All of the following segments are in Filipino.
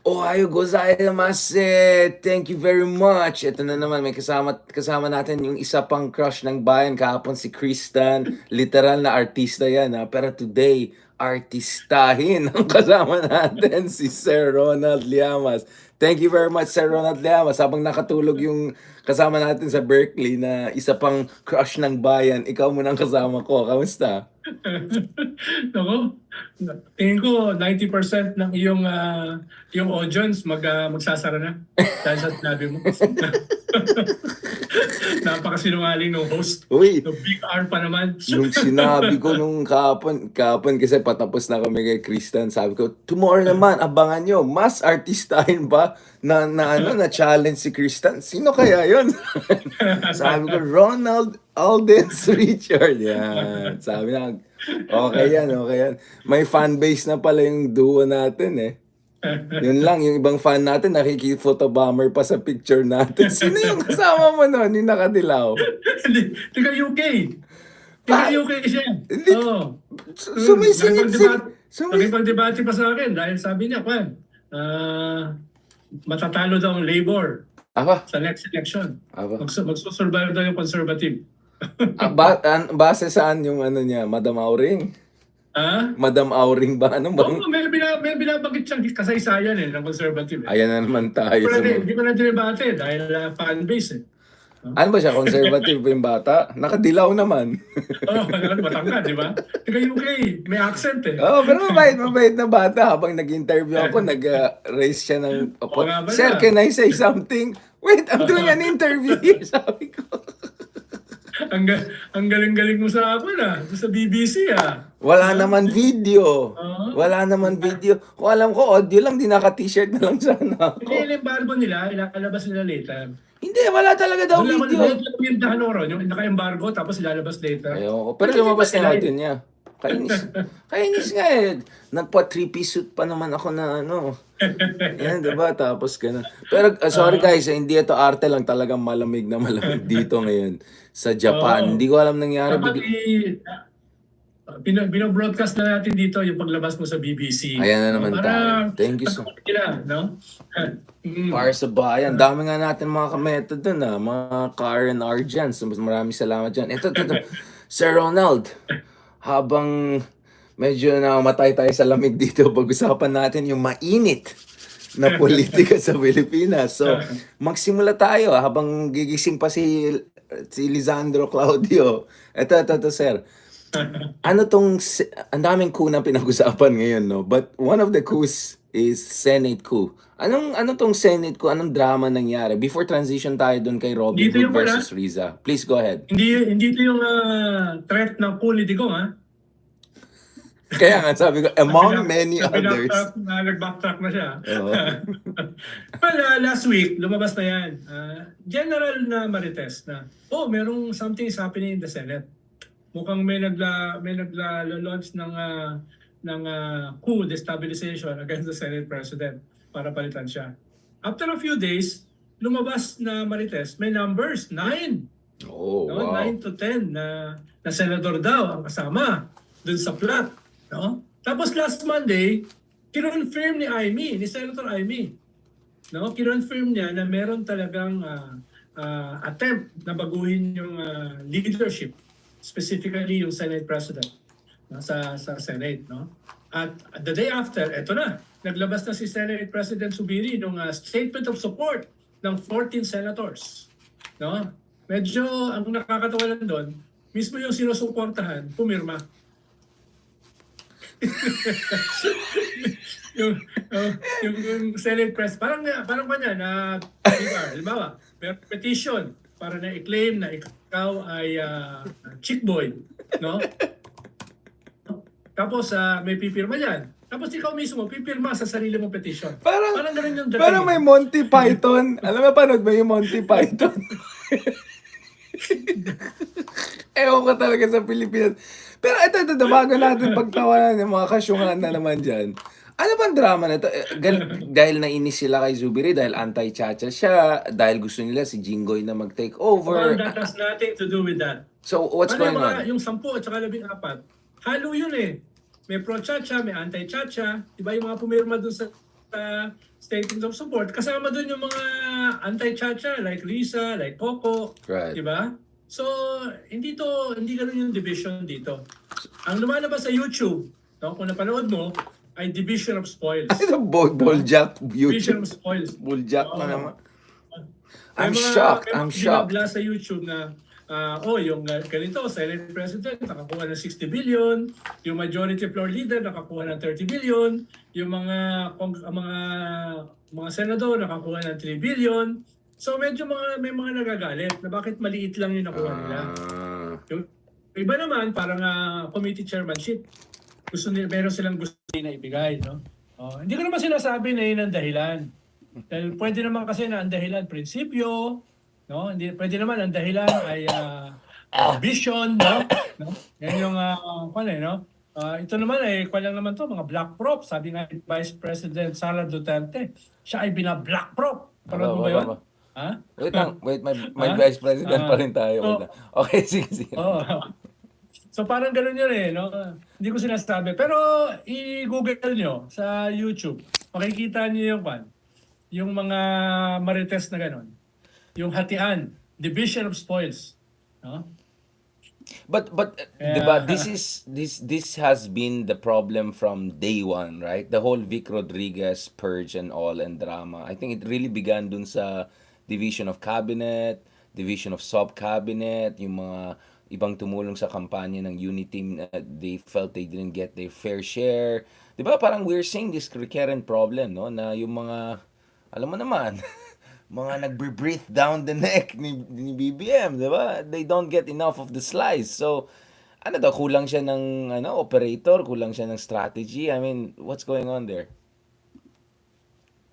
Ohayo gozaimasu! Thank you very much. Ito na naman, may kasama natin yung isa pang crush ng bayan kahapon si Kristan. Literal na artista yan ha. Pero today, artistahin ang kasama natin si Sir Ronald Llamas. Thank you very much, Sir Ronald Llamas. Habang nakatulog yung kasama natin sa Berkeley na isa pang crush ng bayan, ikaw muna ang kasama ko. Kamusta? Nako, tingin ko 90% ng yung audience magsasara na dahil sa sinabi mo. Napakasinungaling ng host. Uy, The big R pa naman. yung sinabi ko nung kahapon kasi patapos na kami kay Kristan, sabi ko, tomorrow naman, abangan nyo, mas artistahin ba na challenge si Kristan? Sino kaya yun? Sabi ko, Ronald Aldens Richard. Yan. Sabi na, okay yan. May fan base na pala yung duo natin eh. Yun lang, yung ibang fan natin nakiki-photobomber pa sa picture natin. Sino yung kasama mo nun? Yung nakadilaw? Taga UK. Taga UK siya. Oo. Sumisingit Nakipag-debate pa sa akin dahil sabi niya, matatalo daw ang Labor sa next election. Magsusurvive daw yung Conservative. Base saan yung niya, Madam Auring? Madam Auring ba? Ano ba? May binabanggit siyang kasaysayan ng Conservative. Ayan na naman tayo. Hindi ko na dinibate dahil fan base eh. Ano ba siya? Conservative yung bata? Nakadilaw naman. Matangkad, di ba? Taga UK, may accent eh. Pero mabait na bata. Habang nag-interview ako, nag-raise siya ng... Sir, can I say something? Wait, I'm doing an interview here. Sabi ko. Ang galing-galing mo sa sa BBC Wala naman video. Kung alam ko, audio lang, di naka-t-shirt na lang sana ako. Yung embargo nila, ilalabas nila later. Hindi, wala talaga daw video. Yung dahan yung naka-embargo, tapos ilalabas later. Ayoko. Pero lumabas na natin niya. Kainis nga eh. Nagpa-3-piece suit pa naman ako na Yan, diba? Tapos gano'n. Pero sorry guys, hindi ito arte lang, talagang malamig na malamig dito ngayon sa Japan. Hindi ko alam nangyari. Binobroadcast na natin dito yung paglabas mo sa BBC. Ayan na naman tayo. Thank you so much. Para sa bayan. Dami nga natin mga ka-method dun mga Karen Arjans. Maraming salamat dyan. Ito. Sir Ronald, habang medyo namatay tayo sa lamig dito, pag-usapan natin yung mainit na politika sa Pilipinas. So, magsimula tayo habang gigising pa si Lisandro Claudio. Ito, sir. Ang daming coup na pinag-usapan ngayon, no? But one of the coups is Senate coup. Ano tong Senate coup? Anong drama nangyari? Before transition tayo dun kay Robinhood versus Risa. Please go ahead. Hindi ito yung threat ng coup ni Digong, Kaya nga sabi ko, among many others. Nag-backtrack na siya. Well, last week, lumabas na yan. General na marites na, merong something is happening in the Senate. Mukhang may nagla-launch ng coup destabilization against the Senate President para palitan siya. After a few days, lumabas na marites, may numbers, 9. Wow. 9 to 10 na senador daw ang kasama dun sa plot. No? Tapos last Monday, kinonfirm ni Senator Amy. No? Kinonfirm niya na meron talagang attempt na baguhin yung leadership, specifically yung Senate President sa Senate. No? At the day after, eto na, naglabas na si Senate President Zubiri ng statement of support ng 14 senators. No? Medyo ang nakakatawa lang doon, mismo yung sinusuportahan, pumirma. yung Senate Press, parang kanya na halimbawa, may petition para na i-claim na ikaw ay chick boy, no? Tapos may pipirma yan. Tapos ikaw mismo pipirma sa sarili mong petition. Parang ganun yung dating. Parang may Monty Python. Alam mo, panood ba yung Monty Python? Ewan ko talaga sa Pilipinas. Pero ito, bago natin pagtawanan yung mga kasyungan na naman dyan. Ano bang drama na ito? Dahil nainis sila kay Zubiri, dahil anti-chacha siya, dahil gusto nila si Jinggoy na mag-take over. Well, that has nothing to do with that. So, what's going on? Yung 10 at saka 14, halo yun eh. May pro-chacha, may anti-chacha. Diba yung mga pumirma dun sa statement of support. Kasama doon yung mga anti-chacha like Risa, like Coco, Right. di ba? So, hindi ganun yung division dito. Ang lumalabas sa YouTube, no, kung napanood mo, ay division of spoils. Bulljack Division YouTube. of spoils. Bulljack na naman. May I'm mga, shocked. may I'm mga shocked. binabla sa YouTube na yung ganito, Senate President nakakuha ng 60 billion, yung Majority Floor Leader nakakuha ng 30 billion, yung mga senador nakakuha ng 3 billion. So medyo may mga nagagalit na bakit maliit lang yung nakuha nila. Yung iba naman parang committee chairmanship. Meron silang gusto na ibigay, no? Hindi ko naman sinasabi na yun ang dahilan. Dahil pwede naman kasi na ang dahilan prinsipyo, no? Hindi pwede naman ang dahilan ay vision, no? No? Yan yung no? Ito naman ay lang naman to mga black prop, sabi nga ni Vice President Sara Duterte. Siya ay black prop. Panood mo ba 'yon? Ha? Wait lang, may Vice President pa rin tayo. Wait lang. Okay, sige. So parang gano'n yun no? Hindi ko sinasabi. Pero i-google nyo sa YouTube. Makikita nyo yung mga marites na gano'n. Yung hatian, division of spoils. No? But diba, this has been the problem from day one, right? The whole Vic Rodriguez purge and all and drama. I think it really began dun sa division of cabinet, division of sub-cabinet, yung mga ibang tumulong sa kampanya ng unity, they felt they didn't get their fair share. Diba, parang we're seeing this recurrent problem, no? Na yung mga, alam mo naman, mga nagbe-breathe down the neck ni BBM, di ba? They don't get enough of the slice. So, kulang siya ng operator, kulang siya ng strategy. I mean, what's going on there?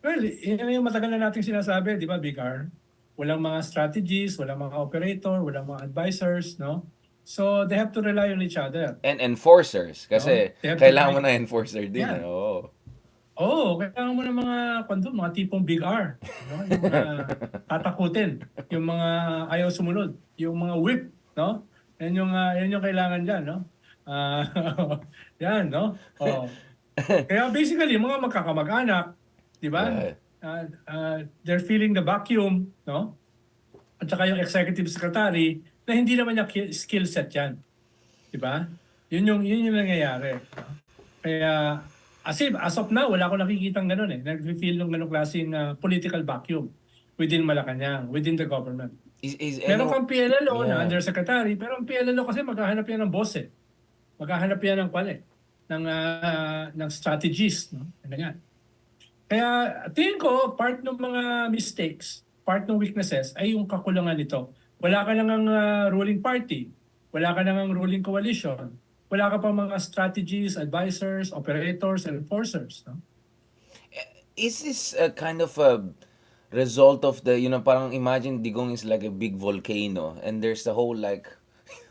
Well, yun yung matagal na nating sinasabi, di ba, Vicar? Walang mga strategies, walang mga operator, walang mga advisors, no? So, they have to rely on each other. And enforcers, kasi kailangan mo na enforcer din. Yeah. Kailangan mo ng mga tipong Big R. No? Yung mga tatakutin. Yung mga ayaw sumunod. Yung mga whip. No? Yan yung kailangan dyan. No? Yan. No? Kaya basically, mga magkakamag-anak, di ba? They're feeling the vacuum. No? At saka yung executive secretary na hindi naman niya skill set yan. Di ba? Yun yung nangyayari. No? Kaya as of now, wala akong nakikitang gano'n eh. Nag-feel ng gano'ng klaseng political vacuum within Malacanang, within the government. Meron kang PLLO na undersecretary, pero ang PLLO kasi maghahanap yan ng boss eh. Maghahanap yan ng strategies. No? Ganyan. Kaya tingin ko, part ng mga mistakes, part ng weaknesses ay yung kakulangan nito. Wala ka nang ruling party, wala ka nang ruling coalition, wala ka pang mga strategies, advisors, operators, and enforcers. No? Is this a kind of a result of the, parang imagine Digong is like a big volcano and there's the whole like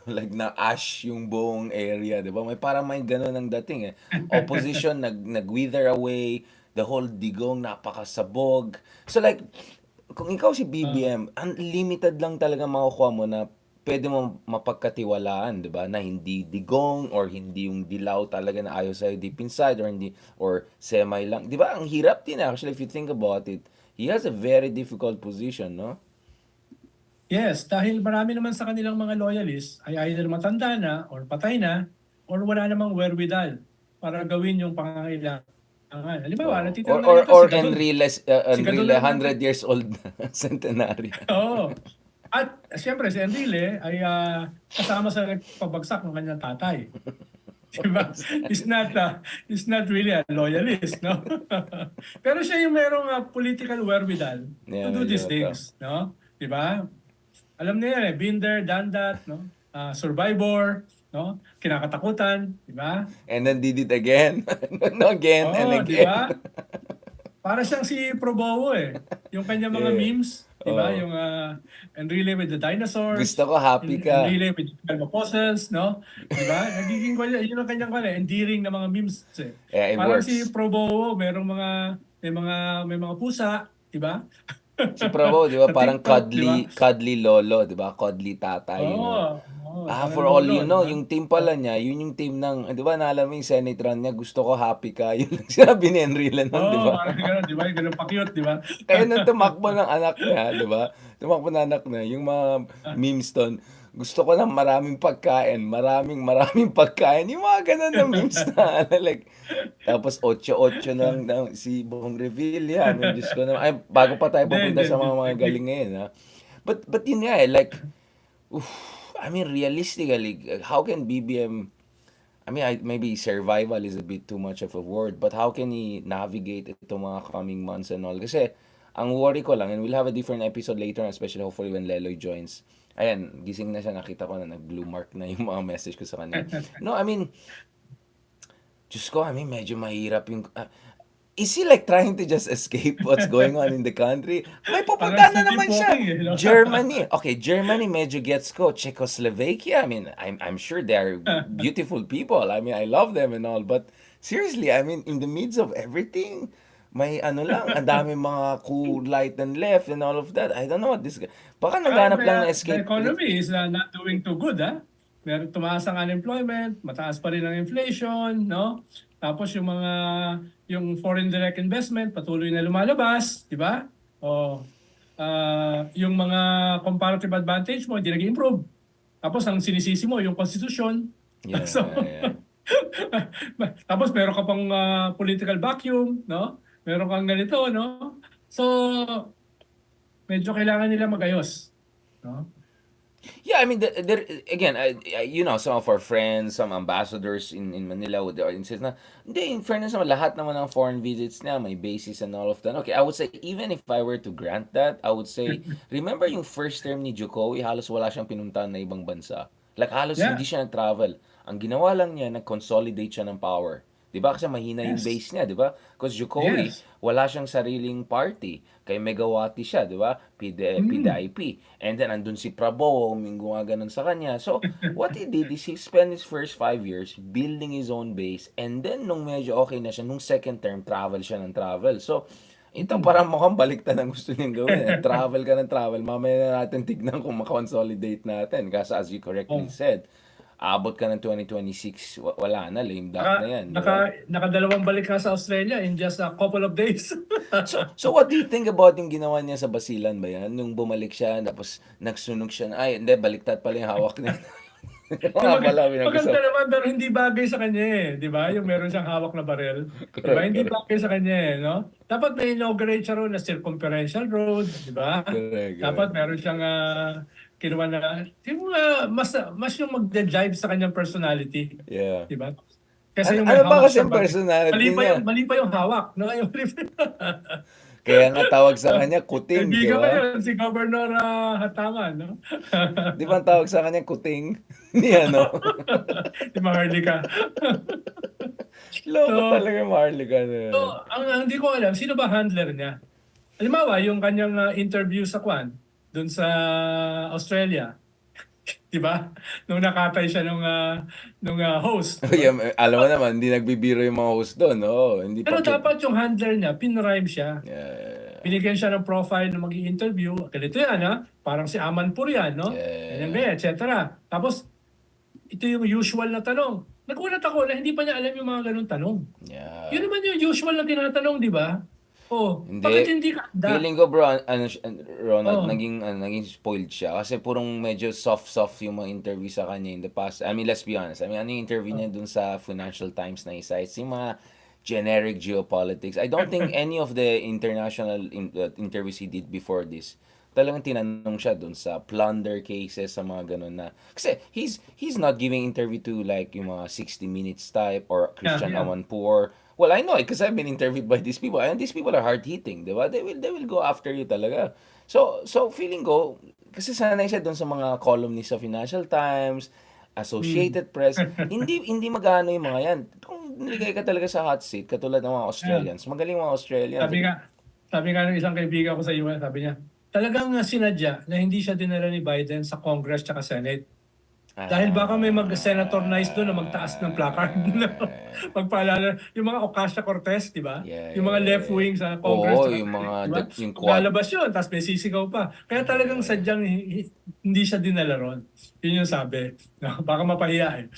na ash yung buong area, di ba? Parang may ganun ang dating eh. Opposition nag-wither away, the whole Digong napakasabog. So like, kung ikaw si BBM, unlimited lang talaga makukuha mo na pwede mo mapagkatiwalaan, 'di ba? Na hindi Digong or hindi yung dilaw talaga na ayaw sa'yo deep inside or semi lang. 'Di ba? Ang hirap din actually if you think about it. He has a very difficult position, no? Yes, dahil marami naman sa kanilang mga loyalists ay either matanda na or patay na or wala namang wherewithal para gawin yung pangangailangan. Halimbawa, natitira na or si Enrile, Gadon 100 years old na centenary. Oo. At siyempre si Enrile ay kasama sa pabagsak ng kanyang tatay. Diba? He's not really a loyalist, no? Pero siya yung merong political wherewithal to do these things, no? Diba? Alam niya yan been there, done that, no? Survivor, no? Kinakatakutan, diba? And then did it again. Again and again. Diba? Para siyang si Probowo eh. Yung kanya mga memes, diba? Yung Enrile with the dinosaurs. Gusto ko happy ka. Enrile with the fossils, no? Diba? Nagiging yun ang kanyang endearing na mga memes eh. Yeah, it parang works. si Probowo, may mga pusa, diba? Si Probo, di ba? Parang cuddly lolo, di ba? Cuddly tatay. Oo, For all lolo, you di know, ba? yung team pala niya, yun yung team ng, di ba, naalam mo yung Senate run niya, gusto ko happy ka. Yun lang sinabi ni Enrile nun, di Oo, ba? parang gano'n, di ba? Gano'n pa-cute, di ba? Kaya nung tumakbo ng anak niya, di ba? Tumakbo ng anak niya, yung mga memes ton, gusto ko ng maraming pagkain, maraming pagkain. Yung mga ganun na memes na, ano, like, tapos 8-8 ng si Bong Revilla. I mean, Diyos ko naman. Ay, bago pa tayo Hindi, papunta hindi, sa hindi. mga galing ngayon, ha? But yun nga, like, oof, I mean, realistically, how can BBM, I mean, maybe survival is a bit too much of a word, but how can he navigate itong mga coming months and all? Kasi, ang worry ko lang, and we'll have a different episode later, especially hopefully when Leloy joins. Ayan, gising na siya, nakita ko na nag-blue mark na yung mga message ko sa kanya. No, I mean, Diyos ko, I mean, medyo mahirap yung... is he like trying to just escape what's going on in the country? May Parang pupunta na naman siya. sleepwalking eh, no? Germany. Okay, Germany medyo gets ko. Czechoslovakia, I mean, I'm sure they're beautiful people. I mean, I love them and all. But seriously, I mean, in the midst of everything, may ano lang, ang dami mga coup light and left and all of that. I don't know what this guy... Baka naghanap lang ng The escape. economy is not doing too good, ha? Meron tumaas ang unemployment, mataas pa rin ang inflation, no? Tapos yung foreign direct investment patuloy na lumalabas, di ba? O yung mga comparative advantage mo hindi nag-improve. Tapos ang sinisisi mo yung constitution. Yeah, So yeah. tapos meron ka pang political vacuum, no? Meron kang ganito, no? So medyo kailangan nila magayos, no? Yeah, I mean, again, you know, some of our friends, some ambassadors in Manila would insist na, hindi, in fairness naman, lahat naman ng foreign visits na may basis and all of that. Okay, I would say, even if I were to grant that, I would say, remember yung first term ni Jokowi, halos wala siyang pinuntahan na ibang bansa. Like, halos hindi Yeah. siya nag-travel. Ang ginawa lang niya, nag-consolidate siya ng power. 'Di ba? Kasi mahina yung Yes. base niya, 'di ba? Because Jokowi, Yes. wala siyang sariling party. Kay Megawati siya, 'di ba? Mm. PDIP. And then andun si Prabowo, gumaganon sa kanya. So, what he did is he spent his first 5 years building his own base. And then nung medyo okay na siya, nung second term, travel siya ng travel. So, ito Mm. parang mukhang baliktad ang gusto niyang gawin. Travel ka ng travel. Mamaya na natin tignan kung makonsolidate natin. Kasi as you correctly Oh. said, abot ka ng 2026, wala na, lame duck na yan, di Naka, ba? nakadalawang balik ka sa Australia in just a couple of days. So what do you think about yung ginawa niya sa Basilan ba yan? Nung bumalik siya, tapos nagsunog siya na, ay, hindi, baliktad pala yung hawak niya. Nga pala, Maganda pinag-usap. naman pero hindi bagay sa kanya eh, 'di ba? Yung meron siyang hawak na baril, 'di ba? Correct, Hindi correct. bagay sa kanya eh, no? Dapat may inaugurate siya ron na circumferential road, 'di ba? Correct, Dapat correct. meron siyang kinuha na yung mas yung magde-jive sa kanyang personality, Yeah. 'di ba? Kasi yung may Ano ba hawak kasi sa ang baril. personality niya? Mali pa yung hawak, no? Yung Kaya nga tawag sa kanya, kuting, di Kaibigan ko ba? yun, si Governor Hataman, no? Di ba ang tawag sa kanya, kuting? Ni ano? Di Maharlika. Loko So, talaga yung Maharlika na so yan. ang hindi ko alam, sino ba handler niya? Halimbawa, yung kanyang interview sa doon sa Australia, di ba? Nung nakatay siya nung host, di ba? Yeah, alam mo naman, hindi nagbibiro yung mga host doon, no? Hindi Pero pa dapat yung handler niya, pinrime siya. Yeah. Binigyan siya ng profile na mag-i-interview. Ganito yan, ha? Parang si Amanpur yan, no? Ganyan, Yeah. ganyan, et cetera. Tapos, ito yung usual na tanong. Nagulat ako na hindi pa niya alam yung mga ganun tanong. Yeah. Yun naman yung usual na tinatanong, di ba? Oh, bakit Hindi. hindi ka handa? Feeling ko bro, Ronald, Oh, naging spoiled siya kasi purong medyo soft yung mga interview sa kanya in the past. I mean, let's be honest. I mean, ano yung interview niya oh. dun sa Financial Times na isa? It's yung mga generic geopolitics. I don't think any of the international interviews he did before this talagang tinanong siya dun sa plunder cases, sa mga ganun na. Kasi he's not giving interview to like yung mga 60 Minutes type or Yeah, Christian yeah. Amanpour. Well, I know it because I've been interviewed by these people and these people are hard-hitting, di ba? They will go after you talaga. So feeling ko, kasi sanay siya dun sa mga columnist sa Financial Times, Hmm. Associated Press, hindi magano yung mga yan. Kung niligay ka talaga sa hot seat, katulad ng mga Yeah. Australians, magaling mga Australians. Sabi nga, sabi nga ng isang kaibigan ko sa US, sabi niya, talagang sinadya na hindi siya dinala ni Biden sa Congress at Senate. Dahil baka may mag-senator nice doon na magtaas ng placard. Ah, Magpaalala, yung mga Ocasio-Cortez, di ba? yeah, Yung yeah, mga yeah, left yeah. wing sa Congress, Oo, yung mga, di ba? yung quad. Maglalabas yun, tapos may sisigaw pa. Kaya talagang Yeah. sadyang hindi siya dinala ron. Yun yung sabi. No, baka mapahiya eh.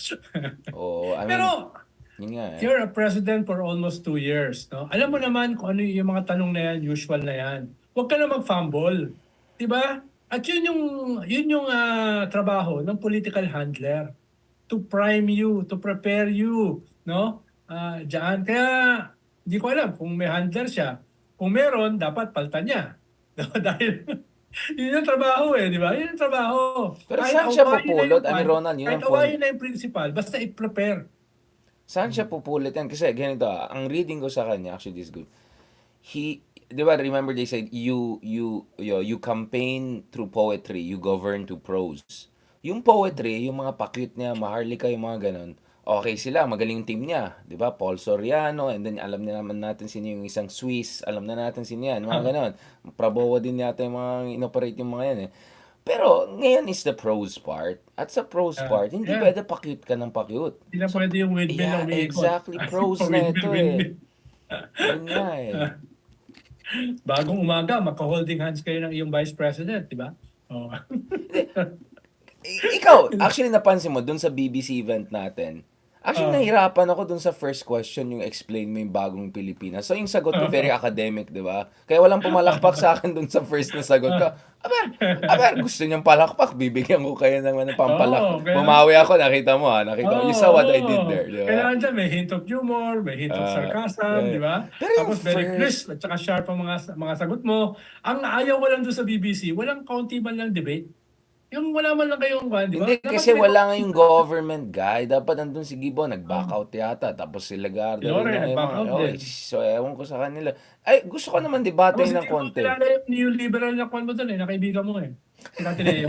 Oo, I mean, Pero yun nga eh. you're a president for almost 2 years. No? Alam mo naman kung ano yung mga tanong na yan, usual na yan. Huwag ka na mag-fumble. Di ba? At yun yung trabaho ng political handler to prime you, to prepare you, no? Diyan. Kaya, hindi ko alam kung may handler siya. Kung meron, dapat paltan niya. No? Dahil, yun yung trabaho eh, di ba? Yun yung trabaho. Pero Kahit saan siya awayin na pupulot? yung Ani Ronald, yun kahit ang point. awayin na yung principal, basta i-prepare. Saan siya pupulot yan? Kasi ganito, ang reading ko sa kanya, actually this is good. He, di ba, remember they said, you campaign through poetry, you govern through prose. Yung poetry, yung mga pa-cute niya, maharlika, yung mga ganon, okay sila, magaling yung team niya. Di ba? Paul Soriano, and then alam na naman natin sino yung isang Swiss, alam na natin sino yan, mga ganon. Prabowo din yata yung mga inoperate yung mga yan eh. Pero ngayon is the prose part. At sa prose part, hindi Yeah. pwede pa-cute ka ng pa-cute. Hindi na pwede yung windmill Yeah, na umiikot. exactly. Prose na ito eh. Yun nga eh. Bagong umaga, magka-holding hands kayo ng iyong vice president, di ba? Oh. Ikaw, actually napansin mo dun sa BBC event natin. Actually, nahirapan ako dun sa first question yung explain mo yung bagong Pilipinas. So, yung sagot ko very academic, di ba? Kaya walang pumalakpak sa akin dun sa first na sagot ko. Aber, gusto niyang palakpak, bibigyan ko kayo ng pampalak. Bumawi ako, nakita mo ha, nakita mo. You saw what I did there, di ba? Kailangan dyan, may hint of humor, may hint of sarcasm, di ba? Pero yung Tapos very first- crisp at saka sharp ang mga sagot mo. Ang ayaw ko lang doon sa BBC, walang kaunti man lang debate. Yung wala man lang kayong di ba? Hindi, kasi wala nga yung government guy. Dapat nandun si Gibo, nag-back out yata. Tapos si Lagarde Lore, rin na yung nag-back out mga. din. So, ewan ko sa kanila. Ay, gusto ko naman debate Tapos ng hindi mo konti. kilala yung neoliberal na kwan mo doon eh, nakaibigan mo eh. Sila Tineo.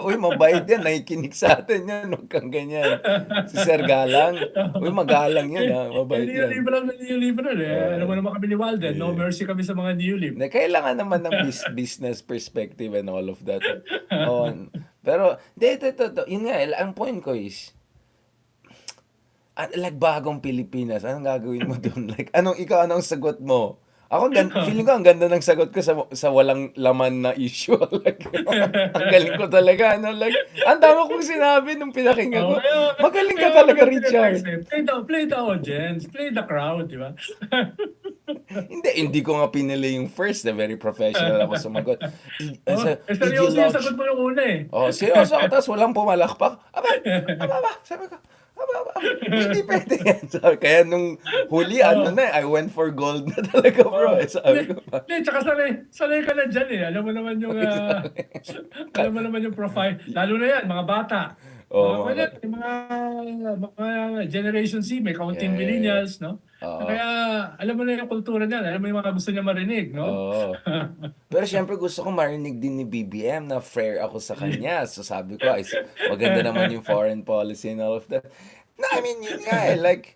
Uy, mabait yan. Nakikinig sa atin yan. Huwag kang ganyan. Si Sir Galang. Uy, magalang yan ha. Mabait yan. Neoliberal eh. Alam mo naman kami ni Walden, no mercy kami sa mga neolib. Kailangan naman ng business perspective and all of that. Oh, pero, ito. Yun nga, ang point ko is, like bagong Pilipinas, anong gagawin mo doon? Like, anong sagot mo? Ako, feeling ko ang ganda ng sagot ko sa walang laman na issue. Like, ang galing ko talaga. Like, ang dami kong sinabi nung pinakinggan ko. Magaling ka talaga, Richard. Play the audience, play the crowd, di ba? Hindi ko nga pinili yung first. Very professional ako sumagot. Seryoso yung sagot mo yung una eh. Seryoso ako. Tapos walang pumalakpak. Aba, sabi ko, hindi pwede yan. Kaya nung huli, I went for gold na talaga, bro. Sabi ko pa. Hindi, tsaka sanay ka na dyan eh. Alam mo naman yung profile. Lalo na yan, mga bata. Mga Generation Z, may kaunting millennials, no? Kaya alam mo na yung kultura niyan, alam mo yung mga gusto niya marinig, no? Pero syempre gusto ko marinig din ni BBM na fair ako sa kanya. So sabi ko, maganda naman yung foreign policy and all of that. No, I mean, yun nga like,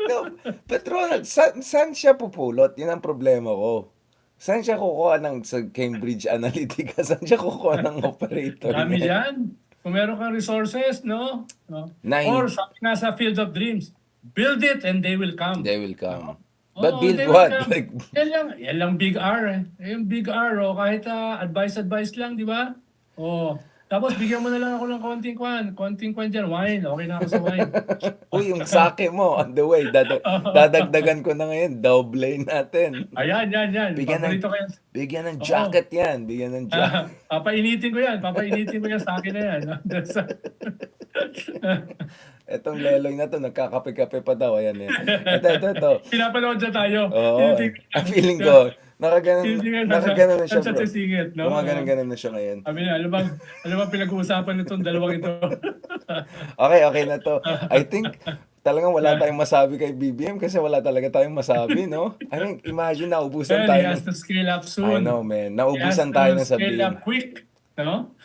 no, but Ronald, saan siya pupulot? Yun ang problema ko. Saan siya kukuha sa Cambridge Analytica? Saan siya kukuha ng operator? Dami yan. Kung meron kang resources, no? Or sabi nga sa Field of Dreams, build it and they will come. They will come. But build what? Like, yan lang big R eh. Yung big R, kahit advice lang, di ba? Tapos bigyan mo na lang ako ng konting kwan dyan, wine. Okay na ako sa wine. Uy, yung sake mo, on the way. Dadagdagan ko na ngayon, double natin. Ayan. Bigyan ng jacket yan. Bigyan ng jacket. Papainitin ko yan sa akin na yan. Etong leloy na to, nagkakape-kape pa daw. Ayan. Ito. Pinapanood na tayo. Oo. Feeling ko, nakaganon na siya, bro. Singit, no? Gumaganon na siya ngayon. Sabi niya, ano bang pinag-uusapan nitong dalawang ito? Okay na to. I think, talagang wala tayong masabi kay BBM kasi wala talaga tayong masabi, no? I mean, imagine, naubusan tayo. He has to scale up soon. I know, man. Naubusan tayo ng sabihin. Scale up quick, no?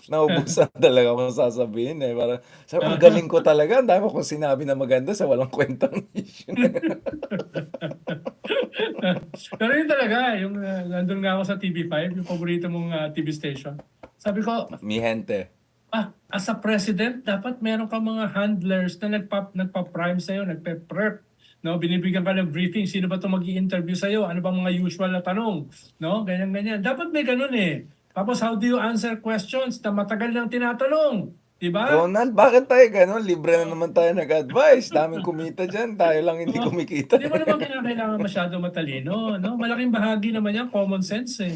Naubusan talaga kung sasabihin eh. Parang, ang galing ko talaga. Ang dami kong sinabi na maganda sa walang kwentang issue. Pero yun talaga, yung nandun nga ako sa TV5, yung paborito mong TV station. Sabi ko, Mi gente. as a president, dapat meron ka mga handlers na nagpa-prime sa'yo, nagpe-prep. No, binibigyan ka ng briefing, sino ba 'tong magi-interview sa'yo? Ano bang mga usual na tanong? No, ganyan-ganyan. Dapat may ganun eh. Tapos how do you answer questions na matagal nang tinatanong? Di ba? Ronald, bakit tayo ganun? Libre na naman tayo nag-advise. Daming kumita dyan. Tayo lang hindi Oh, kumikita. hindi mo naman kinakailangan masyado matalino, no? Malaking bahagi naman yan, common sense eh.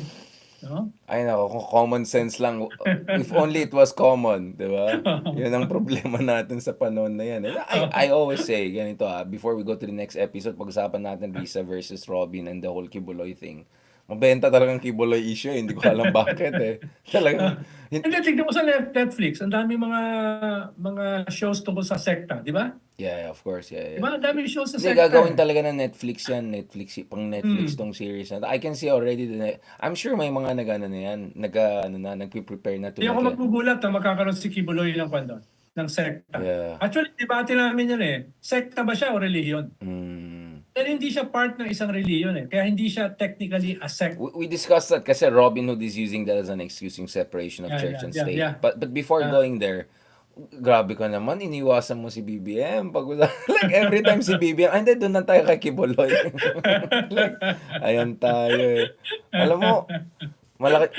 No? Ay nako, kung common sense lang, if only it was common, di ba? Yun ang problema natin sa panahon na yan. I always say, ganito before we go to the next episode, pag-usapan natin Risa versus Robin and the whole Quiboloy thing. Mabenta talagang Quiboloy issue, hindi ko alam bakit eh. Talagang, Hindi, tignan mo sa Netflix, ang dami mga shows tungkol sa sekta, di ba? yeah, of course, Di yeah. ba? Ang dami shows sa Hindi, sekta. gagawin talaga ng Netflix yan. Pang Netflix Mm. tong series na. I can see already, I'm sure may mga nag-ano na yan, nagpe-prepare na to Hindi ako make magbubulat na magkakaroon si Quiboloy ng kwento, ng sekta. yeah. Actually, debate namin yan eh. Sekta ba siya o relihiyon? Mm. Dahil hindi siya part ng isang relihiyon eh. Kaya hindi siya technically a sect. We discussed that kasi Robinhood is using that as an excuse yung separation of church and state. But before going there, grabe ka naman, iniwasan mo si BBM. Like every time si BBM, hindi, doon na tayo kay Quiboloy. Like, ayan tayo eh. Alam mo, malaki,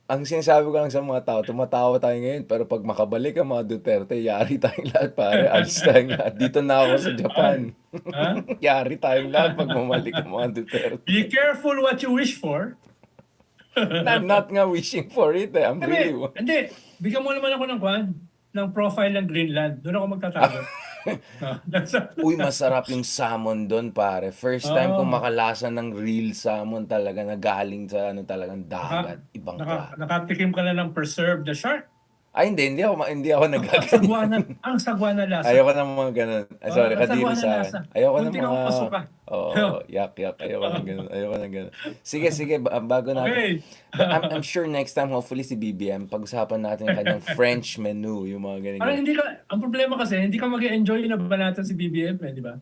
ang sinasabi ko lang sa mga tao, tumatawa tayo ngayon, pero pag makabalik ang mga Duterte, yari tayong lahat pare, alis tayong lahat. Dito na ako sa Japan. Ha? Yari tayong lahat pag mamalik ang mga Duterte. Be careful what you wish for. I'm not nga wishing for it eh. I'm really... Hindi. Bigyan mo naman ako ng profile ng Greenland. Doon ako magtatago. Uy, masarap yung salmon doon, pare. First time kong makalasa ng real salmon talaga na galing sa talagang dagat. Ibang klase. Nakatikim ka na ng preserved the shark. Ay, hindi ako nagagaling. Ang sagwa na lasa. Ayoko na mga ganun. Sorry, ang kadiri sagwa na sa lasa. akin. Ayoko na Kunti kang mga... pasuka. Yak. Ayoko na ganun. Sige, bago natin. Okay. But I'm sure next time, hopefully si BBM, pag-usapan natin yung kanyang French menu, yung mga Parang ganyan. ang problema kasi, hindi ka mag-enjoy na banatan si BBM eh, di ba?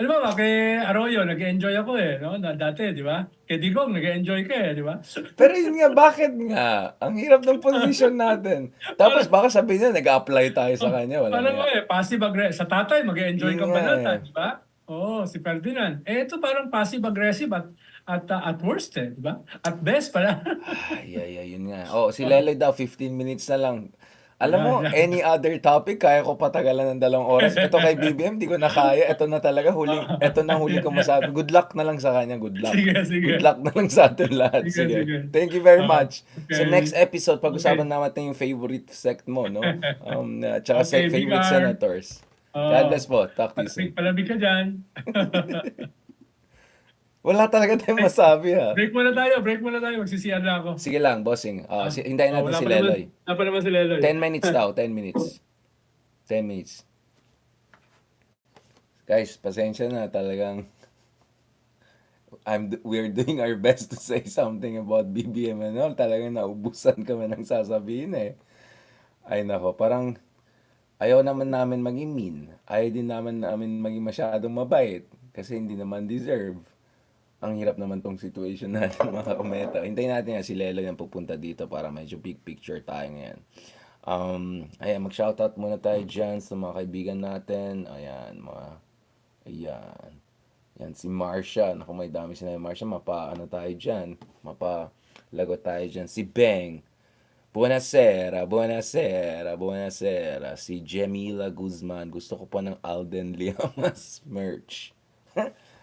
Alam mo ba, kay Arroyo, nag-enjoy ako eh, no? Dati, di ba? Kay Digong, nag-enjoy ka eh, di ba? Pero yun nga, bakit nga? Ang hirap ng position natin. Tapos baka sabihin niya, nag-apply tayo sa kanya. Wala Alam mo nga. passive-aggressive. Sa tatay, mag-enjoy Yun kang nga banatan, eh. di ba? Oo, si Ferdinand. Ito parang passive-aggressive at worst eh, di ba? At best pala. Yun nga. Si Leloy daw, 15 minutes na lang. Alam mo, any other topic, kaya ko patagalan ng 2 oras. Ito kay BBM, di ko na kaya. Ito na talaga, huli ko masabi. Good luck na lang sa kanya, good luck. Sige. Good luck na lang sa atin lahat. Sige. Sige. Thank you very much. Okay. So next episode, pag-usapan natin yung favorite sect mo, no? Tsaka Okay, favorite Big R. senators. God bless po. Talk to you soon. Palamig ka dyan. Wala talaga tayong masabi ha. Break muna tayo. Magsisiyar na ako. Sige lang, bossing. Hintayin natin si Leloy. Wala pa naman si Leloy. 10 minutes daw, 10 minutes. 10 minutes. Guys, pasensya na talagang we're doing our best to say something about BBM and all. Talagang naubusan kami ng sasabihin eh. Ay nako, parang ayaw naman namin maging mean. Ayaw din naman maging masyadong mabait kasi hindi naman deserve. Ang hirap naman tong situation natin mga kometa. Hintayin natin nga si Lelo yung pupunta dito para medyo big picture tayo ngayon. Ayan, mag-shoutout muna tayo dyan sa mga kaibigan natin. Ayan, Yan, si Marsha. Naku, may dami sinabi. Marsha, tayo dyan. Mapalagot tayo dyan. Si Beng. Buonasera. Si Jamila Guzman. Gusto ko pa ng Alden Liamas merch.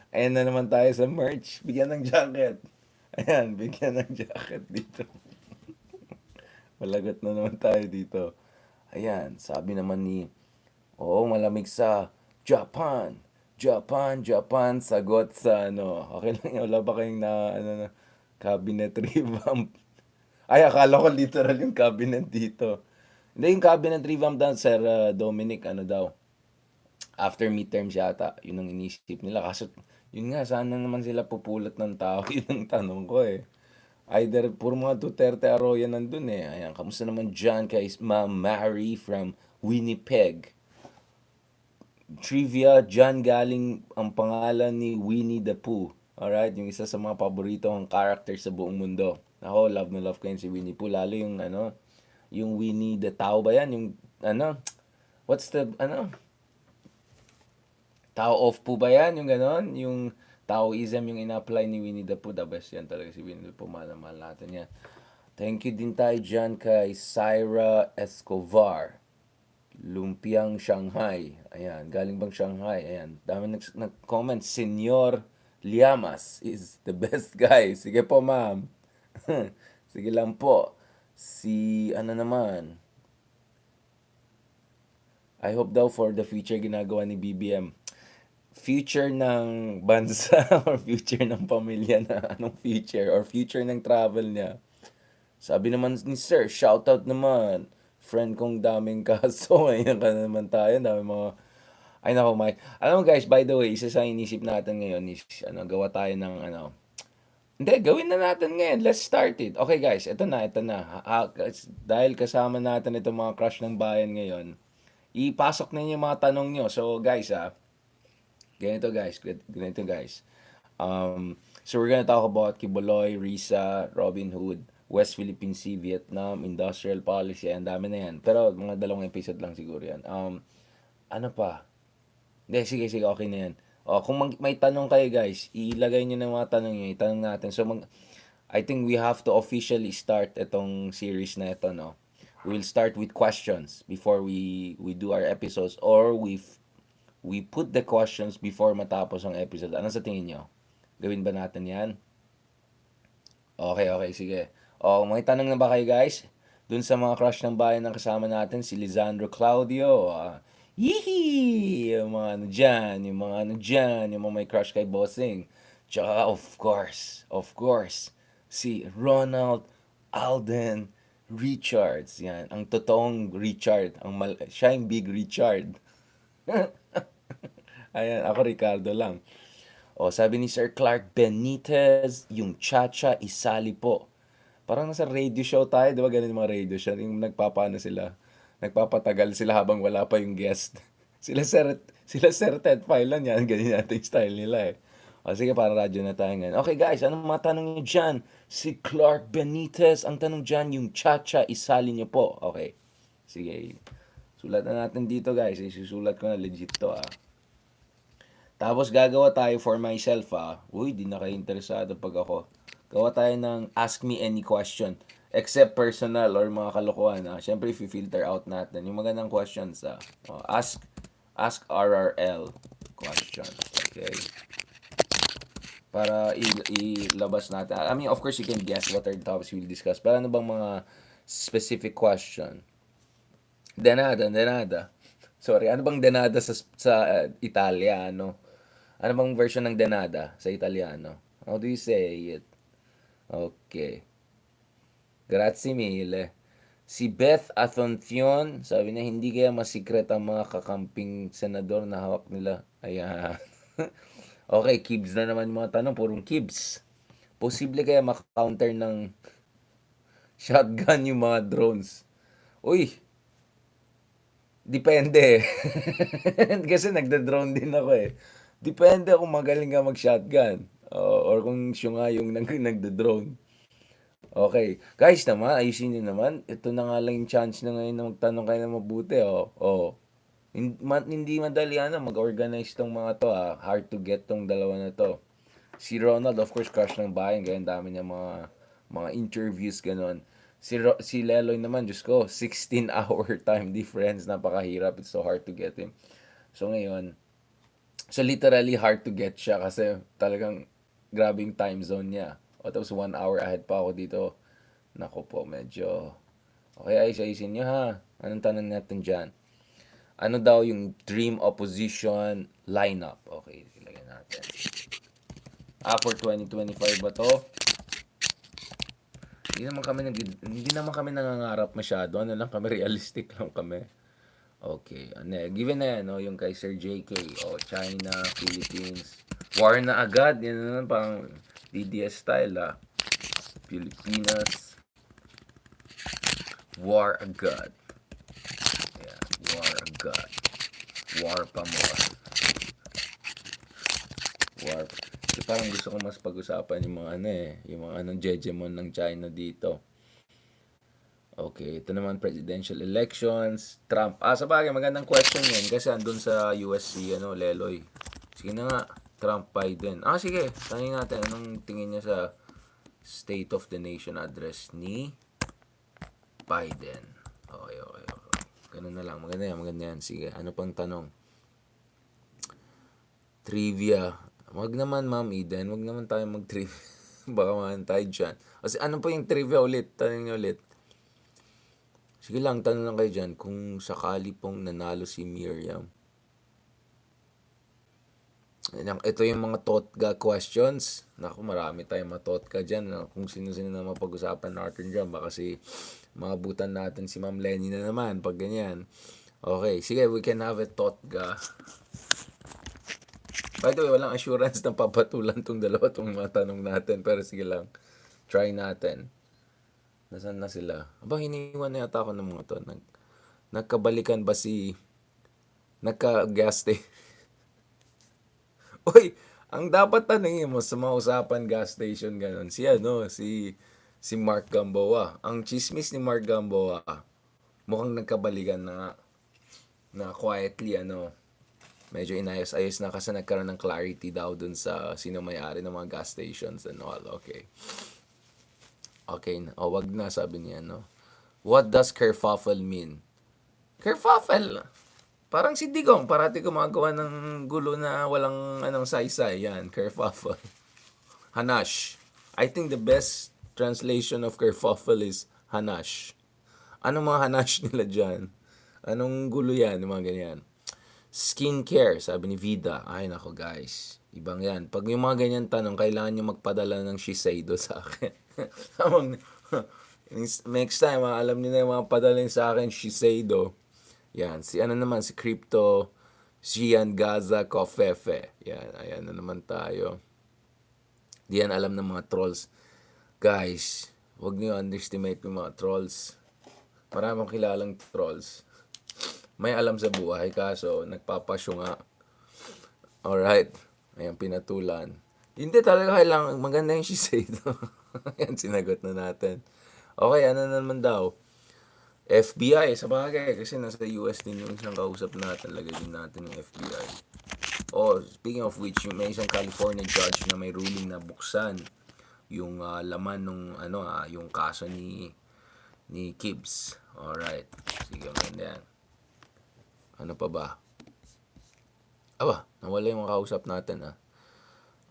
Ayan na naman tayo sa merch. Bigyan ng jacket. Ayan, bigyan ng jacket dito. Malagot na naman tayo dito. Ayan, sabi naman malamig sa Japan. Sagot sa Okay lang yun, wala ba kayong na cabinet revamp? Ay, akala ko literal yung cabinet dito. Hindi, yung cabinet revamp daw, Sir Dominic, daw. After midterms yata, yun ang inisip nila. Kaso, yun nga, sana naman sila pupulot ng tao. Yun ang tanong ko eh. Either puro mga Duterte Arroyo nandun eh. Ayan, kamusta naman dyan kay Ma'am Mary from Winnipeg. Trivia, dyan galing ang pangalan ni Winnie the Pooh. Alright, yung isa sa mga paborito kong character sa buong mundo. Ako, love na love ko yun si Winnie Pooh. Lalo yung yung Winnie the Tao ba yan? Yung what's the, Tao of Pooh ba yan? Yung ganon? Yung Taoism yung ina-apply ni Winnie the Pooh. The best yan talaga si Winnie the Pooh. Mahal natin yan. Thank you din tayo dyan kay Syra Escobar. Lumpiang Shanghai. Ayan, galing bang Shanghai? Ayan, dami nag-comment. Senyor Liamas is the best guy. Sige po, ma'am. Sige lang po. Si, naman, I hope daw for the future ginagawa ni BBM. Future ng bansa or future ng pamilya na anong future or future ng travel niya. Sabi naman ni Sir, shoutout naman. Friend kong daming kaso. Ayan ka naman tayo. Dami mga... Ay nako, Mike. Alam mo guys, by the way, isa sa inisip natin ngayon is, gawa tayo ng, Hindi, gawin na natin ngayon. Let's start it. Okay guys, ito na. Dahil kasama natin itong mga crush ng bayan ngayon, ipasok ninyo yung mga tanong nyo. So guys, ganito guys. So we're gonna talk about Quiboloy, Risa, Robinhood, West Philippine Sea, Vietnam, industrial policy, ang dami na yan. Pero mga 2 episode lang siguro yan. Ano pa? Hindi, sige, okay na yan. Kung may tanong kayo guys, ilagay nyo ng mga tanong nyo, itanong natin. So I think we have to officially start itong series na ito, no? We'll start with questions before we do our episodes, or we put the questions before matapos ang episode. Ano sa tingin nyo? Gawin ba natin yan? Okay, sige. May tanong na ba kayo guys? Dun sa mga crush ng bayan ng kasama natin, si Lisandro Claudio. Yee! Yung mga yung mga may crush kay Bossing. Tsaka of course, si Ronald Alden Richards. Yan, ang totoong Richard. Siya yung Big Richard. Ayan, ako Ricardo lang. Sabi ni Sir Clark Benitez, yung Chacha isali po. Parang nasa radio show tayo, di ba? Ganun yung mga radio show. Yung sila. Nagpapatagal sila habang wala pa yung guest. sila Sir Ted Pailan yan. Ganyan natin yung style nila eh. Sige, para radyo na tayo ngayon. Okay guys, anong mga tanong nyo dyan? Si Clark Benitez, ang tanong dyan, yung Chacha isali nyo po. Okay. Sige. Sulat na natin dito guys. Isusulat ko na legit to Tapos gagawa tayo for myself Uy, di na kayo interesado pag ako. Gawa tayo ng ask me any question. Except personal or mga kalokohan Siyempre, filter out natin. Yung magandang questions ask RRL questions. Okay. Para ilabas natin. I mean, of course, you can guess what are the topics we'll discuss. Pero ano bang mga specific question? Denada. Sorry, ano bang denada sa Italiano? Ano bang version ng denada sa Italiano? How do you say it? Okay. Grazie mille. Si Beth Athoncion, sabi niya, hindi kaya masikret ang mga kakamping senador na hawak nila. Ayan. Okay, Kibs na naman yung mga tanong. Purong Kibs. Posible kaya makakounter ng shotgun yung mga drones? Uy, depende. Kasi nagda-drone din ako Depende kung magaling ka mag-shotgun. Or kung siya nga yung nagda-drone. Okay. Guys naman, ayusin nyo naman. Ito na nga lang yung chance na ngayon na magtanong kayo na mabuti. Hindi madali mag-organize tong mga to Hard to get tong dalawa na to. Si Ronald, of course, crush ng bayan. Ganyan dami niya mga interviews, ganon. Si Leloy naman, Diyos ko, 16-hour time difference. Napakahirap. It's so hard to get him. So ngayon, literally hard to get siya kasi talagang grabing time zone niya. Tapos 1 hour ahead pa ako dito. Nako po, medyo... Okay, ayusin nyo Anong tanong natin dyan? Ano daw yung dream opposition lineup? Okay, ilagay natin. For 2025 ba to? Hindi naman kami nangangarap masyado. Ano lang kami, realistic lang kami. Okay, given na yan, yung kay Sir JK, China, Philippines, war na agad, yan naman, parang DDS style, Pilipinas, war agad. Yeah, war agad. War pa more. War. parang gusto ko mas pag-usapan yung mga yung mga hegemon ng China dito. Okay, ito naman presidential elections, Trump. Sa bagay, magandang question yan kasi andun sa USC, Leloy. Sige na nga, Trump, Biden. Sige, tanongin natin, anong tingin niya sa State of the Nation address ni Biden? Okay. Ganun na lang, maganda yan. Sige, ano pang tanong? Trivia. Wag naman, Ma'am Eden, wag naman tayo mag-trivia. Baka man tayo dyan. Kasi ano po yung trivia ulit? Tanong niyo ulit. Sige lang, tanong lang kayo dyan, kung sakali pong nanalo si Miriam. Ito yung mga totga questions. Naku, marami tayong mga totga dyan. Kung sino-sino na mapag-usapan natin dyan. Baka maabutan natin si Ma'am Lenny na naman pag ganyan. Okay, sige, we can have a totga. By the way, walang assurance na papatulan tong dalawa tong mga tanong natin. Pero sige lang, try natin. Nasaan na sila? Hiniwan na yata ako ng mga to. Nagkabalikan ba nagka-gas station? Uy, ang dapat tanongin mo sa mga usapan gas station ganun, si Mark Gamboa. Ang chismis ni Mark Gamboa, mukhang nagkabalikan na quietly, medyo inayos-ayos na kasi nagkaroon ng clarity daw dun sa sino may-ari ng mga gas stations and all. Okay. Okay na. Wag na, sabi niya, What does kerfuffle mean? Kerfuffle? Parang si Digong, parati gumagawa ng gulo na walang saysay. Yan, kerfuffle. Hanash. I think the best translation of kerfuffle is hanash. Anong mga hanash nila dyan? Anong gulo yan? Yung mga ganyan. Skincare, sabi ni Vida. Ay, nako guys. Ibang yan. Pag yung mga ganyan tanong, kailangan nyo magpadala ng Shiseido sa akin. Next time, alam niyo na yung mga padalin sa akin, Shiseido. Yan. Si Crypto, Gian Gaza, Kofefe. Yan. Ayan na naman tayo. Di yan alam ng mga trolls. Guys, huwag niyo underestimate yung mga trolls. Maraming kilalang trolls. May alam sa buhay, kaso nagpapasyo nga. Alright. Ayan, pinatulan. Hindi talaga kailangan. Maganda yung Shiseido. Yan, sinagot na natin. Okay, ano naman daw? FBI, sa bagay, kasi nasa US din yung isang kausap natin. Lagay din natin yung FBI. Speaking of which, may isang California judge na may ruling na buksan yung laman nung yung kaso ni Gibbs. Alright. Sige, maganda yan. Ano pa ba? Nawala yung mga kausap natin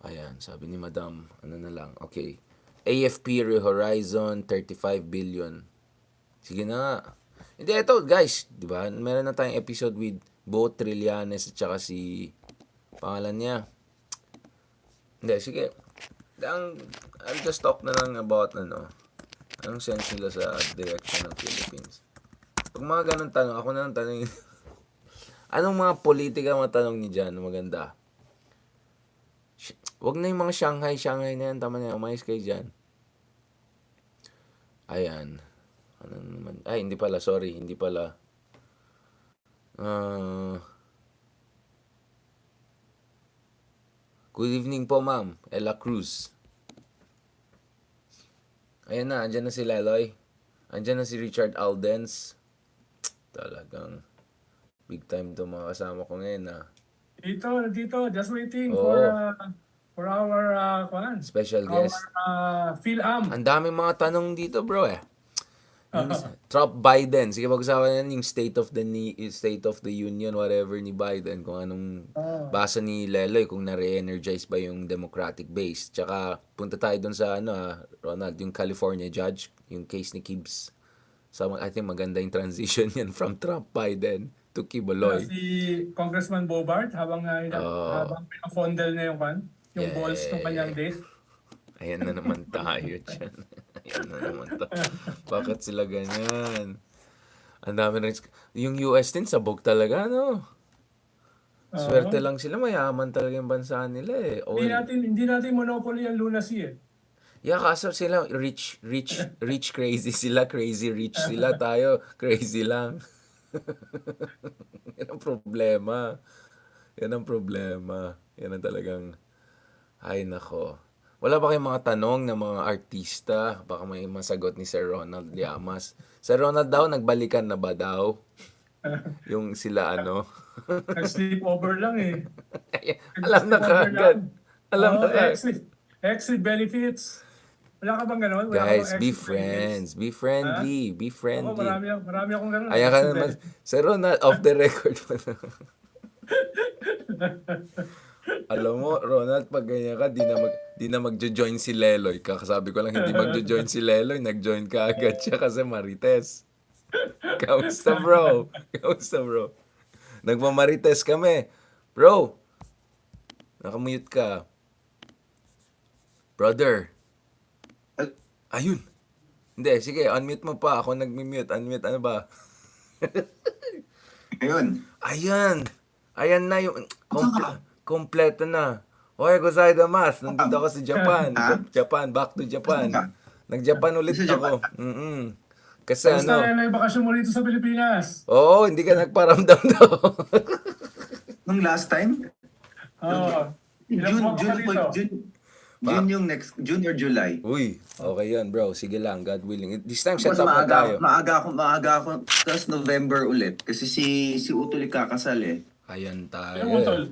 Ayan, sabi ni Madam, ano na lang. Okay. AFP Horizon 35 billion. Sige na nga. Hindi, ito guys, di ba? Meron na tayong episode with Bo Trillanes at saka si pangalan niya. Hindi, sige. I'll just talk na lang about anong sense nila sa direction ng Philippines. Pag mga ganun tanong, ako na lang tanongin. Anong mga politika matanong ni Jan? Maganda. Wag na yung mga Shanghai na yan. Tama na, umayos kayo dyan. Ayan. Ano naman? Ay, hindi pala. Sorry. Hindi pala. Good evening po, ma'am. Ella Cruz. Ayan na. Andyan na si Leloy. Andyan na si Richard Aldens. Talagang big time to mga kasama ko ngayon Dito, just waiting for our special guest. Our PhilAm. Ang daming mga tanong dito, bro Yung Trump, Biden. Sige, pag-usapan yan yung State of the Union, whatever ni Biden. Kung anong basa ni Leloy, kung na-re-energize ba yung Democratic base. Tsaka, punta tayo dun sa, Ronald, yung California judge, yung case ni Gibbs. So, I think maganda yung transition yan from Trump, Biden to Quiboloy. Si Congressman Bobart, habang pinafondel na yung balls ng kanyang date. Ayan na naman tayo dyan. Ayan na naman tayo. Bakit sila ganyan? Ang dami rin. Yung US din, sabog talaga, Swerte lang sila, mayaman talaga yung bansa nila Hindi natin monopoly ang lunacy Yeah, kaso sila rich crazy sila, crazy rich sila, tayo crazy lang. Yan ang problema. Yan ang talagang Ay, nako. Wala ba kayong mga tanong ng mga artista? Baka may masagot ni Sir Ronald Llamas. Sir Ronald daw, nagbalikan na ba daw? Yung sila ano? Nag-sleepover lang eh. Alam na Nag-sleepover lang. kaagad. Alam na kaagad. Exit benefits. Wala ka bang gano'n? Wala ka Guys, bang be exit friends. benefits? Be Ha? friendly. Be Ako, friendly. marami akong gano'n. Ayan ka Exit naman. benefits. Sir Ronald, off the record pa na. Alam mo, Ronald, pag ganyan ka, di na magjo-join si Leloy. Kakasabi ko lang, hindi magjo-join si Leloy. Nag-join ka agad siya kasi Marites. Kamusta, bro? Kamusta, bro? Nagmamarites kami. Bro, nakamute ka. Brother. Ayun. Hindi, sige, unmute mo pa. Ako nag-mute. Unmute, ano ba? Ayun. Ayan. Ayan na yung... kompleto na. Oye, gozaimasu. Nandito ako sa Japan. Ha? Japan, back to Japan. Saan Nag-Japan ulit Sa ako. Kasi Basta ano... na yung bakasyon mo rito sa Pilipinas. Oo, hindi ka nagparamdam daw. Nung last time? Oo. Ilang buwan ka pa rito? June yung next, June or July. Uy, okay yan, bro. Sige lang, God willing. This time, set Tapos up na tayo. maaga ako, tapos November ulit. Kasi si Utol kakasal eh. Ayan Ilang tayo. utol?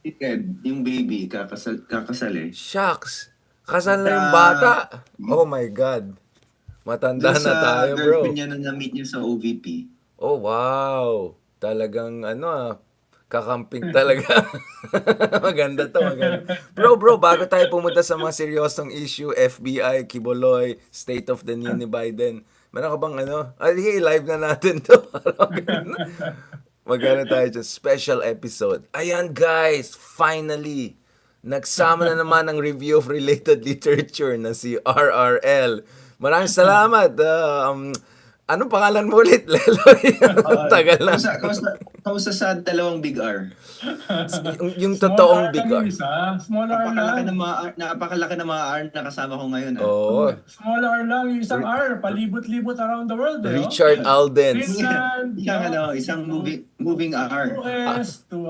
Si Ted, yung baby, kakasal eh. Shucks. Kasal na yung bata. Oh my God. Matanda Doon na tayo, bro. girlfriend niya na na-meet niya sa OVP. Oh, wow. Talagang kakamping talaga. Maganda to, maganda. Bro, bago tayo pumunta sa mga seryosong issue, FBI, Quiboloy, State of the Union ni Biden, meron ka bang sige, live na natin to. Maganda tayo dyan, special episode. Ayan guys, finally, nagsama na naman ang review of related literature na si RRL. Maraming salamat. Anong pangalan mo ulit, Leloy? Tagal na. Kausa sa dalawang Big R. yung totoong big R. Small R lang. Napakalaki ng mga R na kasama ko ngayon. Oo. Small R lang. Yung isang R. Palibot-libot around the world. Richard Alden. Finland, Isang moving R. US to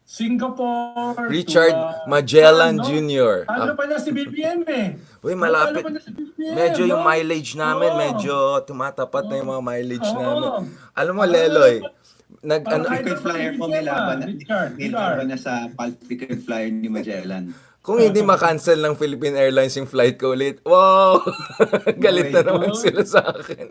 Singapore. Richard to, Magellan Jr. Ano pa niya si BBM eh. Uy, malapit. Ano pa niya si BBM, Medyo yung no? mileage namin, Oo. medyo tumatapat na yung mga mileage Oo. namin. Alam mo, Leloy, Ticket flyer mo may laban Richard. na sa ticket flyer ni Magellan. kung hindi ma-cancel ng Philippine Airlines yung flight ko ulit, wow! Galit na naman sila sa akin.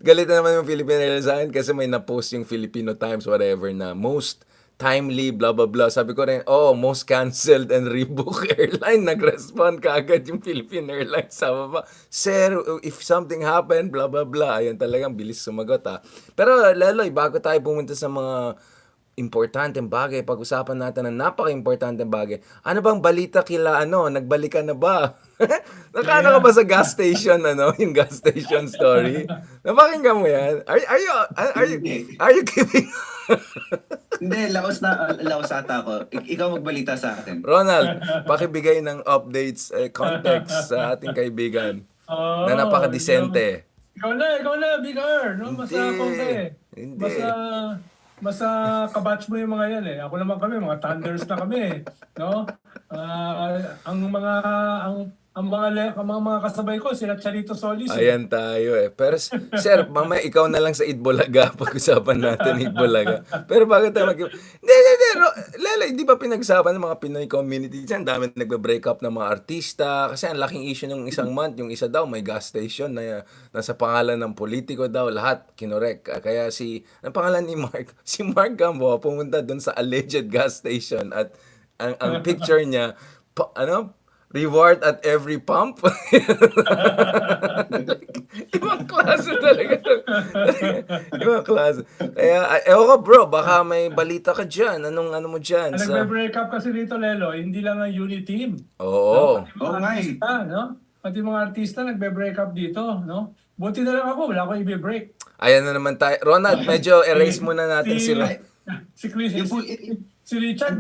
Galit na naman yung Philippine Airlines sa akin kasi may na-post yung Filipino Times, whatever, na most timely, blah, blah, blah. Sabi ko rin, most canceled and rebook airline. Nag-respond kaagad yung Philippine Airlines. Sabi pa, sir, if something happened, blah, blah, blah. Ayan talagang bilis sumagot, ha. Pero, Leloy, bago tayo pumunta sa mga importanteng bagay, pag-usapan natin ng napaka-importanteng bagay. Ano bang balita kila, nagbalikan na ba? Nakano ka ba sa gas station, yung gas station story? Napakinggan mo yan? Are you kidding? Hindi, laos ata ako. Ikaw magbalita sa akin. Ronald, pakibigay ng updates, context sa ating kaibigan na napaka-disente. Ikaw na, Big R. No? Basta Hindi. Basta kabatch mo yung mga yan eh. Ako naman kami, mga Thunders na kami. No? Ang mga kasabay ko, sila Charito Solis. Ayan tayo eh. Pero sir, mamaya ikaw na lang sa Itbulaga. Pag-usapan natin Itbulaga. Pero bago tayo Hindi. Lele, di ba pinag-usapan ng mga Pinoy community dyan? Dami nagbe-break up ng mga artista. Kasi ang laking issue ng isang month. Yung isa daw, may gas station na nasa pangalan ng politiko daw. Lahat kinorek. Kaya ang pangalan ni Mark, si Mark Gamboa pumunta doon sa alleged gas station. At ang picture niya, reward at every pump. Ibang klase talaga. Ibang klase. Kaya, ewan ka bro, baka may balita ka dyan. Ano mo dyan? Nagbe-break up kasi dito, Lelo. Hindi lang ang unit team. Oo. Pati mga artista nagbe-break up dito. No? Buti na lang ako. Wala akong i-break. Ayan na naman tayo. Ronald, medyo erase muna natin si Richard.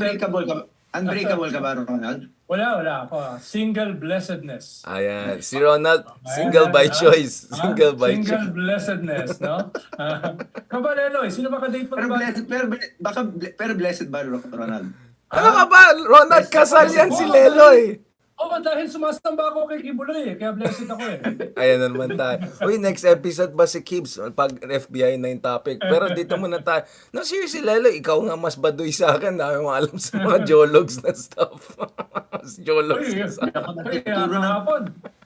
Unbreakable ka ba, Ronald? Wala ako. Single blessedness. Ayan. Si Ronald, single by choice. Single by choice. Single blessedness, no? Kabalelo, sino ba ka-date mo? Pero blessed ba, Ronald? Ano ka ba? Ronald, kasal yan si Leloy. Dahil sumasamba ako kay Quiboloy kaya blessed ako Ayan na naman tayo. Uy, next episode ba si Kibs? Pag FBI na yung topic. Pero dito muna tayo. No, seriously, Leloy, ikaw nga mas baduy sa akin. Dami mo alam sa mga geologs na stuff. Mas geologs Uy, na sa Ako nagtuturo ng kahapon.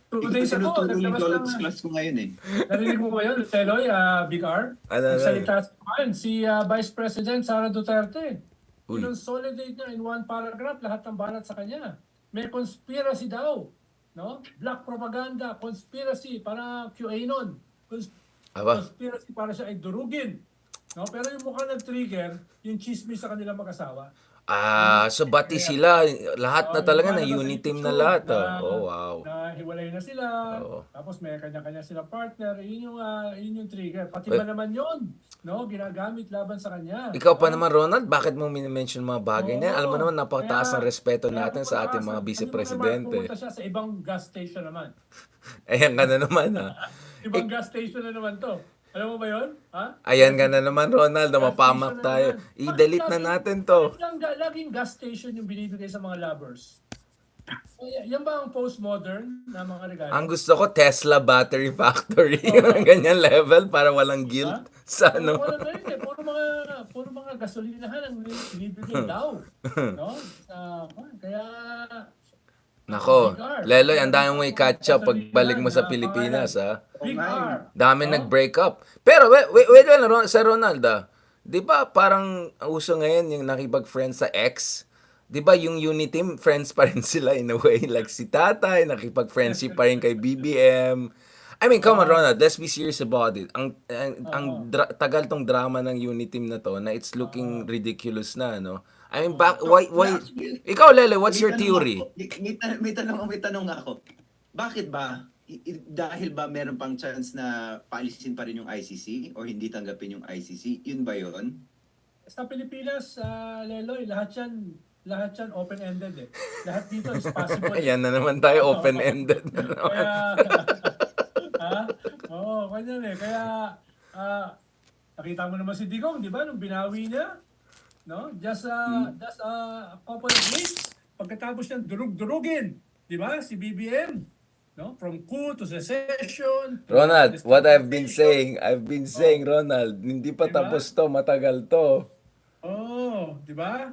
2 days ago, tinuturo yung naglabas geologs ng, class ko ngayon eh. narinig mo ba yun, Leloy, Big R? Ano? Nagsalita si Vice President Sara Duterte. Uy. Consolidate niya in one paragraph lahat ng banat sa kanya. May conspiracy daw. No? Black propaganda, conspiracy para QAnon. Aba. Conspiracy para siya ay durugin. No? Pero yung mukhang nag-trigger, yung chismis sa kanilang mag-asawa. So bati sila. Lahat na talaga na yung unity team na lahat. Oh, wow. Na hiwalay na sila. Oo. Tapos may kanya-kanya sila partner. Yun yung trigger. Pati ba naman yun? No? Ginagamit laban sa kanya. Ikaw pa naman, Ronald, bakit mo minimension mga bagay na yan? Alam mo naman, napakataas ng respeto kaya natin sa ating mga vice-presidente. Pumunta siya sa ibang gas station naman. Ayan ka na naman, ha? Ibang gas station na naman to. Alam mo ba yun? Ha? Ayan ka na naman, Ronald, na mapamak tayo. I-delete na natin to. Laging gas station yung binibigay sa mga lovers. Yan ba ang postmodern na mga regalo? Ang gusto ko, Tesla Battery Factory. Yung ganyan level para walang guilt sa ano. Wala na yun eh. Puro mga gasolinahan ang binibigay daw. No? Kaya... Nako, Leloy, ang dami mo i-catch up pagbalik mo sa Pilipinas, ha? Big R. Dami nag-break up. Pero, wait, sa Ronald, di ba parang uso ngayon yung nakipag-friends sa ex? Di ba yung unity team, friends pa rin sila in a way? Like si Tatay, nakipag-friendship pa rin kay BBM. I mean, come on, Ronald, let's be serious about it. Tagal tong drama ng unity team na to na it's looking ridiculous na, no? I mean, why? Ikaw, Lele, what's your theory? May tanong nga ako. Bakit ba? Dahil ba meron pang chance na paalisin pa rin yung ICC or hindi tanggapin yung ICC? Yun ba yun? Sa Pilipinas, Leloy, lahat yan open-ended eh. Lahat dito is possible. Ayan na naman tayo, open-ended na naman. Ganyan eh. Kaya, nakita mo naman si Digong, di ba? Nung binawi niya, no? Just a couple of weeks, pagkatapos niyang durug-durugin, di ba? Si BBM, no? From coup to secession. Ronald, what I've been saying, Ronald, hindi pa tapos to, matagal to. Di ba?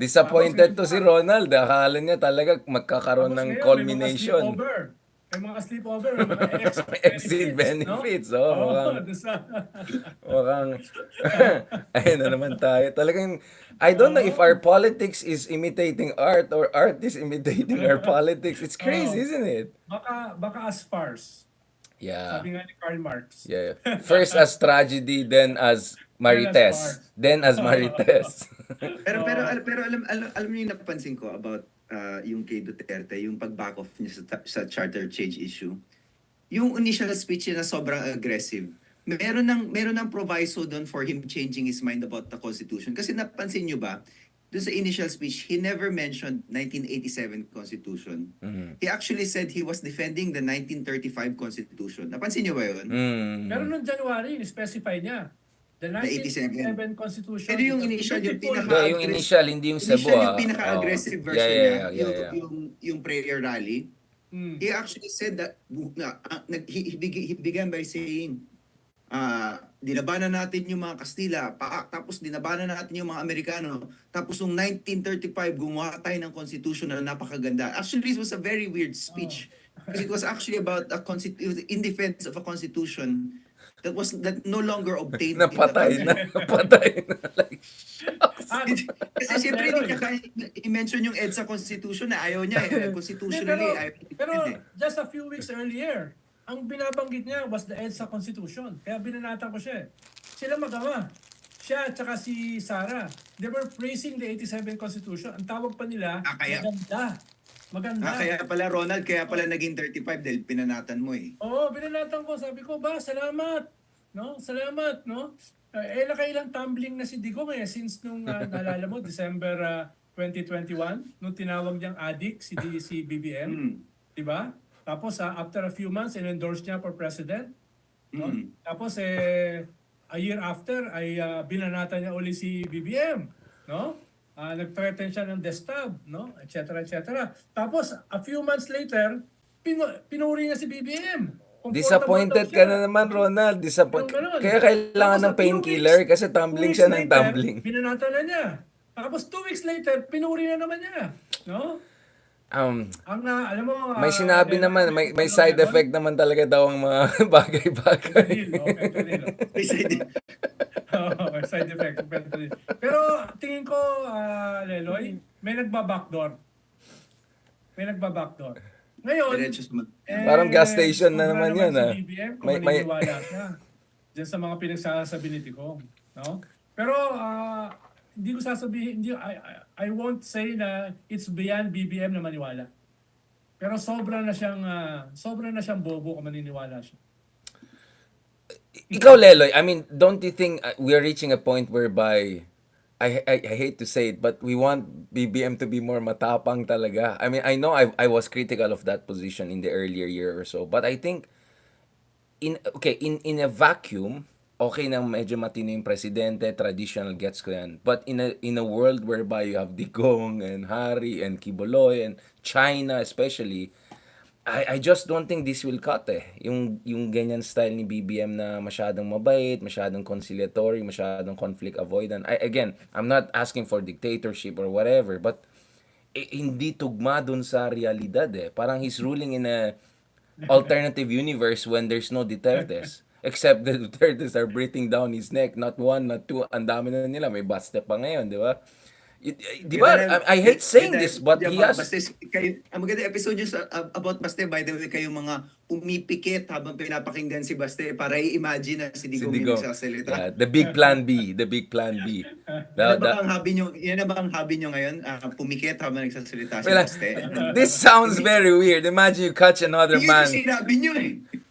Disappointed to si Ronald. Akala niya talaga magkakaroon ng culmination. May mga sleepover, may mga Exit benefits. No? Mukhang, ayun na naman tayo. Talagang, I don't know if our politics is imitating art or art is imitating our politics. It's crazy, isn't it? Baka as farce. Yeah. Sabi nga ni Karl Marx. Yeah. First as tragedy, then as Marites. Then as Marites. Pero alam niyo yung napapansin ko about yung kay Duterte, yung pag-back off niya sa charter change issue. Yung initial speech niya na sobrang aggressive. Meron ng proviso doon for him changing his mind about the Constitution. Kasi napansin niyo ba, doon sa initial speech, he never mentioned 1987 Constitution. Mm-hmm. He actually said he was defending the 1935 Constitution. Napansin niyo ba yun? Pero noong January, specify niya. The 1987 Constitution. Pero yung initial, yung initial, hindi yung Cebu. Yung pinaka-aggressive version niya, yung prayer rally. He actually said that, he began by saying, dinabanan natin yung mga Kastila, tapos dinabanan natin yung mga Amerikano, tapos yung 1935, gumawa tayo ng Constitution na napakaganda. Actually, it was a very weird speech. Because it was actually about in defense of a Constitution that no longer obtained. Napatay na. Like, kasi siyempre i-mention yung EDSA Constitution na ayaw niya constitutionally. Pero just a few weeks earlier, ang binabanggit niya was the EDSA Constitution. Kaya binanatan ko siya. Sila magawa. Siya at saka si Sara, they were praising the 87 Constitution. Ang tawag pa nila, maganda. Kaya pala Ronald, naging 35 dahil pinanatan mo eh. Binanatan ko. Sabi ko, salamat. No? Salamat, no? Nakailang tumbling na si Digong since nung naalala mo, December 2021, nung tinawag niyang addict si BBM. Diba? Tapos after a few months, in-endorse niya for president. No? Tapos a year after, ay binanatan niya uli si BBM. No? nag-threaten siya ng destab, no? Et cetera, et cetera. Tapos, a few months later, pinuri niya si BBM. Disappointed ka na naman, Ronald. Kaya kailangan ng painkiller kasi tumbling siya ng tumbling. Binanatan na niya. Tapos 2 weeks later, pinuri na naman niya. No? Alam mo, May sinabi naman, may side effect naman talaga daw ang mga bagay-bagay. May side effect. Pero tingin ko, Leloy, may nagba-backdoor. Ngayon, parang gas station na naman yan. Si BBM, kung maniniwala siya. Diyan sa mga pinagsasabi ni Ticong. No? Pero, hindi ko sasabihin, I won't say na it's beyond BBM na maniwala. Pero sobra na siyang bobo kung maniniwala siya. Ikaw, Leloy, I mean, don't you think we are reaching a point whereby, I hate to say it, but we want BBM to be more matapang talaga. I mean, I know I was critical of that position in the earlier year or so, but I think, in a vacuum, okay na medyo matino yung presidente, traditional gets ko yan. But in a world whereby you have Digong and Harry and Quiboloy and China especially, I just don't think this will cut Yung ganyan style ni BBM na masyadong mabait, masyadong conciliatory, masyadong conflict avoidant. Again, I'm not asking for dictatorship or whatever, but hindi tugma dun sa realidad Parang he's ruling in a alternative universe when there's no Dutertes. Except the Dutertes are breathing down his neck. Not one, not two. Ang dami na nila. May baste pa ngayon, di ba? Di ba? I hate saying this, but he has... Ang maganda episode nyo about Baste, by the way, kayong mga pumipikit habang pinapakinggan si Baste para i-imagine na si Digong yung nagsasalita. Yeah, the big plan B. The big plan B. Yan na ba ang hobby nyo ngayon? Pumikit habang nagsasalita si Baste? This sounds very weird. Imagine you catch another man. Yun yung sinabi nyo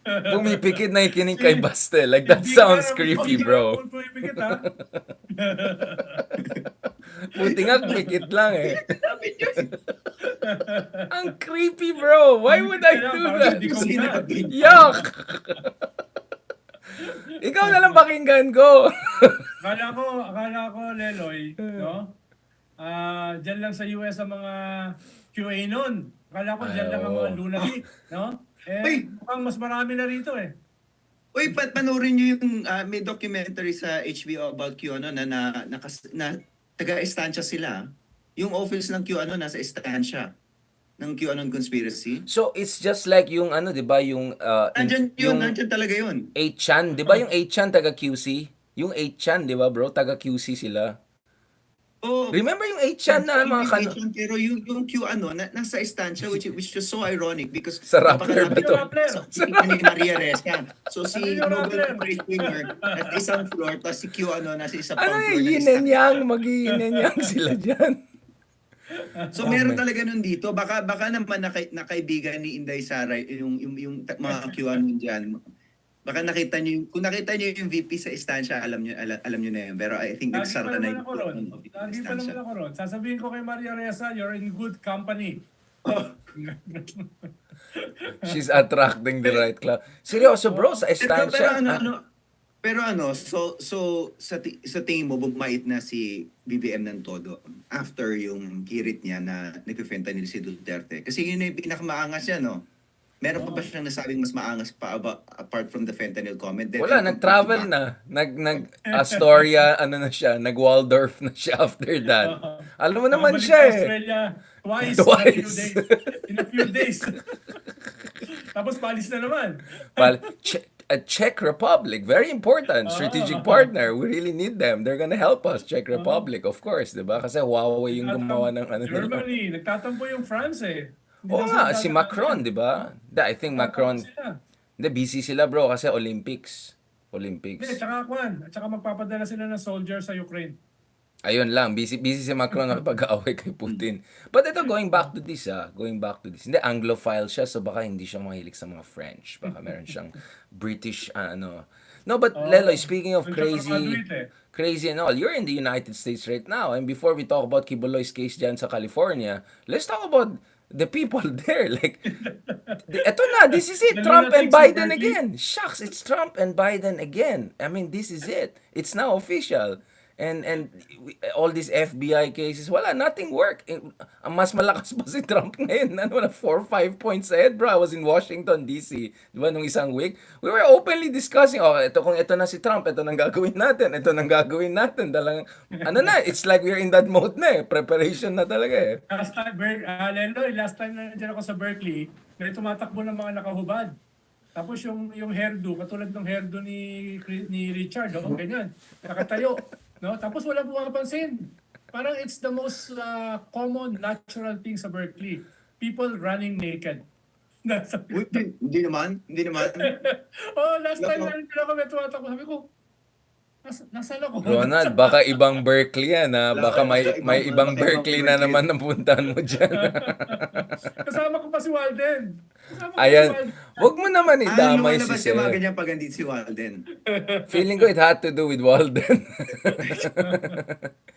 Pumipikit na ikinig kay Baste. Like, that sounds creepy, bro. Pumipikit, ha? Buti nga, pikit lang Ang creepy, bro. Why would I do that? Yuck! Ikaw na lang pakinggan ko. Akala ko, Leloy, no? Diyan lang sa US ang mga QA nun. Akala ko diyan lang ang mga lunatic, no? Mukhang mas marami na rito Uy, panoorin nyo yung may documentary sa HBO about QAnon na taga-estansya sila. Yung office ng QAnon nasa estansya ng QAnon conspiracy. So, it's just like yung di ba, yung... Nandyan talaga yun. 8chan, di ba yung 8chan taga-QC? Yung 8chan, di ba bro? Taga-QC sila. Oh, remember yung 8chan na mga pero yung QAnon nasa estansya which was so ironic because sa Rappler ba to? Si Maria Reza. So si Nobel Prize winner at isang floor tapos si QAnon nasa isang floor. Yin and yang, mag-yin and yang sila dyan. So meron talaga nun dito. Baka naman nakaibigan ni Inday Sara yung mga QAnon dyan. Baka kung nakita niyo yung VP sa estansya, alam niyo na yun. Pero I think nagsara na yung Lagi pa naman ako ron. Sasabihin ko kay Maria Reza, you're in good company. She's attracting the right club. Seryoso bro, sa estansya. So sa tingin mo, bumait na si BBM ng todo after yung hirit niya na nagpe-fentanyl si Duterte. Kasi yun yung pinakamaangas niya, no? Meron pa ba siyang nasabing mas maangas pa apart from the fentanyl comment? Wala, nag-travel na. Nag-Astoria, na siya, nag-Waldorf na siya after that. Alam mo naman siya Australia twice. In a few days. Tapos palis na naman. Czech Republic, very important. Strategic partner. We really need them. They're gonna help us. Czech Republic, of course. Diba? Kasi Huawei yung gumawa ng Germany, nagtatampo yung France Oo nga, si Macron, di ba? I think Macron, hindi, busy sila bro kasi Olympics. Hindi, tsaka magpapadala sila ng soldier sa Ukraine. Ayun lang, busy si Macron na pag-aaway kay Putin. But ito, going back to this. Hindi, Anglophile siya, so baka hindi siya mahilig sa mga French. Baka meron siyang British, No, but Leloy, speaking of crazy and all, you're in the United States right now. And before we talk about Quiboloy's case dyan sa California, let's talk about the people there. Like, eto na, this is it. Trump and Biden again. Shucks, it's Trump and Biden again. I mean, this is it. It's now official. All these FBI cases, wala, nothing work. Ang mas malakas pa si Trump ngayon. Ano na, 4 or 5 points ahead, bro. I was in Washington, D.C. Di ba, nung isang week? We were openly discussing, kung ito na si Trump, ito nang gagawin natin, ito nang gagawin natin. Talagang, it's like we're in that mode na eh. Preparation na talaga eh. Last time na nandiyan ako sa Berkeley, may tumatakbo ng mga nakahubad. Tapos yung hairdo, katulad ng hairdo ni Richard, ganyan, nakatayo. No? Tapos wala pumapansin. Parang it's the most common natural thing sa Berkeley. People running naked. Uy, hindi naman. Last time na ako may tumatakbo. Sabi ko, nasaan ako? Ronald, baka ibang Berkeley yan ha. Baka may ibang Berkeley na naman ang puntahan mo dyan. Kasama ko pa si Walden. Ayan, wag mo naman idamay si lumalabas Sir. yung mga ganyan pag andito si Walden. Feeling ko it had to do with Walden.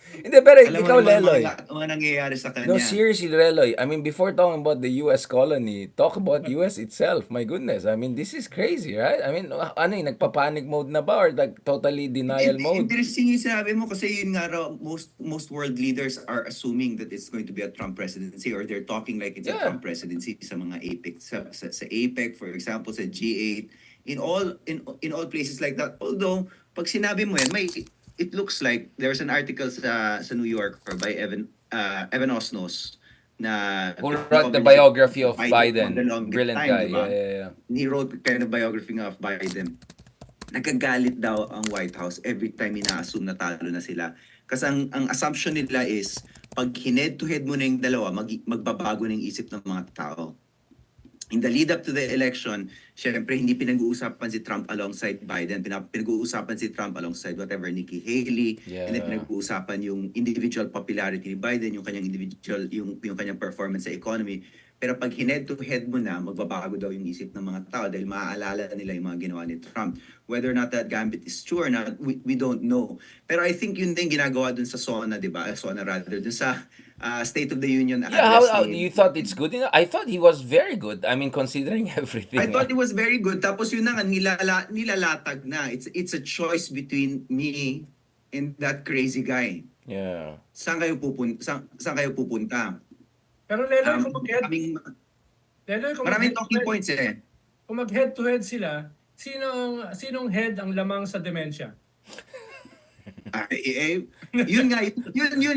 Hindi, pero Alam mo ikaw, naman Leloy. mga nangyayari sa kanya. No, seriously, Leloy. I mean, before talking about the US colony, talk about US itself. My goodness. I mean, this is crazy, right? I mean, nagpa-panic mode na ba or like totally denial mode? Interesting yung sinabi mo kasi yun nga raw, most world leaders are assuming that it's going to be a Trump presidency or they're talking like it's a Trump presidency sa mga APEC, sa APEC, for example, sa G8, in all places like that. Although, pag sinabi mo yan, it looks like there's an article sa New Yorker by Evan Osnos na Who wrote the biography of Biden? for the longest Brilliant time, guy. diba? Yeah. He wrote kind of biography of Biden. Nagagalit daw ang White House every time ina-assume na talo na sila. Kasi ang assumption nila is, pag head-to-head mo na yung dalawa, magbabago ng isip ng mga tao. In the lead up to the election, syempre hindi pinag-uusapan si Trump alongside Biden. Pinag-uusapan si Trump alongside whatever Nikki Haley. Yeah. And then pinag-uusapan yung individual popularity ni Biden, yung kanyang yung kanyang performance sa economy. Pero pag head-to-head mo na, magbabago daw yung isip ng mga tao dahil maaalala nila yung mga ginawa ni Trump. Whether or not that gambit is true or not, we don't know. Pero I think yun din ginagawa dun sa SONA, di ba? SONA rather, dun sa State of the Union address. Yeah, how you thought it's good? I thought he was very good. I mean, considering everything. I thought it was very good. Tapos yun na nga, nilalatag na. It's a choice between me and that crazy guy. Yeah. Saan kayo pupunta? Pero Leloy, Maraming talking points eh. Kung mag-head-to-head sila, sinong head ang lamang sa dementia? Yun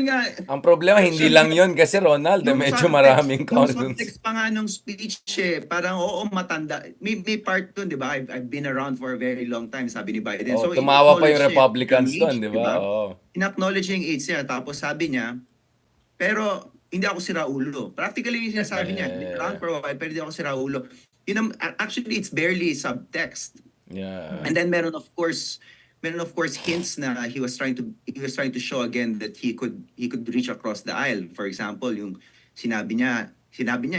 nga. Ang problema, hindi lang yun kasi Ronald, medyo maraming context. Yung subtext pa nga nung speech parang matanda. May part dun, di ba? I've been around for a very long time, sabi ni Biden. So, tumawa pa yung Republicans dun, di ba? In-acknowledge yung age niya. Tapos sabi niya, pero hindi ako siraulo. Practically yung sinasabi niya, around for a while, pero hindi ako siraulo. Actually, it's barely subtext. Yeah. And then meron of course hints na he was trying to show again that he could reach across the aisle. For example, yung sinabi niya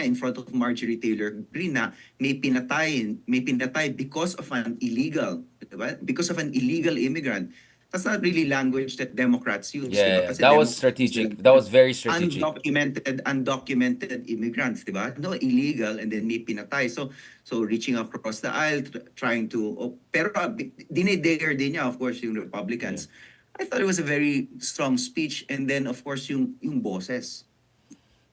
in front of Marjorie Taylor Greene na may pinatay because of an illegal, diba? Because of an illegal immigrant. That's not really language that Democrats use. Yeah, diba? that was strategic. That was very strategic. Undocumented immigrants, diba? No, illegal, and then may pinatay. So reaching across the aisle, trying to, pero dinedare din niya, of course, yung Republicans. Yeah. I thought it was a very strong speech, and then of course yung boses,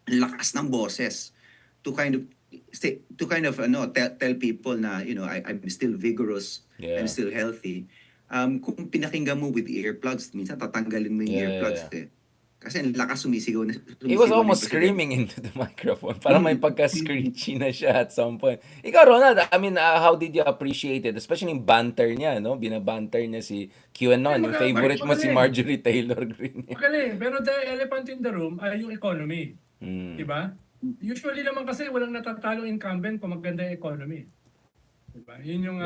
lakas ng boses, to kind of tell people na I'm still vigorous, I'm still healthy. Kung pinakinggan mo with earplugs, minsan tatanggalin mo yung earplugs eh. Kasi ang lakas sumisigaw na. He was almost screaming into the microphone. Parang may pagka-screechy na siya at some point. Ikaw, Ronald, I mean, how did you appreciate it? Especially yung banter niya, no? Binabanter niya si QAnon. Yung favorite mo si Marjorie Taylor Greene. Magaling. Pero the elephant in the room ay yung economy. Diba? Usually naman kasi walang natatalong incumbent kung maganda yung economy. Diba? Yun yung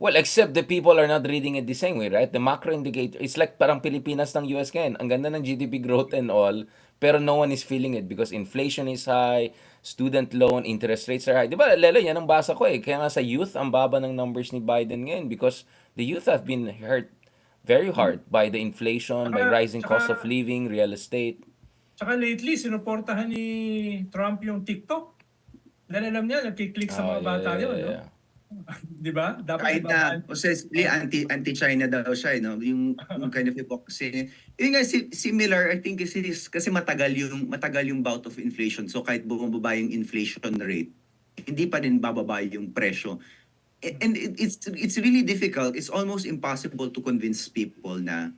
well, except the people are not reading it the same way, right? The macro indicator, it's like parang Pilipinas ng US ngayon. Ang ganda ng GDP growth and all, pero no one is feeling it because inflation is high, student loan, interest rates are high. Diba, Lelo, yan ang basa ko eh. Kaya nga sa youth, ang baba ng numbers ni Biden ngayon because the youth have been hurt very hard by the inflation, by rising cost of living, real estate. Tsaka lately, sinuportahan ni Trump yung TikTok. Dahil alam niya, nagkiklik sa mga bata yun. No? Di ba? Dapat Kahit na ibabaan. ostensibly anti-China daw siya, no? Yung kind of hypocrisy. Yun nga similar, I think kasi matagal yung bout of inflation. So kahit bumababa yung inflation rate, hindi pa rin bababa yung presyo. And it's really difficult. It's almost impossible to convince people na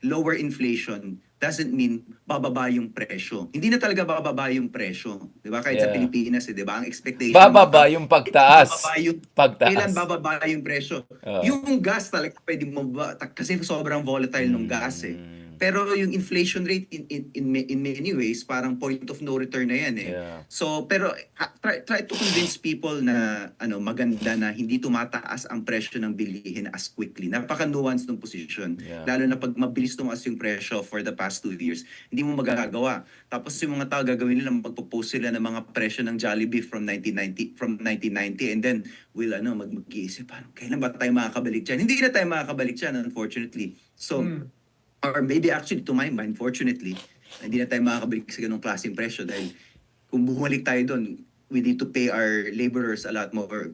lower inflation doesn't mean bababa yung presyo. Hindi na talaga bababa yung presyo. 'Di ba? Kahit sa Yeah. Pilipinas, 'di ba? Ang expectation Bababa yung bababa pagtaas. yung kailan Pagtaas. bababa yung presyo. Oo. Yung gas talaga pwede mo kasi sobrang volatile ng gas eh. Pero yung inflation rate in many ways parang point of no return na yan eh. Yeah. So pero try to convince people na maganda na hindi tumataas ang presyo ng bilihin as quickly. Napaka-nuanced ng position. Yeah. Lalo na pag mabilis tumaas yung presyo for the past 2 years, hindi mo magagawa. Tapos yung mga tao gagawin nila magpo-post sila ng mga presyo ng Jollibee from 1990 and then will mag-iisip parang kailan ba tayo makakabalik diyan? Hindi na tayo makakabalik diyan unfortunately. So or maybe actually to my mind, fortunately, hindi na tayo makakabalik sa ganung klaseng presyo dahil kung bumalik tayo doon, we need to pay our laborers a lot more.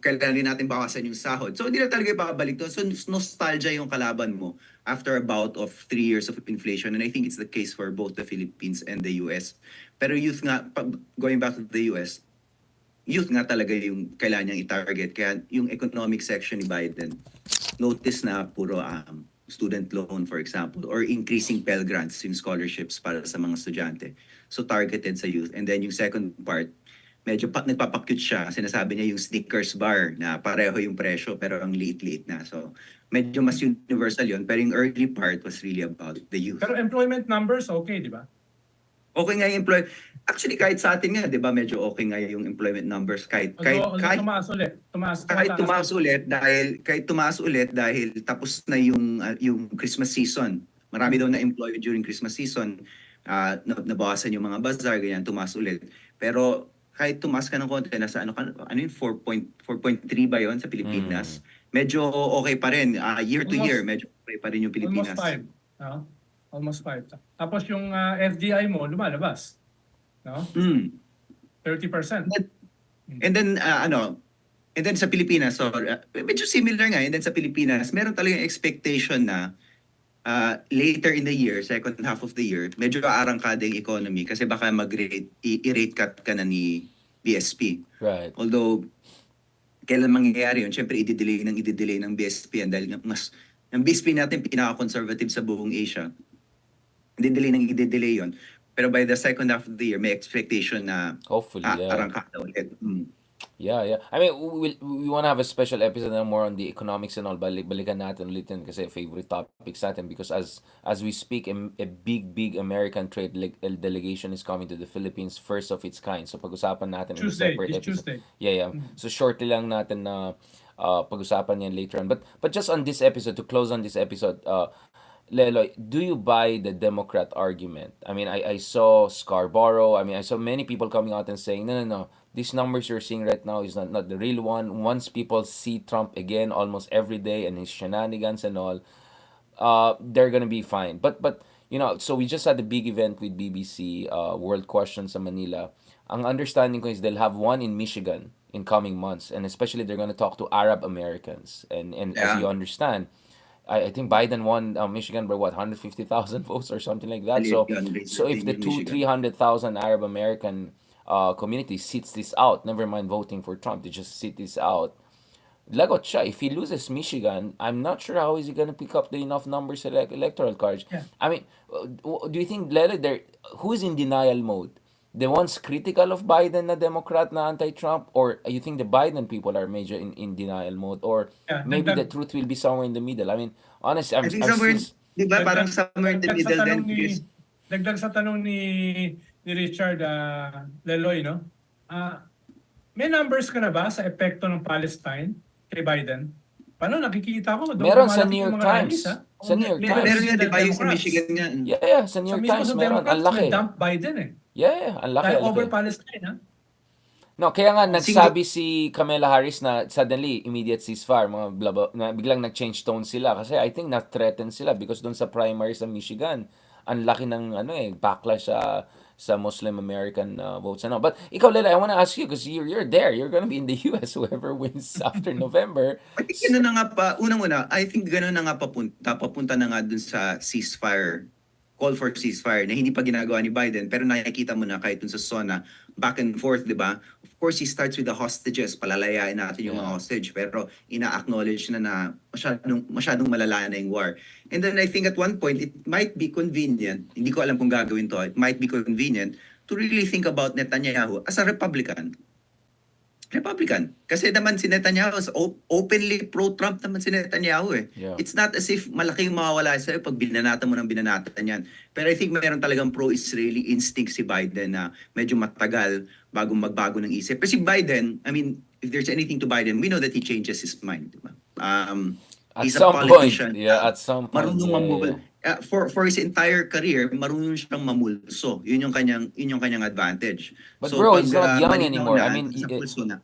Kailangan din natin bawasan yung sahod. So hindi na talaga babalik doon. So nostalgia yung kalaban mo after a bout of 3 years of inflation. And I think it's the case for both the Philippines and the US. Pero youth nga, going back to the US, youth nga talaga yung kailangan niyang i-target. Kaya yung economic section ni Biden, notice na puro student loan, for example, or increasing Pell Grants, yung scholarships para sa mga estudyante. So targeted sa youth. And then yung second part, medyo nagpapakute siya. Sinasabi niya yung Snickers bar na pareho yung presyo pero ang liit-liit na. So medyo mas universal yun. Pero yung early part was really about the youth. Pero employment numbers, okay, di ba? Okay nga yung actually kahit sa atin nga 'di ba medyo okay nga yung employment numbers kahit Tumaas ulit. Kahit tumaas ulit dahil tapos na yung Christmas season. Marami daw na employed during Christmas season. Nabawasan yung mga bazaar ganyan, tumaas ulit. Pero kahit tumaas ka ng konti nasa yung 4.3 ba yon sa Pilipinas? Medyo okay pa rin year to year, medyo okay pa rin yung Pilipinas. Almost 5. Tapos yung FDI mo lumalabas. No? 30%. And then sa Pilipinas, so medyo similar nga. And then sa Pilipinas, meron talagang expectation na later in the year, second half of the year, medyo aarangkada yung economy kasi baka i-rate cut ka na ni BSP. Right. Although kailan mangyayari yun? Siyempre i-delay ng BSP yan dahil ang BSP natin pinaka-conservative sa buong Asia. I-delay yun. Pero by the second half of the year, may expectation na hopefully, arangkada ulit. Yeah. I mean, we want to have a special episode na more on the economics and all. Balikan natin ulit yun kasi favorite topics natin because as we speak, a big American trade delegation is coming to the Philippines, first of its kind. So pag-usapan natin in a separate episode. Tuesday. Yeah. So shortly lang natin na pag-usapan yan later on. But just on this episode, to close on this episode, Leloy, do you buy the Democrat argument? I mean, I saw Scarborough. I mean, I saw many people coming out and saying, no. These numbers you're seeing right now is not the real one. Once people see Trump again almost every day and his shenanigans and all, they're gonna be fine. But so we just had a big event with BBC, World Questions sa Manila. Ang understanding ko is they'll have one in Michigan in coming months, and especially they're gonna talk to Arab Americans. And as you understand, I think Biden won Michigan by 150,000 votes or something like that. So if the 300,000 Arab American community sits this out, never mind voting for Trump, they just sit this out. Lagot siya. If he loses Michigan, I'm not sure how is he gonna pick up the enough numbers electoral college. Yeah. I mean, do you think who's in denial mode? The ones critical of Biden na Democrat na anti-Trump, or you think the Biden people are major in denial mode, or maybe the truth will be somewhere in the middle? I mean, honestly, I think somewhere, di ba, parang somewhere in the middle then. Dagdag sa tanong ni Richard Leloy, no? May numbers ka na ba sa epekto ng Palestine kay Biden? Paano nakikita ko? Meron sa New York Times. Sa New York Times. Meron nga, di ba, yung sa Michigan nga. Yeah, sa New York Times meron. Ang laki. Dump Biden eh. Yeah, ang laki. Dahil over Palestine, ha? No, kaya nga nagsabi si Kamala Harris na suddenly immediate ceasefire, mga na biglang nag-change tone sila kasi I think na-threaten sila because doon sa primary sa Michigan, ang laki ng backlash sa Muslim American votes and all. But ikaw, Lela, I want to ask you because you're there. You're gonna be in the US whoever wins after November. I think gano'n na nga pa, unang-una, I think gano'n na nga papunta na nga dun sa ceasefire, call for ceasefire na hindi pa ginagawa ni Biden, pero nakikita mo na kahit dun sa SONA, back and forth, di ba? Of course, he starts with the hostages, palalayain natin yung mga hostage, pero ina-acknowledge na masyadong malala na yung war. And then I think at one point, it might be convenient, hindi ko alam kung gagawin to, it might be convenient to really think about Netanyahu as a Republican. Kasi naman si Netanyahu, openly pro-Trump naman si Netanyahu eh. Yeah. It's not as if malaki yung mawawala sa'yo pag binanatan mo ng binanatan yan. Pero I think mayroon talagang pro-Israeli instinct si Biden na medyo matagal bago magbago ng isip. Pero si Biden, I mean, if there's anything to Biden, we know that he changes his mind. Diba? At He's a some politician. point, at some point. Marunong mamul. For his entire career, marunong siyang mamulso. Yun yung kanyang advantage. But bro, he's not young malinaw anymore. na, I mean, sa pulso na.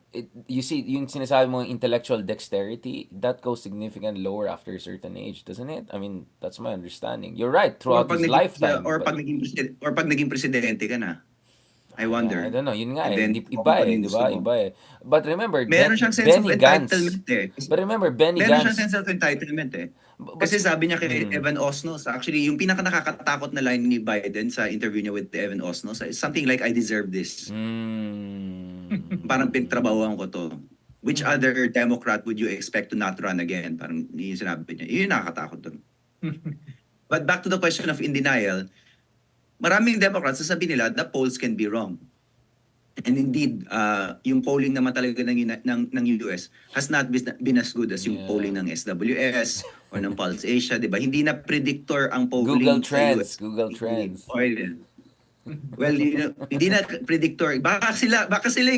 you see, yung sinasabi mo, intellectual dexterity, that goes significantly lower after a certain age, doesn't it? I mean, that's my understanding. You're right, throughout his lifetime. Or pag naging presidente ka na. I wonder. I don't know, yun nga And eh. then, Iba eh, di ba? gusto mo. Iba eh. But remember, Meron siyang sense of Benny Gantz. entitlement eh. But remember, Benny Meron siyang Gantz. sense of entitlement eh. But- Kasi sabi niya kay Evan Osnos, actually, yung pinaka-nakakatakot na line ni Biden sa interview niya with Evan Osnos is something like, I deserve this. Parang pinagtrabahoan ko to. Which other Democrat would you expect to not run again? Parang yun yung sinabi niya. Yun yung nakakatakot doon. But back to the question of in denial, maraming Democrats sasabihin nila the polls can be wrong. And indeed, yung polling naman talaga ng US has not been as good as yung polling ng SWS or ng Pulse Asia, di ba? Hindi na predictor ang polling Google sa Trends, US. Google Trends. Well, hindi na predictor. Baka sila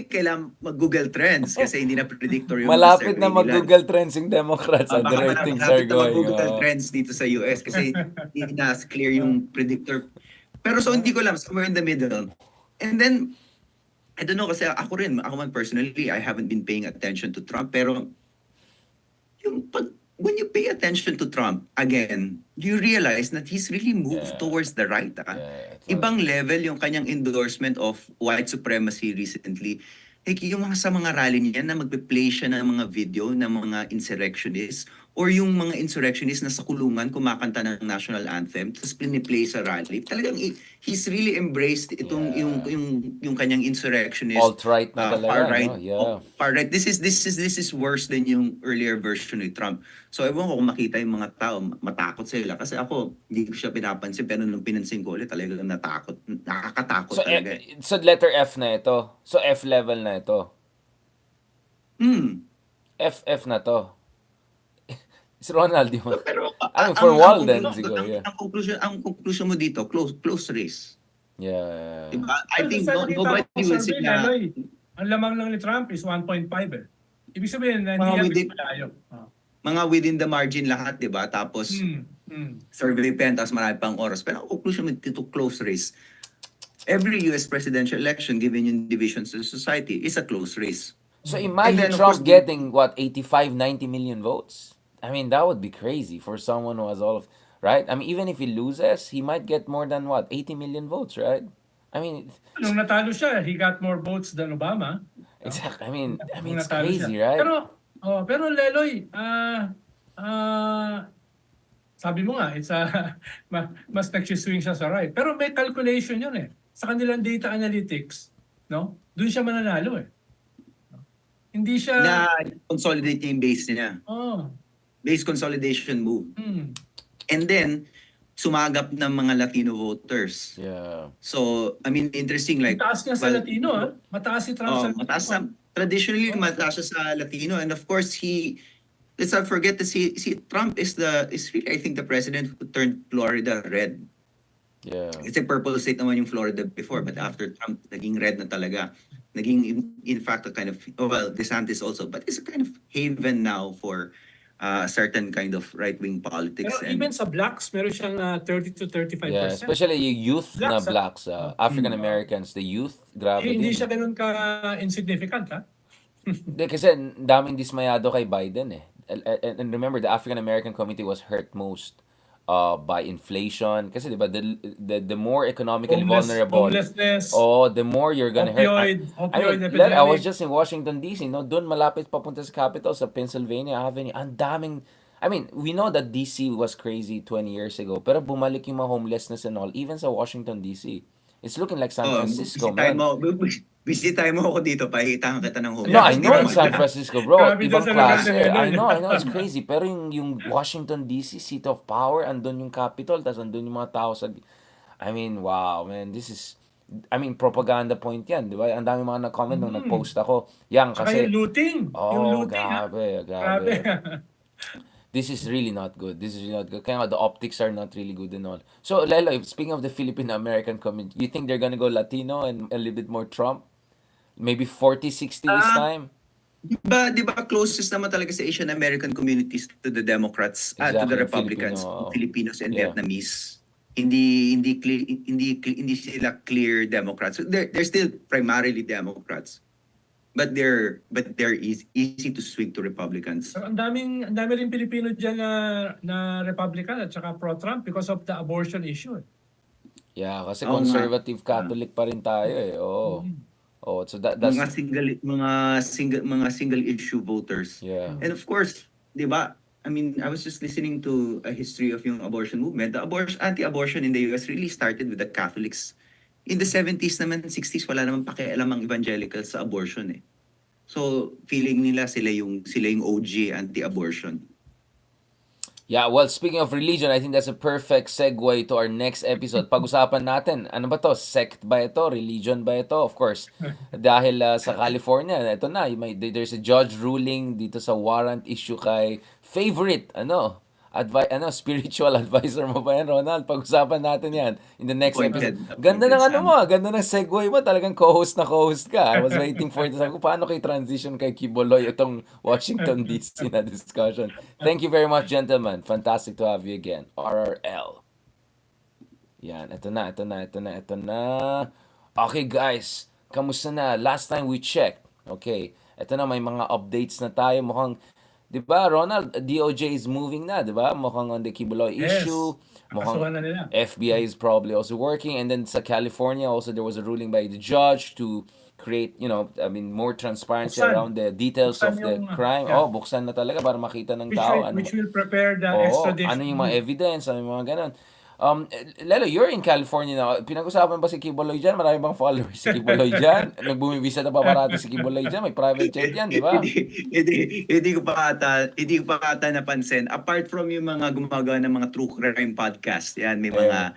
kailangan mag-Google Trends kasi hindi na predictor yung Malapit na survey nila. mag-Google Trends yung Democrats at the Baka ratings are malapit na going. mag-Google Trends dito sa US kasi hindi na clear yung predictor. Pero so hindi ko alam, somewhere in the middle. And then, I don't know kasi ako man personally, I haven't been paying attention to Trump, pero when you pay attention to Trump, again, you realize that he's really moved towards the right. Ibang level yung kanyang endorsement of white supremacy recently. Like yung sa mga rally niya na magpe-play siya ng mga video ng mga insurrectionists or yung mga insurrectionists na sa kulungan kumakanta ng national anthem tapos piniplay sa rally. Talagang he's really embraced itong yung kanyang insurrectionist Alt-right na talaga, far right. no? Yeah. Far right. This is worse than yung earlier version ni Trump. So ewan ko kung makita yung mga tao matakot sila kasi ako hindi ko siya pinapansin pero nung pinansin ko ulit talagang nakakatakot So, talaga. so letter F na ito. So F level na ito. F na to. Si Ronald yung... Pero for Walden siguro, yeah. Ang conclusion mo dito, close race. Yeah. Diba? I think Sa nakita nobody ko will survey, say na Leloy, ang lamang lang ni Trump is 1.5 eh. Ibig sabihin, na hindi yan malayo. mga within the margin lahat, 'di ba? Tapos survey pen, tapos marami pang oras. Pero ang conclusion mo dito, close race. Every US presidential election, given yung divisions of society, is a close race. So And imagine then, of Trump course, getting, 85, 90 million votes? I mean, that would be crazy for someone who has all of... Right? I mean, even if he loses, he might get more than, 80 million votes, right? I mean... Nung natalo siya, he got more votes than Obama. Exactly. I mean Nung it's natalo crazy, siya. right? Pero Leloy, sabi mo nga, it's mas nag-swing siya sa right. Pero may calculation yun eh. Sa kanilang data analytics, no? Doon siya mananalo eh. Hindi siya... na consolidate niya yung base niya. Base consolidation move. And then, sumagap ng mga Latino voters. Yeah. So, I mean, interesting like... Mataas niya sa Latino, ha? Mataas si Trump sa Latino. Mataas traditionally, mataas siya sa Latino. And of course, let's not forget that Trump is really, I think, the president who turned Florida red. Yeah. It's a purple state naman yung Florida before, but after Trump, naging red na talaga. Naging, in fact, a kind of, DeSantis also, but it's a kind of haven now for certain kind of right-wing politics. Pero even sa blacks, meron siyang 30 to 35%. Yeah, especially yung youth na Blacks, blacks, African Americans, the youth, grabe Hindi din. siya ganun ka-insignificant, ha? Hindi, kasi daming dismayado kay Biden eh. And remember, the African American community was hurt most by inflation. Kasi 'di ba the more economically vulnerable, Homelessness, the more you're gonna hurt. I opioid mean, I was epidemic. just in Washington DC, no, doon malapit papunta sa capital sa Pennsylvania Avenue. Ang daming I mean, we know that DC was crazy 20 years ago, pero bumalik yung mga homelessness and all, even sa Washington DC. It's looking like San Francisco, man. Bisitahin mo ako dito, pahihitangan kita ng No, I homeless. know in San Francisco, bro. Grabe Ibang dyan sa lugar klase. na yun, I eh. know, it's crazy. Pero yung Washington DC, seat of power, andun yung capital, tas andun yung mga tao sa... I mean, wow, man, this is... I mean, propaganda point yan, di ba? Ang dami mga nag-comment nung nag-post ako. Yan, Saka kasi... yung looting. Yung Oh, looting, ha? grabe. Grabe. This is really not good. This is really not good. Kaya nga, the optics are not really good and all. So, Lelo, speaking of the Filipino-American community, you think they're gonna go Latino and a little bit more Trump? Maybe 40-60 this time? Di ba closest naman talaga sa Asian American communities to the Democrats, to Exactly, the yung Republicans, Filipino, Filipinos and yeah. Vietnamese. Hindi sila clear Democrats. So they're still primarily Democrats. But they're easy to swing to Republicans. So, ang dami rin Pilipino diyan na Republican at saka pro-Trump because of the abortion issue. Yeah, kasi Oo nga. conservative Catholic pa rin tayo eh. Oo. Oh, so that's Mga single issue voters. yeah. And of course, 'di ba? I mean, I was just listening to a history of yung abortion movement. The anti-abortion in the US really started with the Catholics. In the 70s naman, 60s, wala naman pakialam ang evangelicals sa abortion eh. So, feeling nila sila yung OG anti-abortion. Yeah, well, speaking of religion, I think that's a perfect segue to our next episode. Pag-usapan natin, ano ba to? Sect ba ito? Religion ba ito? Of course, dahil sa California, ito na, there's a judge ruling dito sa warrant issue kay favorite, spiritual advisor mo ba yan, Ronald? Pag-usapan natin yan in the next episode. Ganda ng ganda ng segue mo. Talagang co-host na co-host ka. I was waiting for it. Sabi ko, paano kay transition kay Quiboloy itong Washington DC na discussion? Thank you very much, gentlemen. Fantastic to have you again. RRL. Yan, ito na. Okay, guys. Kamusta na? Last time we checked. Okay. Ito na, may mga updates na tayo. Mukhang, di ba, Ronald, DOJ is moving na, di ba? Mukhang on the Quiboloy issue. Nakasuhan na nila. FBI is probably also working. And then sa California, also there was a ruling by the judge to create, more transparency around the details of the crime. yeah. Buksan na talaga para makita ng tao. Which will prepare the Oo, extradition. ano yung mga evidence, ano yung mga ganun. Lelo, you're in California now. Pinag-usapan ba si Quiboloy dyan? Marami bang followers si Quiboloy dyan? Nagbumibisa na pa parati si Quiboloy dyan? May private jet yan, di ba? Hindi ko pa ata napansin. Apart from yung mga gumagawa ng mga true crime podcast, yan, may mga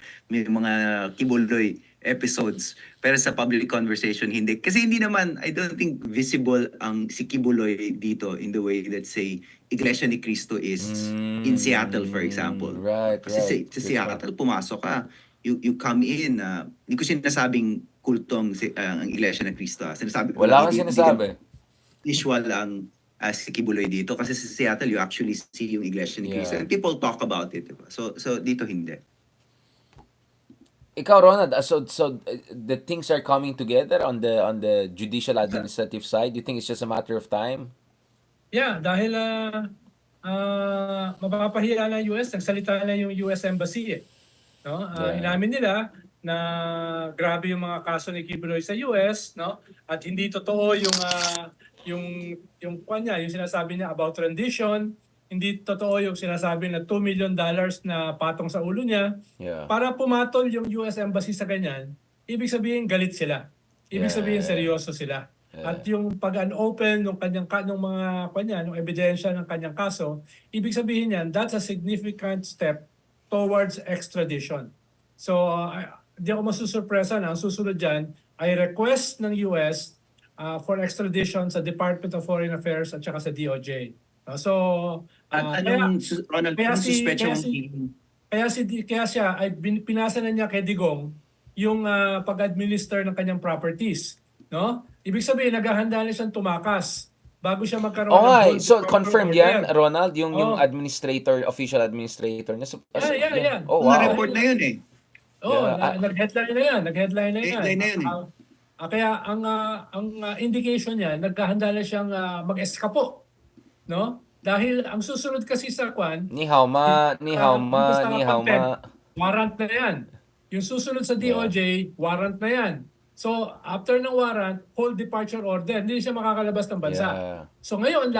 Quiboloy episodes. Pero sa public conversation, hindi. Kasi hindi naman, I don't think visible ang si Quiboloy dito in the way that, say, Iglesia ni Cristo is in Seattle, for example. Right. Kasi sa Seattle, pumasok ka, you come in, hindi ko sinasabing kultong ang Iglesia ni Cristo. Sinasabi ko Wala kang sinasabi. Visual ang si Quiboloy dito. Kasi sa Seattle, you actually see yung Iglesia ni Cristo. And people talk about it. Diba? So dito hindi. Ikaw, Ronald, so the things are coming together on the judicial administrative side. You think it's just a matter of time? Yeah, dahil mapapahiya na yung US, nagsalita na yung US Embassy eh. No? Inamin nila na grabe yung mga kaso ni Quiboloy sa US, no? At hindi totoo yung sinasabi niya about rendition, hindi totoo yung sinasabi na $2 million na patong sa ulo niya. Yeah. Para pumatol yung US Embassy sa ganyan, ibig sabihin galit sila. Ibig sabihin seryoso sila. At yung pag-unopen ng ng ebidensya ng kanyang kaso, ibig sabihin yan, that's a significant step towards extradition. So, di ako masusurpresa na ang susunod dyan ay request ng US for extradition sa Department of Foreign Affairs at saka sa DOJ. So, Ronald, kaya siya ay pinasa na niya kay Digong yung pag-administer ng kanyang properties, no? Ibig sabihin naghahanda na siyang tumakas bago siya magkaroon ng so confirmed yan, Ronald, yung official administrator niya. Yan. Oh, wow. Report na yun eh. Nag-headline na yan. Kaya ang indication niya, naghahanda na siyang mag-eskapo, no? Dahil ang susunod kasi sa kwan, Ni hao ma, ni hao dito ma, sa ni hao contempt, ma. warrant na yan. Yung susunod sa Yeah. DOJ, warrant na yan. So, after ng warrant, whole departure order, hindi siya makakalabas ng bansa. Yeah. So ngayon,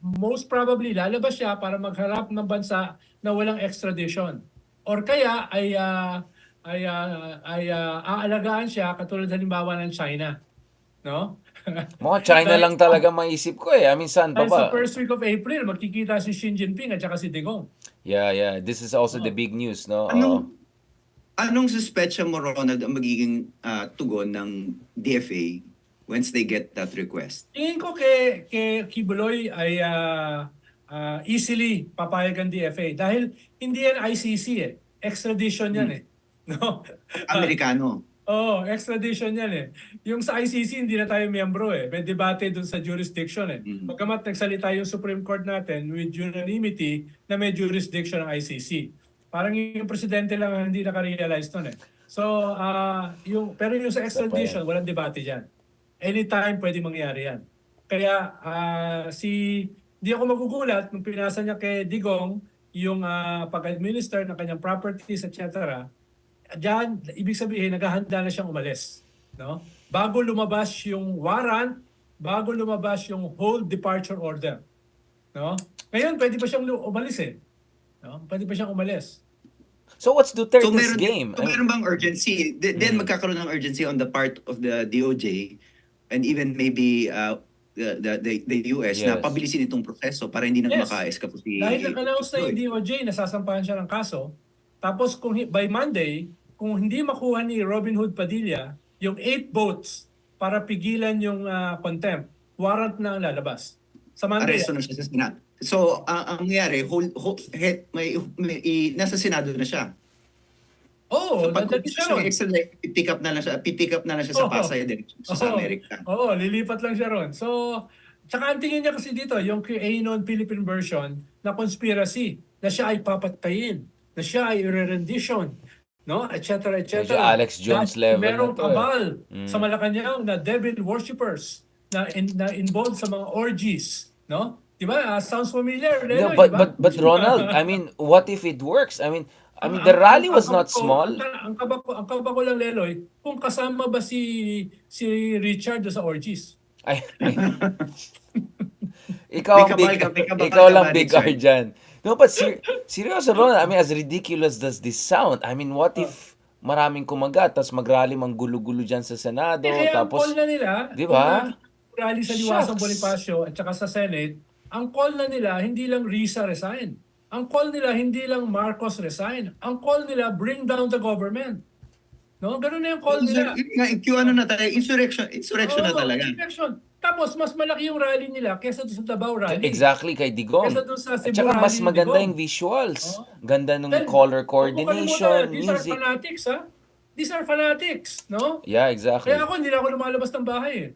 most probably, lalabas siya para magharap ng bansa na walang extradition. Or kaya ay aalagaan siya katulad halimbawa ng China. No? Mga China Dahil- lang talaga maisip ko eh. I mean, saan pa Dahil sa ba? first week of April, magkikita si Xi Jinping at saka si Digong. Yeah. This is also the big news, no? Anong suspecha mo, Ronald, ang magiging tugon ng DFA once they get that request? Tingin ko kay Quiboloy ay easily papayag ang DFA dahil hindi yan ICC eh. Extradition yan eh. No? Amerikano. Oo, extradition yan eh. Yung sa ICC, hindi na tayo miyembro eh. May debate dun sa jurisdiction eh. Pagkamat nagsalita yung Supreme Court natin with unanimity na may jurisdiction ng ICC. Parang yung presidente lang ang hindi naka-realize nun eh. So, pero yung sa extradition, walang debate dyan. Anytime pwede mangyari yan. Kaya hindi ako magugulat nung pinasa niya kay Digong yung pag-administer ng kanyang properties, etc. Diyan, ibig sabihin, naghahanda na siyang umalis. No? Bago lumabas yung warrant, bago lumabas yung whole departure order. No? Ngayon, pwede pa siyang umalis eh. No? Pwede pa siyang umalis. So what's Duterte's game? So meron bang urgency? Then magkakaroon ng urgency on the part of the DOJ and even maybe the US na pabilisin itong proseso para hindi na maka-escape si... Dahil nag-announce na yung DOJ, nasasampahan siya ng kaso. Tapos by Monday, kung hindi makuha ni Robinhood Padilla yung 8 votes para pigilan yung contempt, warrant na ang lalabas. Sa Monday. Aresto na siya sa Senado. So, ang nangyari, nasa Senado na siya. Oo, so, pag pick up na lang siya sa Pasay din sa Amerika. Oo, lilipat lang siya ron. So, tsaka ang tingin niya kasi dito, yung QAnon Philippine version na conspiracy, na siya ay papatayin, na siya ay rendition, no? Etc. Medyo Alex Jones level merong na to. kabal sa Malacanang na devil worshippers na involved sa mga orgies, no? Diba? Sounds familiar. No, but Ronald, I mean, what if it works? I mean, the rally was not small. Ang kaba ko lang, Leloy, kung kasama ba si Richard sa orgies? Ikaw lang big R dyan. No, but seryoso, Ronald, I mean, as ridiculous does this sound? I mean, what if maraming kumagat, tapos mag-rally mang gulo-gulo dyan sa Senado, tapos... Ang call na nila, diba? Rally sa Liwasang Bonifacio at saka sa Senate, ang call na nila, hindi lang Risa resign. Ang call nila, hindi lang Marcos resign. Ang call nila, bring down the government. No? Ganun na yung call nila. Ano na tayo? Insurrection na talaga. Insurrection. Tapos, mas malaki yung rally nila kesa doon sa Davao rally. Exactly, kay Digong. Kesa doon sa At Cebu saka mas rally maganda Digong. yung visuals. Ganda ng color coordination, These are music. fanatics, ha? These are fanatics, no? Yeah, exactly. Kaya ako, hindi na ako lumalabas ng bahay, eh.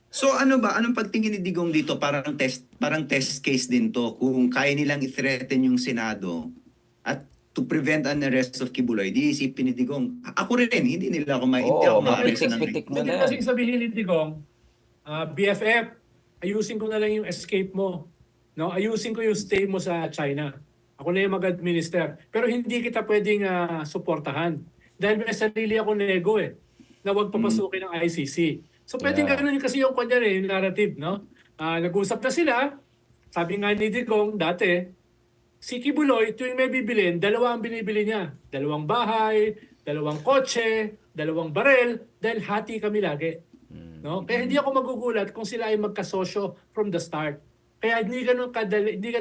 So anong pagtingin ni Digong dito, parang test case din to kung kaya nilang i-threaten yung Senado at to prevent an arrest of Quiboloy. Di isipin ni Digong, ako rin, hindi nila ako mapitik-pitik mo na yan. Kasi sabihin ni Digong, BFF, ayusin ko na lang yung escape mo. No? Ayusin ko yung stay mo sa China. Ako na yung mag-administer. Pero hindi kita pwedeng suportahan. Dahil may sarili ako nego na huwag papasukin ng ICC. So pwedeng ganun kasi yung yung narrative, no? Nag-usap na sila. Sabi nga ni Digong dati, si Quiboloy tuwing may bibilin, 2 ang binibili niya. 2 bahay, 2 kotse, 2 barel, dahil hati kami lagi. No? Kaya hindi ako magugulat kung sila ay magkasosyo from the start. Kaya hindi ganun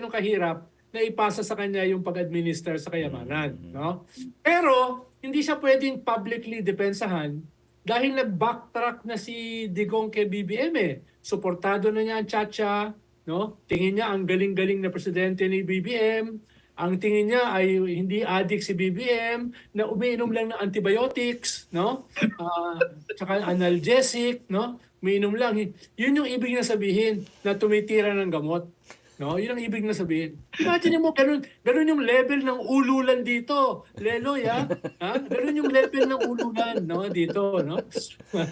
kahirap na ipasa sa kanya yung pag-administer sa kayamanan, no? Pero hindi siya pwedeng publicly depensahan dahil nag-backtrack na si Digong kay BBM Suportado na niya ang Chacha, no? Tingin niya ang galing-galing na presidente ni BBM. Ang tingin niya ay hindi addict si BBM, na umiinom lang ng antibiotics, no? Tsaka analgesic, no? Umiinom lang. Yun yung ibig na sabihin na tumitira ng gamot. No, yun ang ibig na sabihin. Imagine mo, ganun yung level ng ululan dito. Leloy, ha? Ganun yung level ng ululan, no? Dito, no?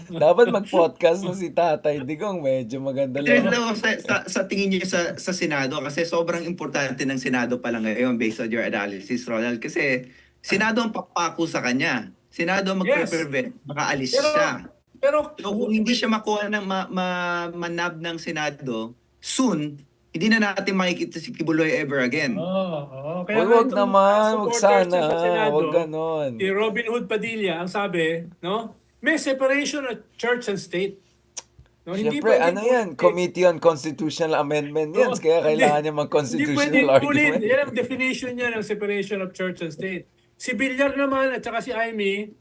Dapat mag-podcast na si Tatay Digong. Medyo maganda Then, lang. no, sa tingin niyo sa Senado, kasi sobrang importante ng Senado pala ngayon based on your analysis, Ronald. Kasi Senado ang papako sa kanya. Senado ang Yes. magpe-prevent, makaalis Pero, siya. pero, So kung hindi siya makuha ng manab ng Senado, soon, hindi na natin makikita si Quiboloy ever again. Kaya Wag itong naman, wag supporters niya sana. sa Senado, Wag ganon. si Robinhood Padilla, ang sabi, no? May separation of church and state. No, Siyempre, ano yan? pwedeng Committee on Constitutional Amendment yan. Oo, Kaya kailangan niya hindi mag-constitutional pwedeng kunin. argument. Yan ang definition niya ng separation of church and state. Si Villar naman at saka si Amy,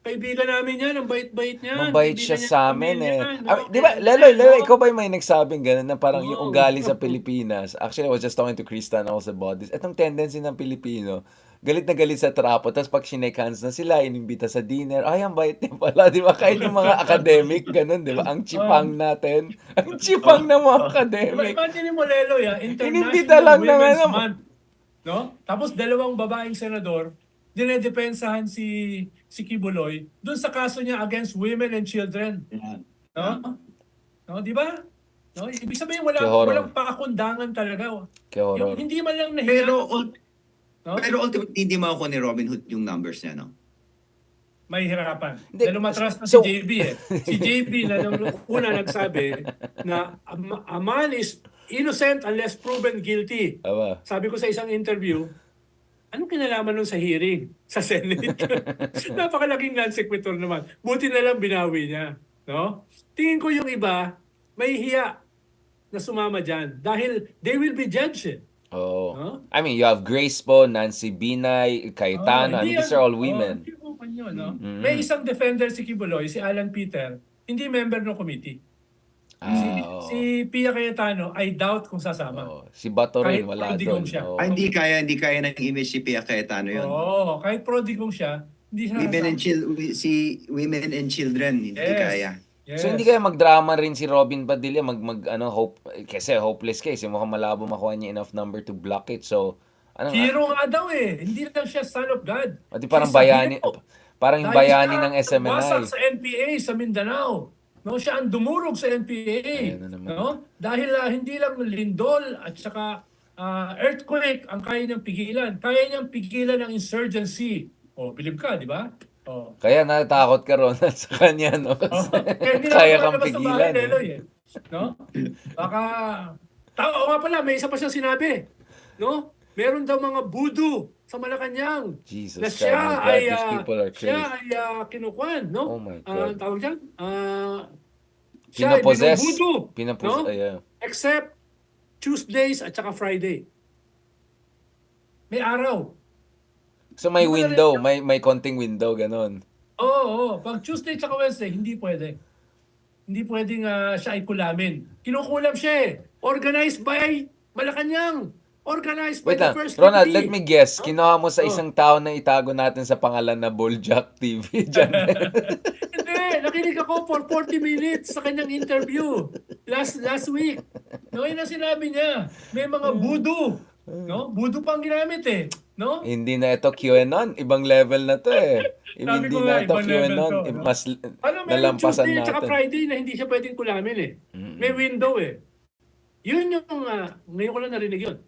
kaibigan namin yan, ang bait-bait niyan. Mabait Kaibigan siya niya sa ng amin pamilya eh. niyan, no? Di ba, Leloy, ikaw ba yung may nagsabing gano'n na parang yung Oo. ugali sa Pilipinas? Actually, I was just talking to Krista also about this. Itong tendency ng Pilipino, galit na galit sa trapo, tapos pag shinake hands na sila, inimbita sa dinner, ay, ang bait niya pala, di ba? Kahit yung mga academic, gano'n, di ba? Ang chipang natin. Ang chipang ng mga academic. Imagine mo, Leloy, Inimbita International lang ng Women's ano. Month. No? Tapos dalawang babaeng senador, dinedepensahan si Quiboloy doon sa kaso niya against women and children. No? No, di ba? No, ibig sabihin walang pakundangan talaga. Kaya horror. Yung hindi man lang nahiya. Pero ultimately, hindi makukuha ni Robinhood yung numbers niya, no? May hirapan. Hindi, Dahil umatras na so- si JB eh. Si JB na nung una nagsabi na a man is innocent unless proven guilty. Aba. Sabi ko sa isang interview, anong kinalaman nun sa hearing sa Senate? Napakalaking non sequitur naman. Buti na lang binawi niya. No? Tingin ko yung iba, may hiya na sumama dyan. Dahil they will be judged. Eh. Oh. Huh? I mean, you have Grace po, Nancy Binay, Cayetano. I mean, these are all women. Hindi mo kanyo, no? May isang defender si Quiboloy, si Alan Peter, hindi member ng committee. Oo. Si Pia Cayetano, I doubt kung sasama. Oo. Si Bato rin, Kahit wala prodigong doon. siya. Oo. Hindi kaya ng image si Pia Cayetano yun. Oo, kahit prodigong siya, hindi siya Women and children, hindi Yes. kaya. Yes. So hindi kaya magdrama rin si Robin Padilla kasi hopeless case mukhang malabo makuha niya enough number to block it. So Hero nga daw eh. Hindi lang siya son of God. Di parang He's a bayani hero. parang yung Dahil bayani siya ng ang SMNI. wasak sa NPA sa Mindanao. No, siya ang dumurog sa NPA. Ayan na naman. No? Dahil hindi lang lindol at saka earthquake ang kaya niyang pigilan. Kaya niyang pigilan ang insurgency. Oh, believe ka, di ba? Oh. Kaya natakot ka Ronald sa kanya no kasi Kaya hindi kaya naman kang lumalabas sa pigilan. bahay, Leloy, eh. No? Baka tao nga pala, may isa pa siyang sinabi. No? Meron daw mga voodoo sa Malacanang. Jesus Na Christ, siya my God, ay these people are siya crazy. ay kinukuan, no? Oh my God. Tawag diyan? Siya ay Pinapossess. binubudo, Pinapossess. no? Yeah. Except Tuesdays at saka Friday. May araw. So may Hindi mo window, may konting window ganon. Oo. Pag Tuesday at saka Wednesday, hindi pwede. Hindi pwedeng siya ay kulamin. Kinukulam siya eh. Organized by Malacanang. Organized by Wait the lang, First Ronald, Lady. let me guess. Kinuha mo sa Oh. isang tao na itago natin sa pangalan na Bulljack TV. Diyan. Hindi, nakinig ako for 40 minutes sa kanyang interview last week. No, yun ang sinabi niya. May mga voodoo. No? Voodoo pa ang ginamit eh. No? Hindi na ito QAnon. Ibang level na to eh. Sabi Hindi ko na nga, ito ibang level QAnon. to, no? Mas Meron nalampasan Tuesday at saka natin. Friday na hindi siya pwedeng kulamin eh. May window eh. Yun yung, ngayon ko lang narinig yun.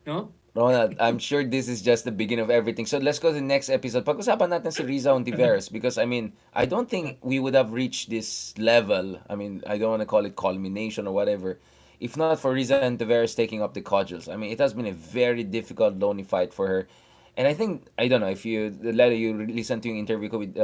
No? Ronald, I'm sure this is just the beginning of everything. So let's go to the next episode. Pag-usapan natin si Risa Ontiveros because I mean, I don't think we would have reached this level. I mean, I don't want to call it culmination or whatever. If not for Risa Ontiveros taking up the cudgels. I mean, it has been a very difficult, lonely fight for her. And I think, I don't know, if you listen to yung interview ko with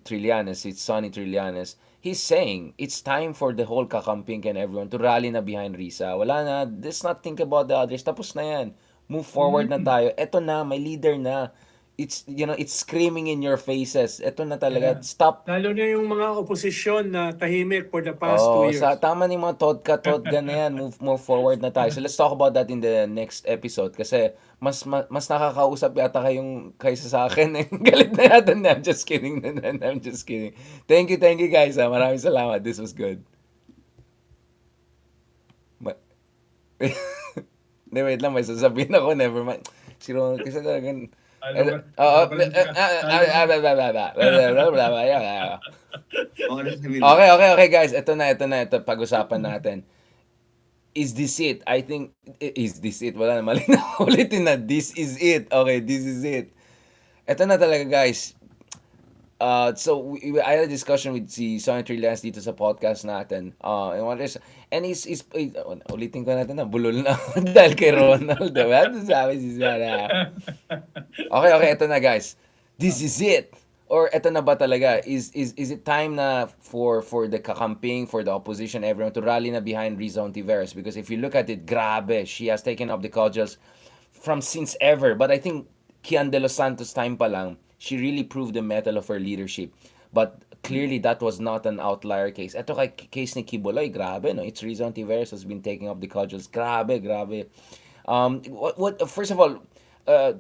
Trillanes, it's Sonny Trillanes, he's saying, it's time for the whole kakamping and everyone to rally na behind Risa. Wala na, let's not think about the others. Tapos na yan. Move forward na tayo. Eto na, may leader na. It's, it's screaming in your faces. Eto na talaga. Yeah. Stop. Lalo na yung mga oposisyon na tahimik for the past 2 years. Tama ni mga todka na yan. Move forward na tayo. So let's talk about that in the next episode. Kasi mas nakakausap yata kaysa sa akin. Galit na yata na. I'm just kidding. I'm just kidding. Thank you guys. Maraming salamat. This was good. Hindi, wait lang, may sasabihin ako, never mind. Si Ronald kasi talagang... Talo ka. Oo. Talo ka lang. Talo ka. Okay, guys. Ito na. Pag-usapan natin. Is this it? I think, is this it? Wala na, mali na. Ulitin na, this is it. Okay, this is it. Ito na talaga, guys. So I had a discussion with si Senator Lance dito sa podcast natin. And ulitin ko natin na, bulol na dahil kay Ronald. Diba? Sabi si Sarah. Okay, ito na, guys. This is it. Or ito na ba talaga? Is it time na for the kakamping, for the opposition, everyone to rally na behind Risa Hontiveros? Because if you look at it, grabe, she has taken up the cudgels from since ever. But I think Kian de los Santos time pa lang, she really proved the mettle of her leadership. But clearly that was not an outlier case. Ito kay case ni Quiboloy, grabe, no? It's Risa Hontiveros has been taking up the cudgels. Grabe. What first of all,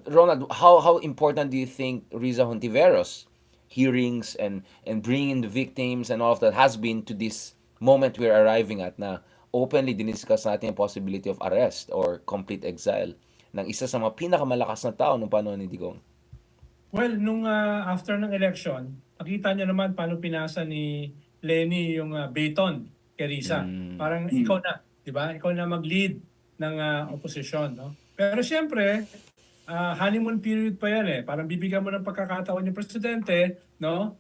Ronald, how important do you think Risa Hontiveros hearings and bringing the victims and all of that has been to this moment we're arriving at na openly diniscuss natin yung possibility of arrest or complete exile ng isa sa mga pinakamalakas na tao nung panahon ni Digong? Well, nung after ng election, nakita niyo naman paano pinasa ni Lenny yung baton kay Risa. Parang ikaw na, di ba? Ikaw na mag-lead ng opposition, no? Pero siyempre, honeymoon period pa yan eh. Parang bibigyan mo ng pagkakataon yung presidente, no?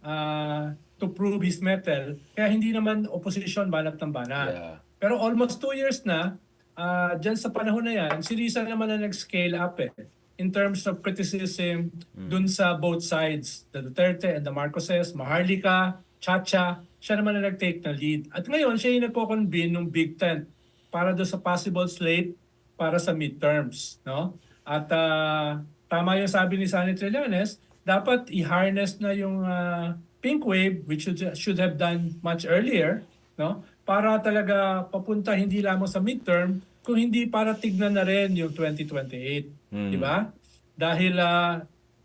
To prove his mettle. Kaya hindi naman opposition banat ng banat. Yeah. Pero almost 2 years na, dyan sa panahon na yan, si Risa naman na nag-scale up eh. In terms of criticism dun sa both sides, the Duterte and the Marcoses, Maharlika, Chacha, siya naman na nag-take na lead. At ngayon, siya yung nagko-convene ng Big Tent para doon sa possible slate para sa midterms, no? At tama yung sabi ni Senator Llanes, dapat i-harness na yung pink wave, which should have done much earlier, no? Para talaga papunta hindi lamang sa midterm, kung hindi para tignan na rin yung 2028. Di ba? Dahil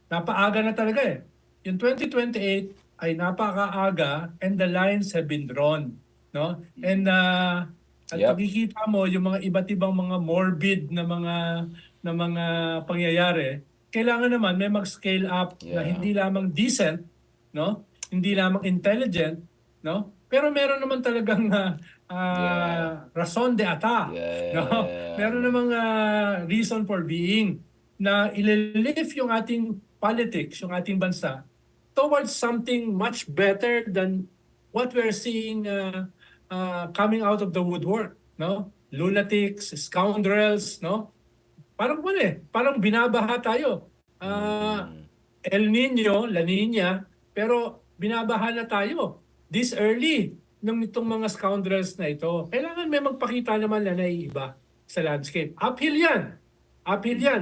napaaga na talaga eh. Yung 2028 ay napakaaga and the lines have been drawn. No? And at pagkikita mo yung mga iba't ibang mga morbid na mga pangyayari, kailangan naman may mag-scale up na hindi lamang decent, no? Hindi lamang intelligent, no? Pero meron naman talagang rason de ata. No? Meron namang reason for being na ililift yung ating politics, yung ating bansa towards something much better than what we're seeing coming out of the woodwork, no? Lunatics, scoundrels, no? Parang parang binabaha tayo. El Nino, La Nina, pero binabaha na tayo this early ng itong mga scoundrels na ito. Kailangan may magpakita naman na naiiba sa landscape. Uphill yan.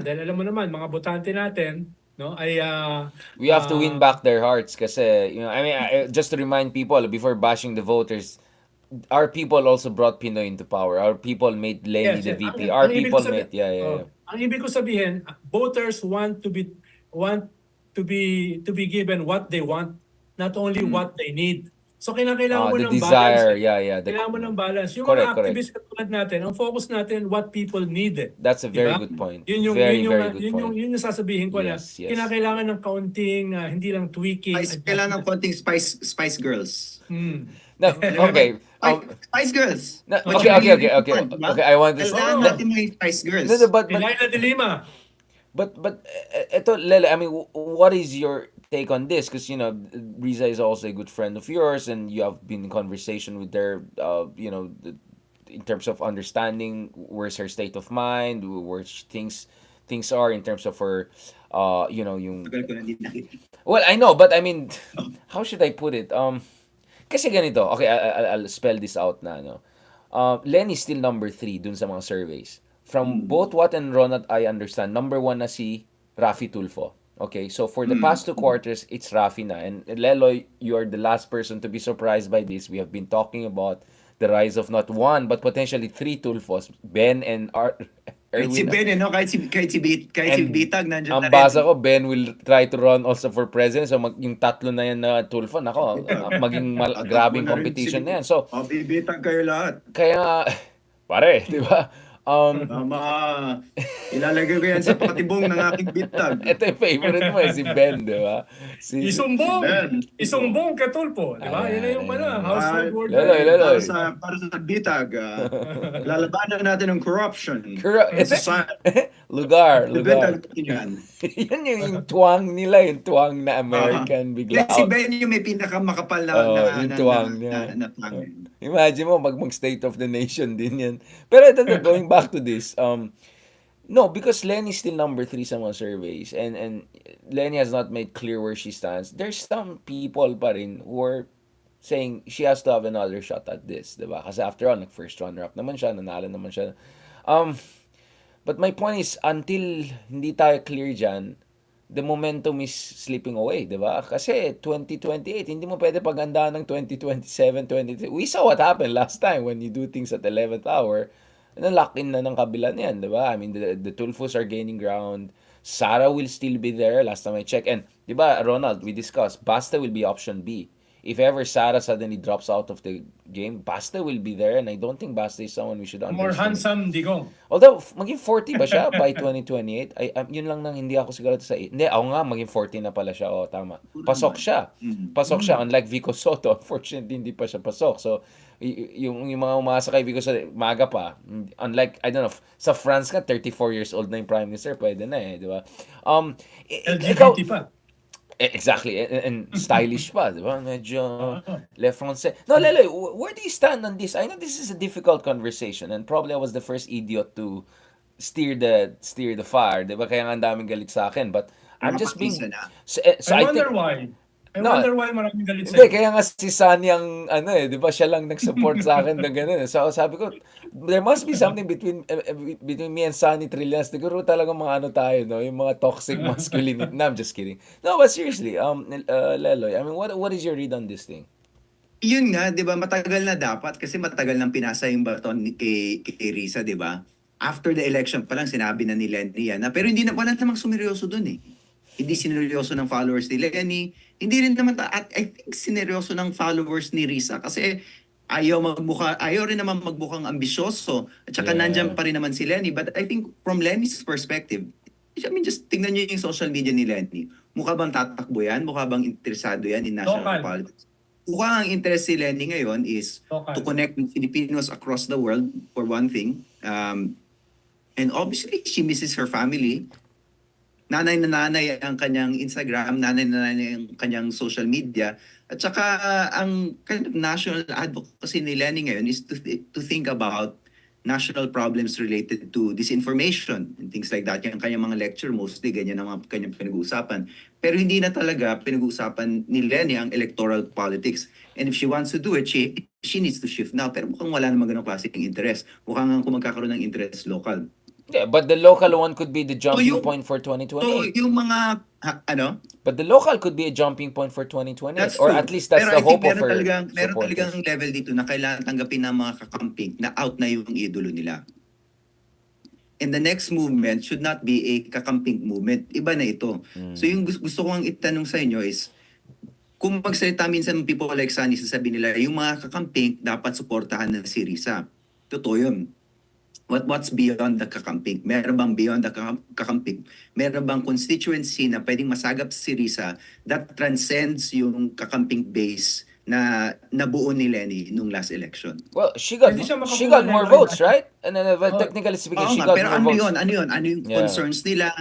Dahil alam mo naman, mga botante natin, no, ay we have to win back their hearts kasi, you know, I mean, just to remind people before bashing the voters, our people also brought Pinoy into power. Our people made Lenny the VP. Our people made Ang ibig ko sabihin, voters want to be given what they want, not only what they need. So kailangan mo the ng desire, balance. Kailangan mo ng balance. Yung mga activists katulad natin, ang focus natin what people need. That's a very good point. Yun yung sasabihin ko Yes. na kinakailangan ng kaunting hindi lang tweaking. Kailangan ng konting Spice Girls. No, okay. Spice Girls. Okay. I want to. Kailangan natin may Spice Girls. But Delilah de Lima. But ito, Lele, I mean, what is your take on this? Because, you know, Risa is also a good friend of yours and you have been in conversation with her, you know, in terms of understanding where's her state of mind, where things are in terms of her, you know, yung... Well, I know, but I mean, how should I put it? Kasi ganito, okay, I'll spell this out na, no? Lenny's still number 3 dun sa mga surveys. From both what and Ronald I understand, number 1 na si Raffy Tulfo. Okay, so for the past 2 quarters, it's Raffy na. And Leloy, you are the last person to be surprised by this. We have been talking about the rise of not 1, but potentially 3 Tulfos. Ben and Kahit si Ben, no? Kahit si Bitag, nandiyan ang basa ko, Ben will try to run also for president. So yung tatlo na yan na Tulfo, nako, maging grabing competition na yan. So, Bitag kayo lahat. Kaya, pare, di ba? Mama, ilalagay ko yan sa patibong ng aking bitag. Ito yung favorite mo si Ben, di ba? Si Isumbong! Ben. Isumbong Katulpo, di ba? Yan na yung household word. Laloy. Para sa bitag, lalabanan natin ng corruption. Lugar. Bitag yan. Yan yung twang nila, yung twang na American bigla. Si Ben yung may pinakamakapal na yung twang niya. na twang. Imagine mo, mag-state of the nation din yan. Pero ito, going back to this, no, because Lenny's still number 3 sa mga surveys, and Lenny has not made clear where she stands. There's some people pa rin who are saying she has to have another shot at this, diba? Kasi after all, nag-first runner-up naman siya, nanalo naman siya. But my point is, until hindi tayo clear dyan, the momentum is slipping away, di ba? Kasi 2028, hindi mo pwede paghandaan ng 2027, 2023. We saw what happened last time when you do things at 11th hour, na-lock in na ng kabila niyan, di ba? I mean, the Tulfos are gaining ground. Sara will still be there, last time I checked. And, di ba, Ronald, we discussed, Basta will be option B. If ever Sara suddenly drops out of the game, Basta will be there, and I don't think Basta is someone we should More underestimate. handsome Digong. Although, maging 40 ba siya by 2028? Yun lang nang hindi ako sigurado sa... Hindi, ako nga, maging 40 na pala siya. Tama. Pasok siya. Pasok siya. Unlike Vico Soto, unfortunately, hindi pa siya pasok. So, yung mga umasa kay Vico Soto, maga pa. Unlike, I don't know, sa France ka, 34 years old na yung Prime Minister, pwede na di ba? LGBT pa. Exactly, and stylish pa, di ba? Medyo le français. No, Leloy, where do you stand on this? I know this is a difficult conversation, and probably I was the first idiot to steer the fire, di ba? Kaya nga ang daming galit sa akin, but I'm just being... So I wonder why. I wonder why maraming galit Hindi, sa'yo. kaya nga si Sunny ang, di ba, siya lang nag-support sa akin ng ganun. So, sabi ko, there must be something between me and Sunny Trillas. Siguro talaga mga tayo, no? Yung mga toxic masculinity. No, I'm just kidding. No, but seriously, Leloy, I mean, what is your read on this thing? Yun nga, 'di ba, matagal na dapat kasi matagal nang pinasa yung baton kay Risa, 'di ba? After the election pa lang sinabi na ni Lenny yan, pero hindi na wala namang sumeryoso doon eh. Hindi sineryoso ng followers ni Lenny, hindi rin naman at I think sineryoso ng followers ni Risa kasi ayaw rin naman magmukhang ambisyoso at saka nandiyan pa rin naman si Lenny. But I think from Lenny's perspective, I mean, just tingnan niyo yung social media ni Lenny. Mukha bang tatakbo yan? Mukha bang interesado yan in national politics? Mukha ang interest si Lenny ngayon is to connect with Filipinos across the world, for one thing. And obviously, she misses her family. Nanay na nanay ang kanyang Instagram, nanay na nanay ang kanyang social media. At saka ang kind of national advocacy ni Lenny ngayon is to think about national problems related to disinformation and things like that. Yung kanyang mga lecture, mostly ganyan ang mga kanyang pinag-uusapan. Pero hindi na talaga pinag-uusapan ni Lenny ang electoral politics. And if she wants to do it, she needs to shift now. Pero mukhang wala namang ganong klaseng interest. Mukhang kung magkakaroon ng interest local. Yeah, but the local one could be the jumping point for 2028. So yung mga, But the local could be a jumping point for 2028. That's or true. at least that's pero the hope of her meron supporters. talagang level dito na kailangan tanggapin ng mga kakamping na out na yung idolo nila. And the next movement should not be a kakamping movement. Iba na ito. So yung gusto ko ang itanong sa inyo is, kung magsalita minsan people like Sunny, sasabihin nila, yung mga kakamping dapat suportahan na si Risa. Totoo yun. What's beyond the kakamping? Meron bang beyond the kakamping? Meron bang constituency na pwedeng masagap si Risa that transcends yung kakamping base na nabuo ni Lenny nung last election? Well, she got more votes, right? And technically speaking, she got pero more votes. Ano yung concerns nila?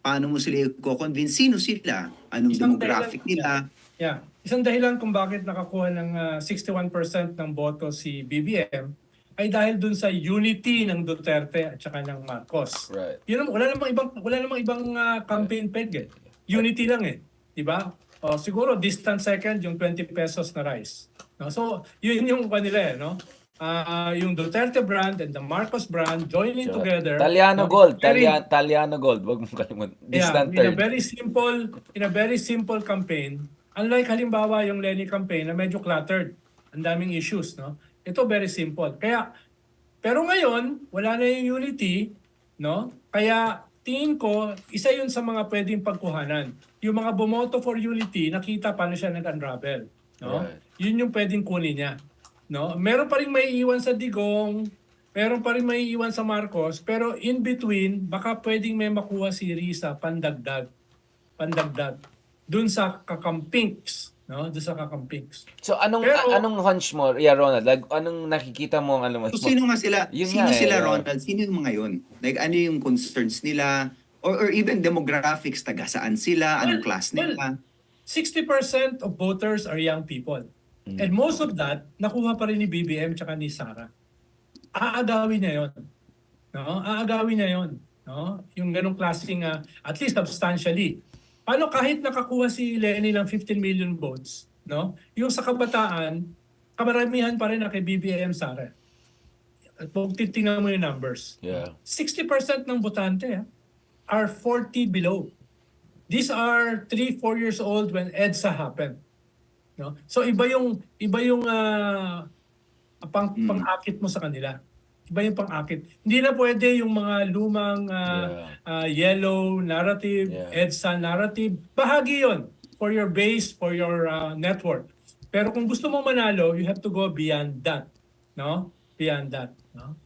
Paano mo sila i-convince? Sino sila? Anong demographic nila? Yeah. Isang dahilan kung bakit nakakuha ng 61% ng boto si BBM ay dahil dun sa unity ng Duterte at saka ng Marcos. Right. Yun, wala namang ibang campaign peg. Unity lang eh. 'Di ba? Siguro distant second yung 20 pesos na rice. No? So, yun yung kanila no? Yung Duterte brand and the Marcos brand joining together. Taliano Gold, Taliano Gold, wag mong kalimutan. Distant third. In a very simple campaign, unlike halimbawa yung Lenny campaign na medyo cluttered, ang daming issues, no? Ito very simple. Pero ngayon, wala na yung unity, no? Kaya tingin ko, isa yun sa mga pwedeng pagkuhanan. Yung mga bumoto for unity, nakita paano siya nag-unravel, no? Right. Yun yung pwedeng kunin niya, no? Meron pa rin may iwan sa Digong, Meron pa rin may iwan sa Marcos, pero in between, baka pwedeng may makuha si Risa pandagdag dun sa kakampings, no? Dun sa kakampings. So anong Pero- anong hunch mo, Ronald? Like, anong nakikita mo ang alam mo? So sino nga sila? Yun Sino nga sila, yeah. Ronald? Sino yung mga yun? Like ano yung concerns nila? Or even demographics, taga saan sila? Anong class nila? 60% of voters are young people. And most of that, nakuha pa rin ni BBM tsaka ni Sara. Aagawin niya yun. No? Aagawin niya yun. No? Yung ganong klaseng, at least substantially. Paano kahit nakakuha si Lenny ng 15 million votes, no? Yung sa kabataan, kamaramihan pa rin na kay BBM Sara. At kung titingnan mo yung numbers. Yeah. 60% ng botante are 40 below. These are 3-4 years old when EDSA happened. No? So iba yung pang-akit mo sa kanila. Iba yung pang-akit. Hindi na pwede yung mga lumang yellow narrative, EDSA narrative. Bahagi yon for your base, for your network. Pero kung gusto mo manalo, you have to go beyond that. No? Beyond that. No?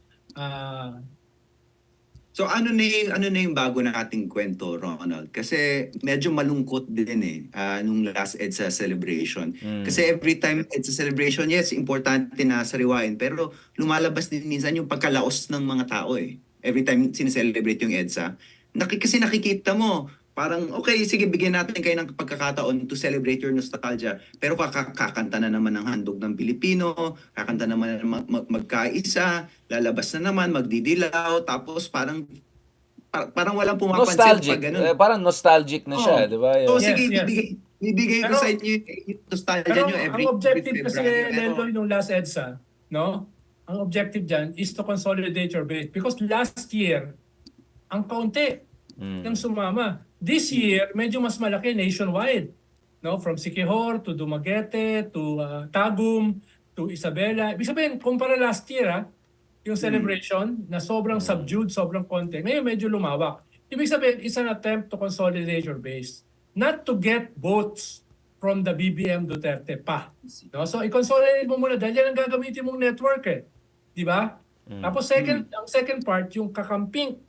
So ano na yung bago na ating kwento, Ronald? Kasi medyo malungkot din nung last EDSA celebration. Kasi every time EDSA celebration, yes, importante na sariwain, pero lumalabas din minsan yung pagkalaos ng mga tao Every time sineselebrate yung EDSA. Kasi nakikita mo, parang okay, sige, bigyan natin kayo ng pagkakataon to celebrate your nostalgia. Pero kakanta na naman ng handog ng Pilipino, kakanta naman magkaisa, lalabas na naman, magdidilaw, tapos parang walang pumapansin Nostalgic. pag ganun. Parang nostalgic na siya, di ba? So Yes, sige, yes. ibigay ko Pero- sa inyo yung nostalgia Pero nyo every ang objective kasi, February. Lenloy, nung last EDSA, no? Ang objective dyan is to consolidate your base. Because last year, ang kaunti ng sumama. This year, medyo mas malaki nationwide. No? From Siquijor to Dumaguete to Tagum to Isabela. Ibig sabihin, kumpara last year, yung celebration na sobrang subdued, sobrang konti. Ngayon medyo lumawak. Ibig sabihin, it's an attempt to consolidate your base. Not to get votes from the BBM Duterte pa. No? So, i-consolidate mo muna dahil yan ang gagamitin mong network Di ba? Tapos ang second part, yung kakamping,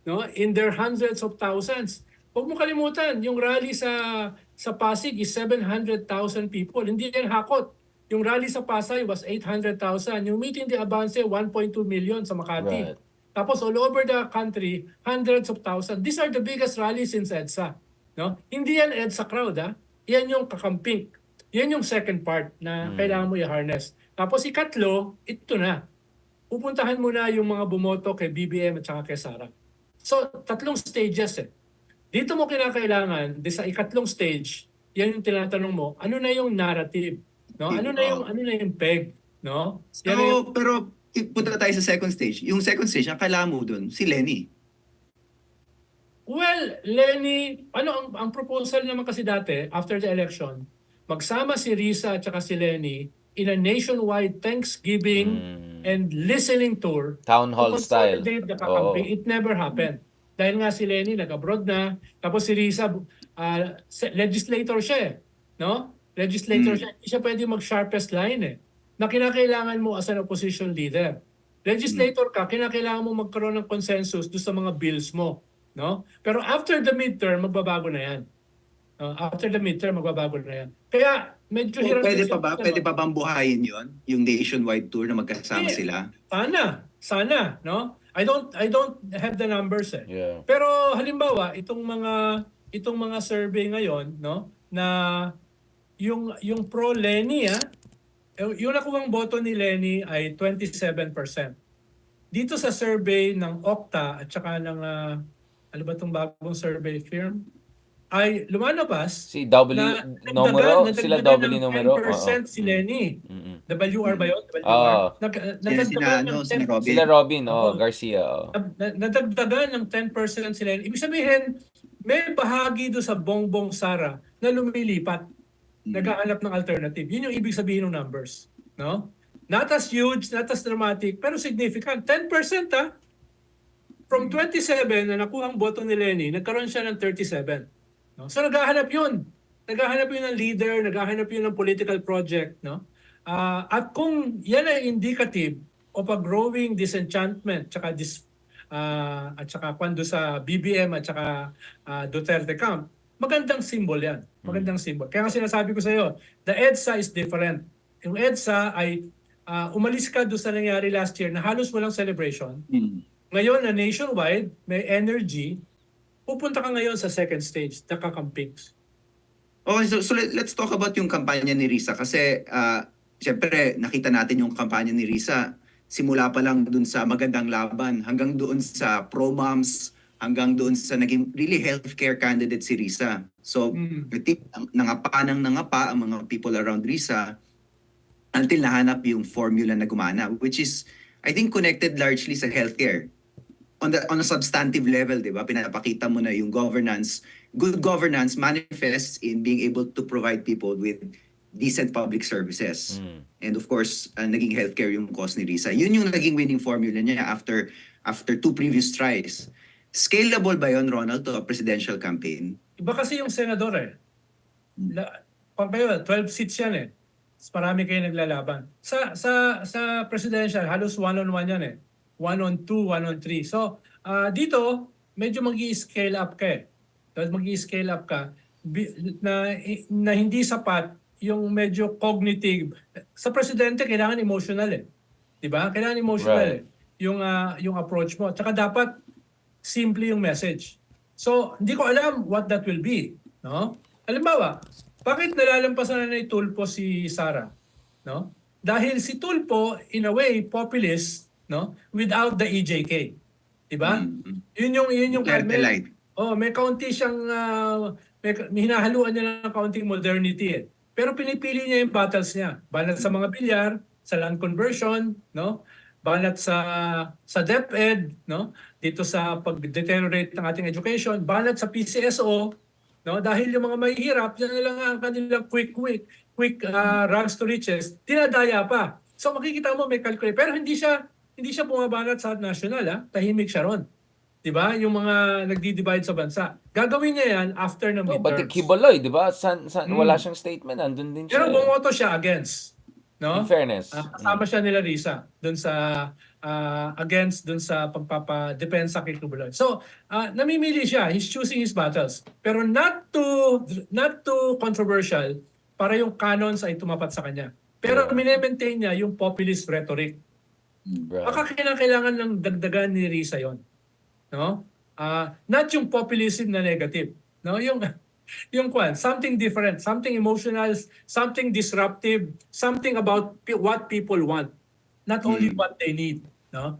no? In their hundreds of thousands. Huwag mo kalimutan, yung rally sa Pasig is 700,000 people. Hindi yan hakot. Yung rally sa Pasay was 800,000. Yung meeting de Avance, 1.2 million sa Makati. Right. Tapos all over the country, hundreds of thousands. These are the biggest rallies since EDSA. No? Hindi yan EDSA crowd. Yan yung kakamping. Yan yung second part na kailangan mo i-harness. Tapos ikatlo, ito na. Pupuntahan mo na yung mga bumoto kay BBM at saka kay Sara. So, 3 stages Dito mo kinakailangan, sa ikatlong stage, yan yung tinatanong mo, ano na yung narrative? No? Ano na yung peg? No? So, pero punta tayo sa second stage. Yung second stage, ang kailangan mo dun, si Lenny. Well, Lenny, ang proposal naman kasi dati, after the election, magsama si Risa at saka si Lenny in a nationwide Thanksgiving and listening tour. Town hall to style. consolidate the campaign. It never happened. Dahil nga si Lenny nag-abroad na, tapos si Risa, legislator siya no? Legislator siya. Hindi siya pwede mag-sharpest line na kinakailangan mo as an opposition leader. Legislator ka, kinakailangan mo magkaroon ng consensus doon sa mga bills mo. No? Pero after the midterm, magbabago na yan. After the midterm, magbabago na yan. Kaya medyo hirap. Pwede pa bang buhayin yon yung nationwide tour na magkasama sila? Sana, no? I don't have the numbers Yeah. Pero halimbawa, itong mga survey ngayon, no, na yung pro Lenny yung nakuhang boto ni Lenny ay 27%. Dito sa survey ng Okta at saka ng ano ba tong bagong survey firm ay lumalabas Si numero, sila W numero. 10% si Lenny. WR ba yun? Sina Robin. Sila Robin, Garcia. Nadagdagan ng 10% sila. Ibig sabihin, may bahagi doon sa Bongbong Sara na lumilipat. Naghahanap ng alternative. Yun yung ibig sabihin ng numbers. No? Not as huge, not as dramatic, pero significant. 10% From 27 na nakuhang boto ni Lenny, nagkaroon siya ng 37. No? So naghahanap yun. Naghahanap yun ng leader, naghahanap yun ng political project. No? At kung yan ay indicative of a growing disenchantment at saka kwando sa BBM at saka Duterte camp, magandang symbol yan. Magandang symbol. Kaya nga sinasabi ko sa iyo, the EDSA is different. Yung EDSA ay umalis ka doon sa nangyari last year na halos walang celebration. Ngayon na nationwide, may energy, pupunta ka ngayon sa second stage, nakakampings. Okay, so let's talk about yung kampanya ni Risa kasi siyempre nakita natin yung kampanya ni Risa simula pa lang dun sa magandang laban hanggang doon sa pro-moms hanggang doon sa naging really healthcare candidate si Risa. So nangapa ang mga people around Risa until nahanap yung formula na gumana, which is I think connected largely sa healthcare. On a substantive level, 'di ba? Pinapakita mo na yung governance, good governance manifests in being able to provide people with decent public services. And of course, naging healthcare yung cause ni Risa. Yun yung naging winning formula niya after 2 previous tries. Scalable ba yun, Ronald, to a presidential campaign? Iba kasi yung senador eh. Pag kayo, 12 seats yan eh. Marami kayo naglalaban. Sa presidential, halos one-on-one yan eh. 1-on-2, 1-on-3. So, dito, medyo mag-i-scale up ka eh. Dahil mag-i-scale up ka, na hindi sapat yung medyo cognitive. Sa presidente, kailangan emotional eh. Diba? Kailangan emotional eh. Yung approach mo. Tsaka dapat simple yung message. So, hindi ko alam what that will be. No? Halimbawa, bakit nalalampasan na ni Tulfo si Sara? No? Dahil si Tulfo, in a way, populist, no? Without the EJK. Diba? Yun yung may kaunti siyang may hinahaluan niya ng kaunting modernity eh. Pero pinipili niya yung battles niya. Banat sa mga bilyar, sa land conversion, no? Banat sa DepEd, no? Dito sa pag-deteriorate ng ating education, banat sa PCSO, no? Dahil yung mga mahihirap, yan na lang ang kanilang quick rags to riches, dinadaya pa. So makikita mo may calculate, pero hindi siya bumabanat sa national, tahimik siya ron. 'Di ba? Yung mga nagdi-divide sa bansa. Gagawin niya 'yan after ng midterms. Pati Quiboloy, 'di ba? Wala siyang statement, andun din siya. Pero bumoto siya against, no? In fairness. Kasama siya nila Risa doon sa against doon sa pagpapadepensa kay Quiboloy. So, namimili siya, he's choosing his battles. Pero not too controversial para yung canons ay tumapat sa kanya. Pero mine-maintain niya yung populist rhetoric. Baka kailangan ng dagdagan ni Risa 'yon. No? Not yung populism na negative. No? Yung something different, something emotional, something disruptive, something about what people want, not only what they need, no?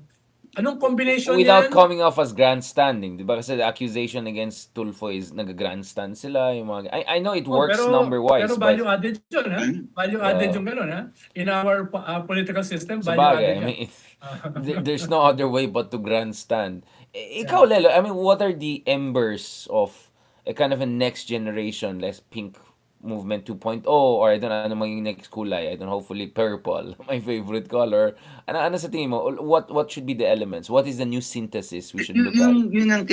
Anong combination without yan? coming off as grandstanding, 'di ba? Kasi the accusation against Tulfo is nag-grandstand sila, yung mga I know it works number-wise, pero value added 'yun, ha? Value added yung gano'n, ha? In our political system, value added. I mean, there's no other way but to grandstand. Ikaw, Lelo, I mean, what are the embers of a kind of a next generation, less pink movement 2.0, or I don't know, ano maging next kulay? I don't know, hopefully purple, my favorite color. Ano sa tingin mo? What should be the elements? What is the new synthesis we should look at? Yung ang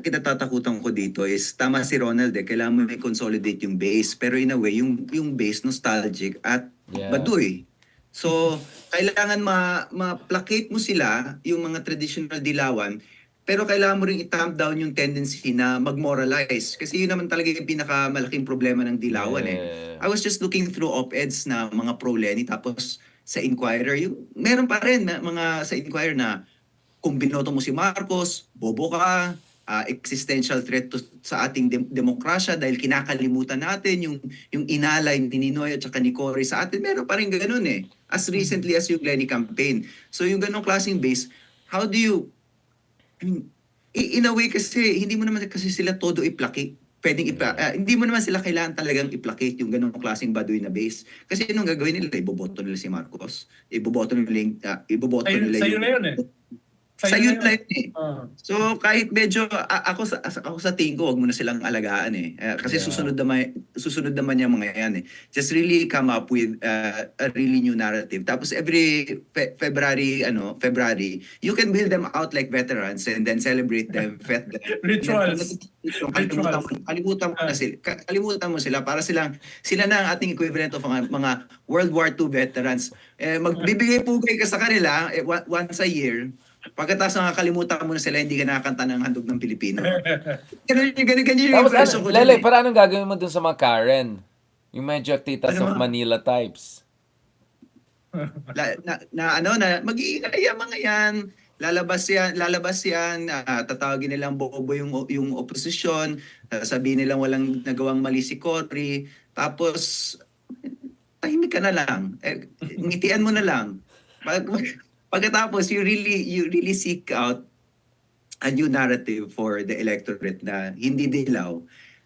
kinatatakutan ko dito is, tama si Ronald kailangan mo may consolidate yung base. Pero in a way, yung base nostalgic at baduy. So, kailangan ma-placate mo sila, yung mga traditional dilawan, pero kailangan mo rin i-tamp down yung tendency na mag-moralize. Kasi yun naman talaga yung pinakamalaking problema ng dilawan I was just looking through op-eds na mga pro-Lenny, tapos sa Inquirer, meron pa rin na mga sa Inquirer na kung binoto mo si Marcos, bobo ka, existential threat sa ating demokrasya dahil kinakalimutan natin yung inalay ni Ninoy at saka ni Cory sa atin. Meron pa rin ganun as recently as yung Lenny campaign. So yung ganung klaseng base, how do you in a way kasi hindi mo naman kasi sila todo i-placate. Hindi mo naman sila kailangan talagang i-placate yung ganung klaseng baduy na base. Kasi anong gagawin nila? Iboboto nila si Marcos. Iboboto nila sa'yo na yun Sa Sa'yo youth na life yun. So kahit medyo ako sa tingin ko wag mo na silang alagaan kasi Yeah. susunod naman yung mga yan Just really come up with a really new narrative. Tapos every February, you can build them out like veterans and then celebrate them, vet them. Rituals. Kalimutan mo sila para sila na ang ating equivalent of mga World War II veterans. Magbibigay pugay ka sa kanila once a year. Pagkatapos nakakalimutan mo na sila, hindi ka nakakanta ng handog ng Pilipino. Ganyan yung Tapos, impression ko Lele, dyan para anong gagawin mo dun sa mga Karen? Yung medyo titas Ano of mga- Manila types. na mag-iingay ang mga yan. Lalabas yan, tatawagin nilang bobo yung oposisyon, sabihin nilang walang nagawang mali si Cory, tapos tahimik ka na lang. Ngitian mo na lang. Pagkatapos you really seek out a new narrative for the electorate na hindi dilaw.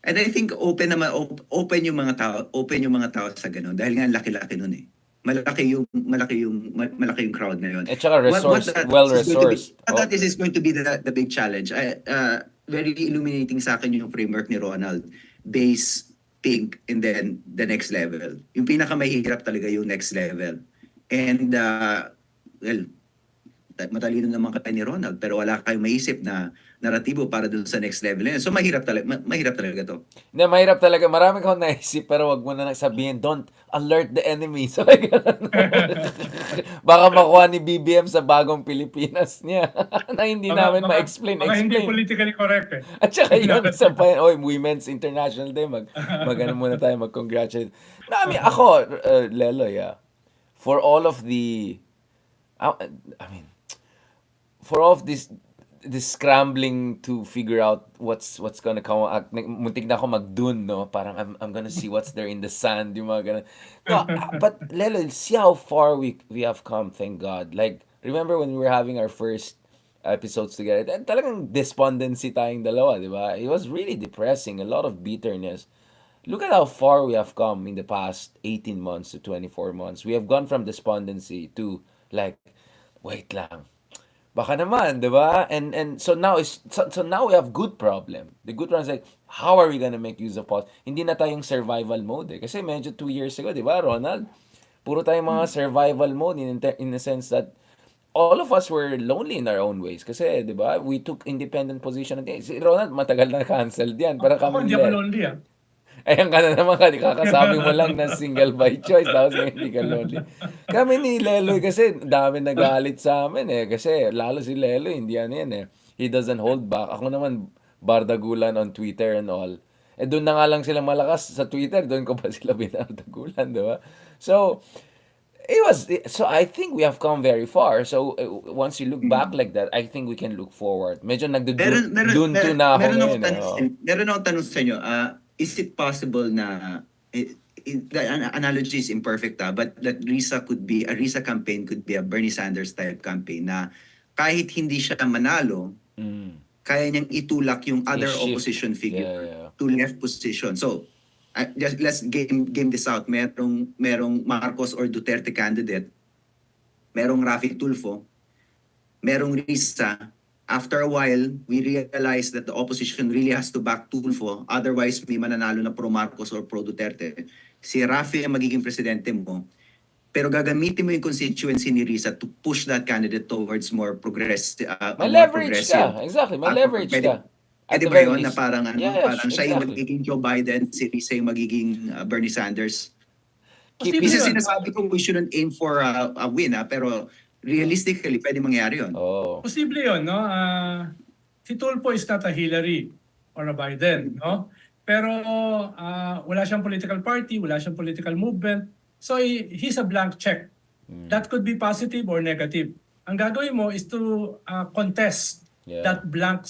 And I think open yung mga tao sa ganun dahil nga laki-laki nun malaki yung crowd na yun. At saka well-resourced. That is going to be the big challenge. Very illuminating sa akin yung framework ni Ronald. Base, pink, and then the next level. Yung pinakamahirap talaga yung next level. And well, matalino naman kayo ni Ronald pero wala kayong maisip na naratibo para dun sa next level na yun. So mahirap talaga to. Hindi, mahirap talaga. Marami akong naisip pero wag mo na sabihin, don't alert the enemy. So, like, baka makuha ni BBM sa bagong Pilipinas niya na hindi namin ma-explain. Baka hindi politically correct At saka yun, sa Women's International Day, mag-ano muna tayo, mag-congratulate. Ako, Lelo, for all of the, for all of this scrambling to figure out what's gonna come, muntik na ako magdun, no? Parang I'm gonna see what's there in the sand, yung mga ganun. No, but Lelo, see how far we have come, thank God. Like, remember when we were having our first episodes together, talagang despondency tayong dalawa, di ba? It was really depressing, a lot of bitterness. Look at how far we have come in the past 18 months to 24 months. We have gone from despondency to like, wait lang, baka naman, di ba? And so now we have good problem. The good problem is like, how are we gonna make use of pause? Hindi na tayong survival mode Kasi medyo 2 years ago, di ba, Ronald? Puro tayong mga survival mode in the sense that all of us were lonely in our own ways. Kasi, di ba, we took independent position. Si Ronald, matagal na canceled yan. Para Ako kami hindi ako lonely Ayan ka na naman, kakasabi mo lang na single by choice, tapos hindi ka lonely. Kami ni Leloy kasi, dami nagalit sa amin kasi lalo si Leloy, hindi yan He doesn't hold back. Ako naman, bardagulan on Twitter and all. Doon na nga lang sila malakas sa Twitter, doon ko pa sila binardagulan, di ba? So I think we have come very far. So once you look back like that, I think we can look forward. Medyo nagdudunto na ako ngayon. Meron akong tanong sa inyo. Is it possible na the analogy is imperfect but that a Risa campaign could be a Bernie Sanders type campaign na kahit hindi siya manalo, kaya niyang itulak yung other opposition figure to left position. So let's game this out. Merong Marcos or Duterte candidate, merong Rafi Tulfo, merong Risa. After a while, we realize that the opposition really has to back Tulfo. Otherwise, may mananalo na pro Marcos or pro Duterte. Si Rafi ang magiging presidente mo. Pero gagamitin mo yung constituency ni Risa to push that candidate towards more progressive. May leverage ka. Exactly. May leverage ka. Pwede ba yun na parang, yes, siya yung exactly. magiging Joe Biden, si Risa yung magiging Bernie Sanders? Posible Kasi yun. sinasabi ko we shouldn't aim for a win pero realistically, pwede mangyari yun. Posible yun, no? Si Tulfo is not a Hillary or a Biden, no? Pero wala siyang political party, wala siyang political movement. So he's a blank check. That could be positive or negative. Ang gagawin mo is to contest that blank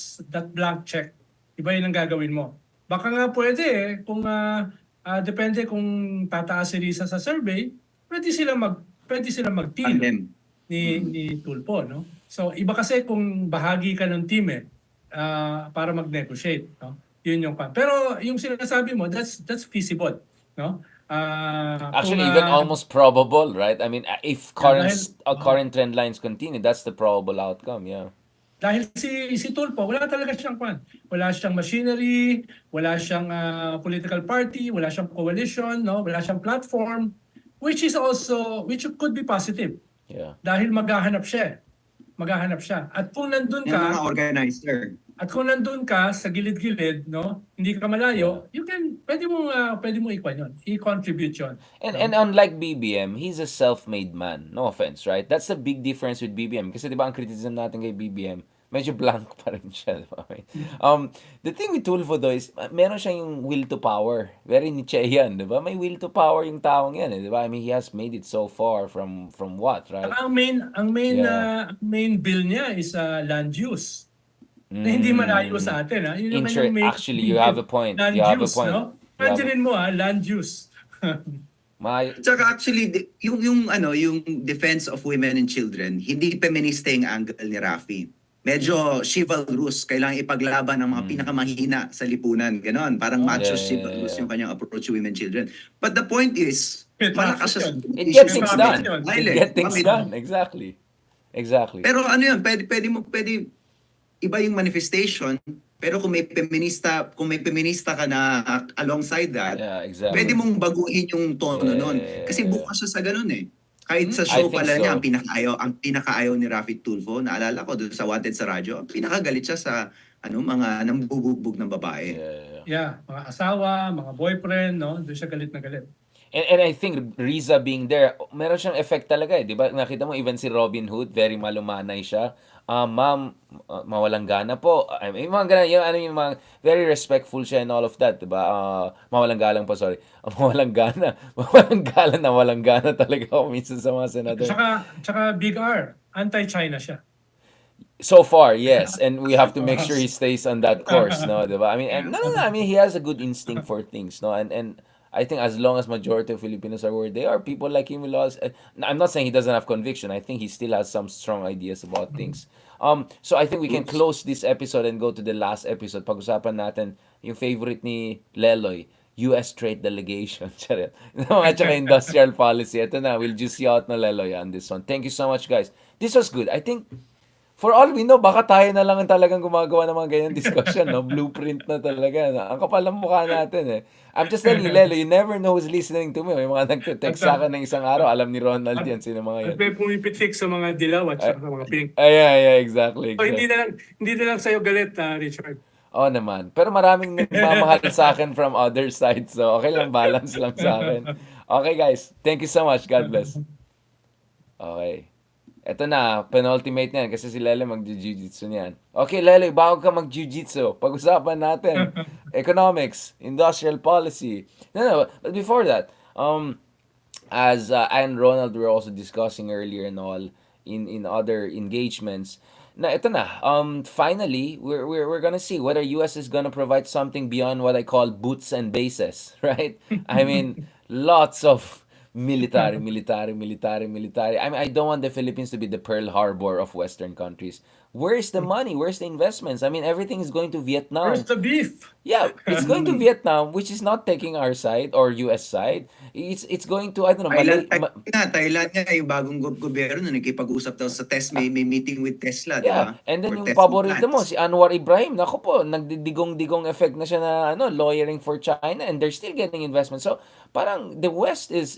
check. Iba yun ang gagawin mo. Baka nga pwede kung depende kung tataas si Risa sa survey, pwede sila mag-team ni Tulfo, no? So iba kasi kung bahagi ka ng team para mag-negotiate, no? Yun yung pero yung sinasabi mo, that's feasible, no? Actually, even almost probable, right? I mean, if current trend lines continue, that's the probable outcome, Dahil si Tulfo, wala talaga siyang wala siyang machinery, wala siyang political party, wala siyang coalition, no, wala siyang platform, which could be positive. Yeah. Dahil maghahanap siya. Maghahanap siya. At kung nandun Yung ka, mga organizer. sa gilid-gilid, no, hindi ka malayo, pwede mo ikwan yun, i-contribute yun. And unlike BBM, he's a self-made man. No offense, right? That's the big difference with BBM. Kasi di ba ang criticism natin kay BBM, medyo blank pa rin siya. Diba? The thing with Tulfo though is, meron siya yung will to power. Very Nietzschean, di ba? May will to power yung taong yan, di ba? I mean, he has made it so far from what, right? Ang main bill niya is land use. Na hindi malayo sa atin. Yun naman yung main Actually, you have a point. Land You have a use, point. no? Imagine mo land use. Tsaka actually, yung defense of women and children, hindi feminista yung angle ni Rafi. Medyo chivalrous, kailangan ipaglaban ng mga pinakamahina sa lipunan. Ganon, parang macho chivalrous yung kanyang approach to women and children. But the point is, malakas siya. It gets things done. It gets things done. Exactly. Pero ano yun, pwede iba yung manifestation, pero kung may feminista ka na alongside that, pwede mong baguhin yung tono nun. Kasi bukas siya sa ganun eh. Kahit sa show pala niya, ang pinakaayaw ni Rafi Tulfo, naalala ko doon sa Wanted sa radyo, ang pinakagalit siya sa mga nambubugbog ng babae. Yeah, mga asawa, mga boyfriend, no? Doon siya galit na galit. And I think Risa being there, meron siyang effect talaga eh. Di ba? Nakita mo, even si Robinhood, very malumanay siya. Ma'am, mawalang gana po. I mean, yung mga very respectful siya and all of that, 'di ba? Mawalang galang po, sorry. Mawalang gana. Walang gana talaga ako minsan sa mga senador. Tsaka Big R, anti-China siya. So far, yes, and we have to make sure he stays on that course, no, 'di ba? I mean, I mean, he has a good instinct for things, no, and I think as long as majority of Filipinos are where they are, people like him will always. I'm not saying he doesn't have conviction. I think he still has some strong ideas about things. So I think we can close this episode and go to the last episode. Pag-usapan natin yung favorite ni Leloy, US trade delegation. Charot. At saka industrial policy. Ito na, we'll juice you out na Leloy on this one. Thank you so much, guys. This was good. I think for all we know, baka tayo na lang ang talagang gumagawa ng mga ganyan discussion, no? Blueprint na talaga. Ang kapal ng mukha natin, eh. I'm just telling you, Lelo, you never know who's listening to me. May mga nagte-text sa akin ng isang araw. Alam ni Ronald yan, sino mga yan. At may pumipitik sa mga dilaw at sa mga pink. Yeah, exactly. So, hindi na lang sa'yo galit, Richard. Oo naman. Pero maraming nagmamahal sa akin from other sides. So, okay lang, balance lang sa akin. Okay, guys. Thank you so much. God bless. Okay. Ito na, penultimate niyan kasi si Lele mag-jiu-jitsu niyan. Okay, Lele, bago ka mag-jiu-jitsu, pag-usapan natin. Economics, industrial policy. No, but before that, as I and Ronald were also discussing earlier and all in other engagements, ito na, finally, we're gonna see whether US is gonna provide something beyond what I call boots and bases, right? I mean, lots of military. I mean, I don't want the Philippines to be the Pearl Harbor of Western countries. Where's the money? Where's the investments? I mean, everything is going to Vietnam. Where's the beef? Yeah, it's going to Vietnam, which is not taking our side or US side. It's going to, I don't know, Thailand nga, yung bagong gobyerno, nakipag-usap daw sa may meeting with Tesla, di ba? And then yung paborito mo, si Anwar Ibrahim, naku po, nagdigong-digong effect na siya na lawyering for China and they're still getting investment. So, parang the West is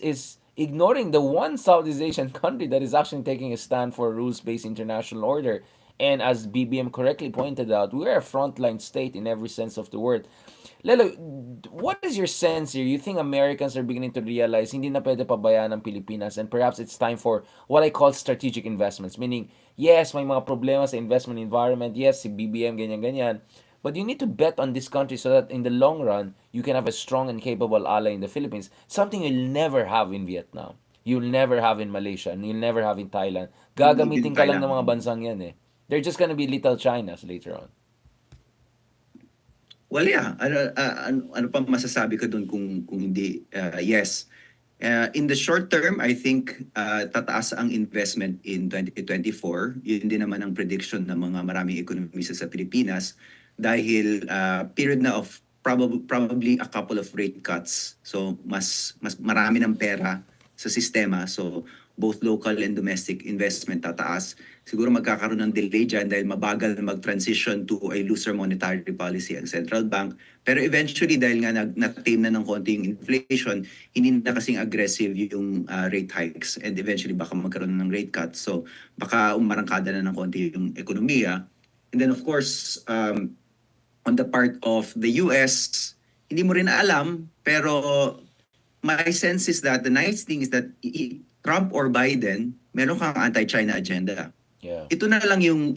ignoring the one Southeast Asian country that is actually taking a stand for a rules-based international order. And as BBM correctly pointed out, we're a frontline state in every sense of the word. Lelo, what is your sense here? You think Americans are beginning to realize hindi na pwede pabayaan ng Pilipinas and perhaps it's time for what I call strategic investments? Meaning, yes, may mga problema sa investment environment. Yes, si BBM, ganyan-ganyan. But you need to bet on this country so that in the long run, you can have a strong and capable ally in the Philippines. Something you'll never have in Vietnam. You'll never have in Malaysia. And you'll never have in Thailand. Gagamitin ka lang ng mga bansang yan eh. They're just gonna be little Chinas later on. Well, yeah. Ano pa masasabi ko doon kung hindi? Yes. In the short term, I think tataas ang investment in 2024. Yun din naman ang prediction ng mga maraming ekonomista sa Pilipinas dahil period na of probably a couple of rate cuts. So mas marami ng pera sa sistema. So both local and domestic investment tataas. Siguro magkakaroon ng delay dyan dahil mabagal na mag-transition to a looser monetary policy ang central bank. Pero eventually, dahil nga na-tame na ng konti yung inflation, hindi na kasing aggressive yung rate hikes, and eventually baka magkaroon ng rate cuts. So baka umarangkada na ng konti yung ekonomiya. And then of course, on the part of the US, hindi mo rin alam, pero my sense is that the nice thing is that Trump or Biden, meron kang anti-China agenda. Yeah. Ito na lang yung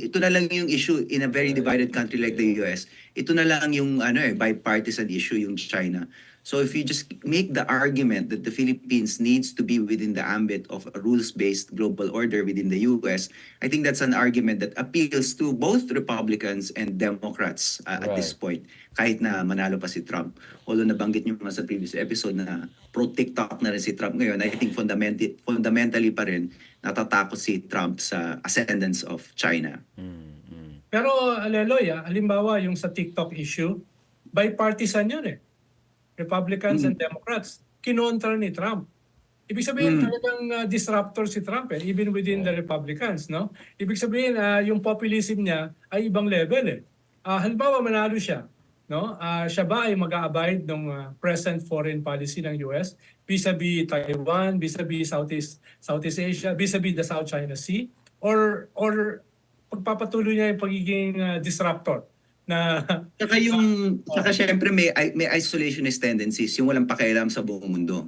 issue in a very divided country like the US. Ito na lang yung bipartisan issue yung China. So if you just make the argument that the Philippines needs to be within the ambit of a rules-based global order within the US, I think that's an argument that appeals to both Republicans and Democrats at this point, kahit na manalo pa si Trump. Although nabanggit niyo mga sa previous episode na pro-TikTok na rin si Trump ngayon, I think fundamentally pa rin natatakot si Trump sa ascendance of China. Pero Leloy, halimbawa yung sa TikTok issue, bipartisan yun eh. Republicans and Democrats, kinontra ni Trump. Ibig sabihin talagang disruptor si Trump even within the Republicans, no? Ibig sabihin yung populism niya ay ibang level eh. Halimbawa manalo siya, no? Siya ba ay mag-a-abide ng present foreign policy ng US vis-a-vis Taiwan, vis-a-vis Southeast Asia, vis-a-vis the South China Sea, or pagpapatuloy niya yung pagiging disruptor? Saka syempre may isolationist tendencies, yung walang pakialam sa buong mundo.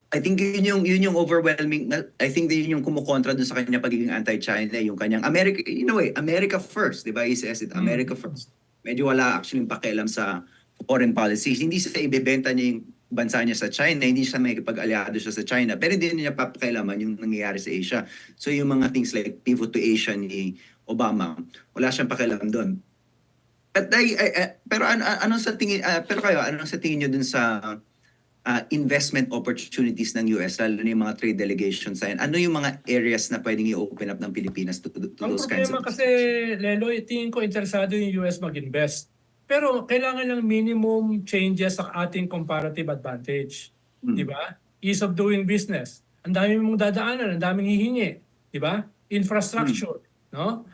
I think yun yung overwhelming, I think yun yung kumukontra dun sa kanya pagiging anti-China, yung kanyang America, in a way, America first, di ba? He says it, America first. Medyo wala actually pakialam sa foreign policies. Hindi siya ibebenta niya yung bansa niya sa China, hindi siya may pag-aliado siya sa China, pero hindi niya papakialaman yung nangyayari sa Asia. So yung mga things like pivot to Asia ni Obama, wala siyang pakialam doon. Pero ano sa tingin niyo dun sa investment opportunities ng US, lalo na yung mga trade delegations na yan? Ano yung mga areas na pwedeng i-open up ng Pilipinas to those kinds of... Ang problema kasi, Leloy, tingin ko interesado yung US mag-invest. Pero kailangan ng minimum changes sa ating comparative advantage. Di ba? Ease of doing business. Ang dami mong dadaanan, ang daming hihingi. Di ba? Infrastructure. No?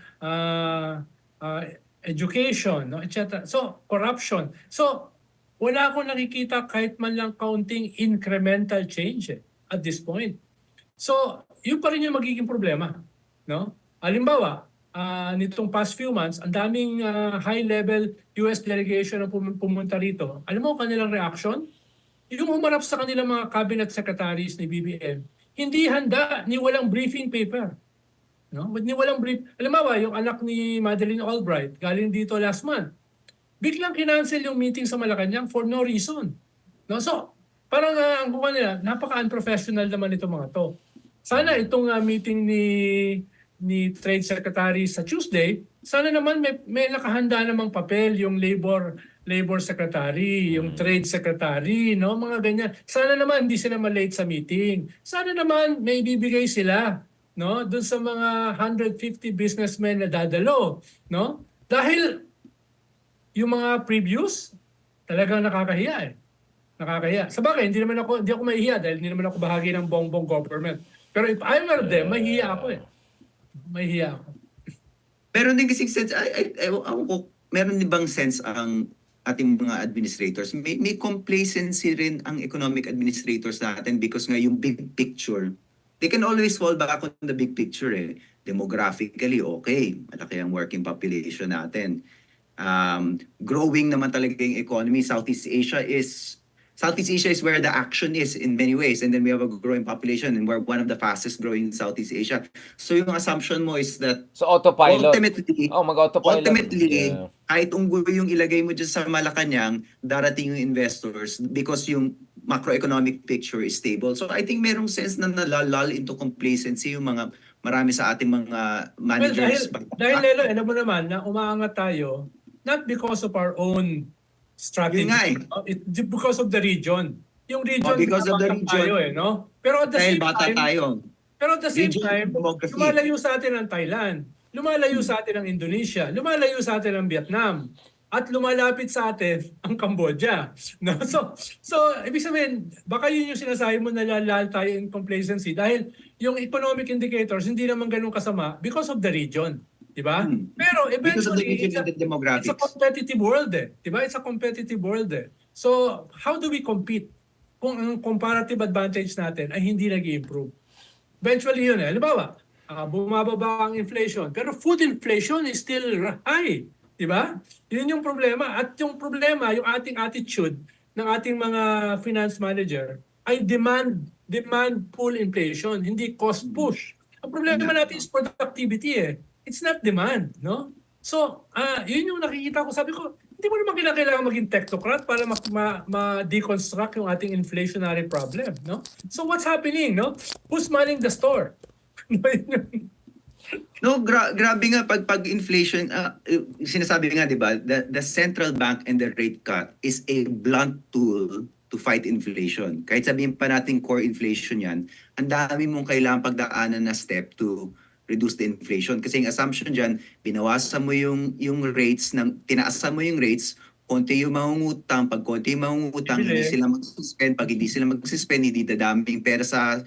Education, no, etc. So, corruption. So, wala akong nakikita kahit man lang kaunting incremental change at this point. So, yun pa rin yung magiging problema. No? Halimbawa, nitong past few months, ang daming high-level US delegation na pumunta rito. Alam mo kanilang reaction? Yung humarap sa kanilang mga cabinet secretaries ni BBM, hindi handa ni walang briefing paper. No? Walang brief. Alam mo ba, yung anak ni Madeleine Albright, galing dito last month, biglang kinancel yung meeting sa Malacanang for no reason. No? So, parang ang kuha nila, napaka-unprofessional naman itong mga to. Sana itong meeting ni Trade Secretary sa Tuesday, sana naman may nakahanda namang papel yung Labor Secretary, yung Trade Secretary, no? Mga ganyan. Sana naman hindi sila malate sa meeting. Sana naman may bibigay sila, no, doon sa mga 150 businessmen na dadalo, no? Dahil yung mga previews talagang nakakahiya eh. Nakakahiya. Sabagay, hindi ako mahihiya dahil hindi naman ako bahagi ng bongbong government. Pero if I were them, mahihiya ako eh. Mahihiya ako. Pero hindi kasing sense, meron din bang sense ang ating mga administrators? May complacency rin ang economic administrators natin because nga yung big picture, they can always fall back on the big picture eh. Demographically, okay. Malaki ang working population natin. Growing naman talaga yung economy. Southeast Asia is where the action is in many ways, and then we have a growing population and we're one of the fastest growing in Southeast Asia. So yung assumption mo is that So autopilot. Ultimately, kahit unggoy yung ilagay mo dyan sa Malacanang, darating yung investors because yung macroeconomic picture is stable. So I think merong sense na nalalal into complacency yung marami sa ating mga managers. Dahil Lelo, alam mo naman na umaangat tayo not because of our own strategy. Yun nga eh. Because of the region. Yung region, because of the region. Tayo eh, no? Pero at the Dahil same bata time, tayo. Pero at the same time, Demography. lumalayo sa atin ang Thailand. Lumalayo sa atin ang Indonesia. Lumalayo sa atin ang Vietnam. at lumalapit sa atin ang Cambodia. No? So ibig sabihin, baka yun yung sinasabi mo na lalal tayo in complacency dahil yung economic indicators hindi naman ganun kasama because of the region. Diba? Pero Because of the eventually, region and the demographics. it's a competitive world eh. Diba? It's a competitive world eh. So how do we compete kung ang comparative advantage natin ay hindi nag-improve? Eventually yun eh. Halimbawa, bumababa ang inflation. Pero food inflation is still high. Diba? Yun yung problema. At yung problema, yung ating attitude ng ating mga finance manager ay demand pull inflation, hindi cost push. Ang problema natin is productivity eh. It's not demand, no? So, yun yung nakikita ko. Sabi ko, hindi mo naman kailangan maging technocrat para ma-deconstruct yung ating inflationary problem, no? So, what's happening, no? Who's manning the store? No, grabe nga pag inflation, sinasabi nga 'di ba, the central bank and the rate cut is a blunt tool to fight inflation. Kahit sabihin pa natin core inflation 'yan, ang dami mong kailangang pagdaanan na step to reduce the inflation kasi yung assumption diyan, binawasan mo yung rates tinaasan mo yung rates, konti yung mangungutang, pag konti yung mangungutang, hindi sila mag-suspend, pag hindi sila mag-suspend, hindi dadaming pera sa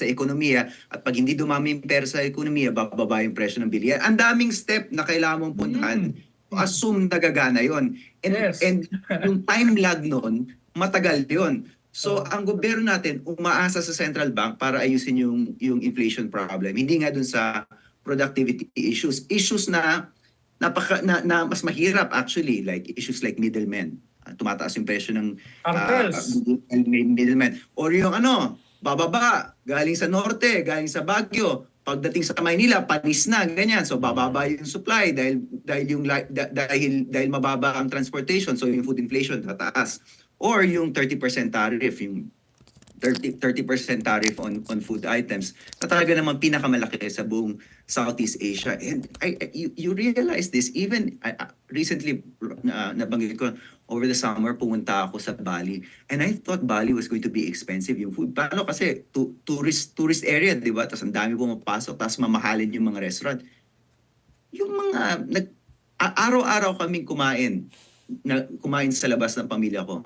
ekonomiya, at pag hindi dumami yung pera sa ekonomiya, bababa yung presyo ng bilihan. Ang daming step na kailangan mong puntahan to assume nagagana yon. And yung time lag nun, matagal yon. So ang gobyerno natin umaasa sa central bank para ayusin yung inflation problem. Hindi nga dun sa productivity issues. Issues na mas mahirap actually, like issues like middlemen. Tumataas yung presyo ng middlemen. Or yung bababa, galing sa norte, galing sa Baguio, pagdating sa Maynila, panis na, ganyan. So bababa yung supply dahil mababa ang transportation, so yung food inflation tataas. Or yung 30% tariff, yung 30% tariff on food items na talaga naman pinakamalaki sa buong Southeast Asia. And you realize this, even recently, nabanggit ko, over the summer, pumunta ako sa Bali. And I thought Bali was going to be expensive yung food. Paano kasi tourist area, di ba? Tapos ang dami pumapasok, tapos mamahalin yung mga restaurant. Yung mga, araw-araw kaming kumain sa labas ng pamilya ko.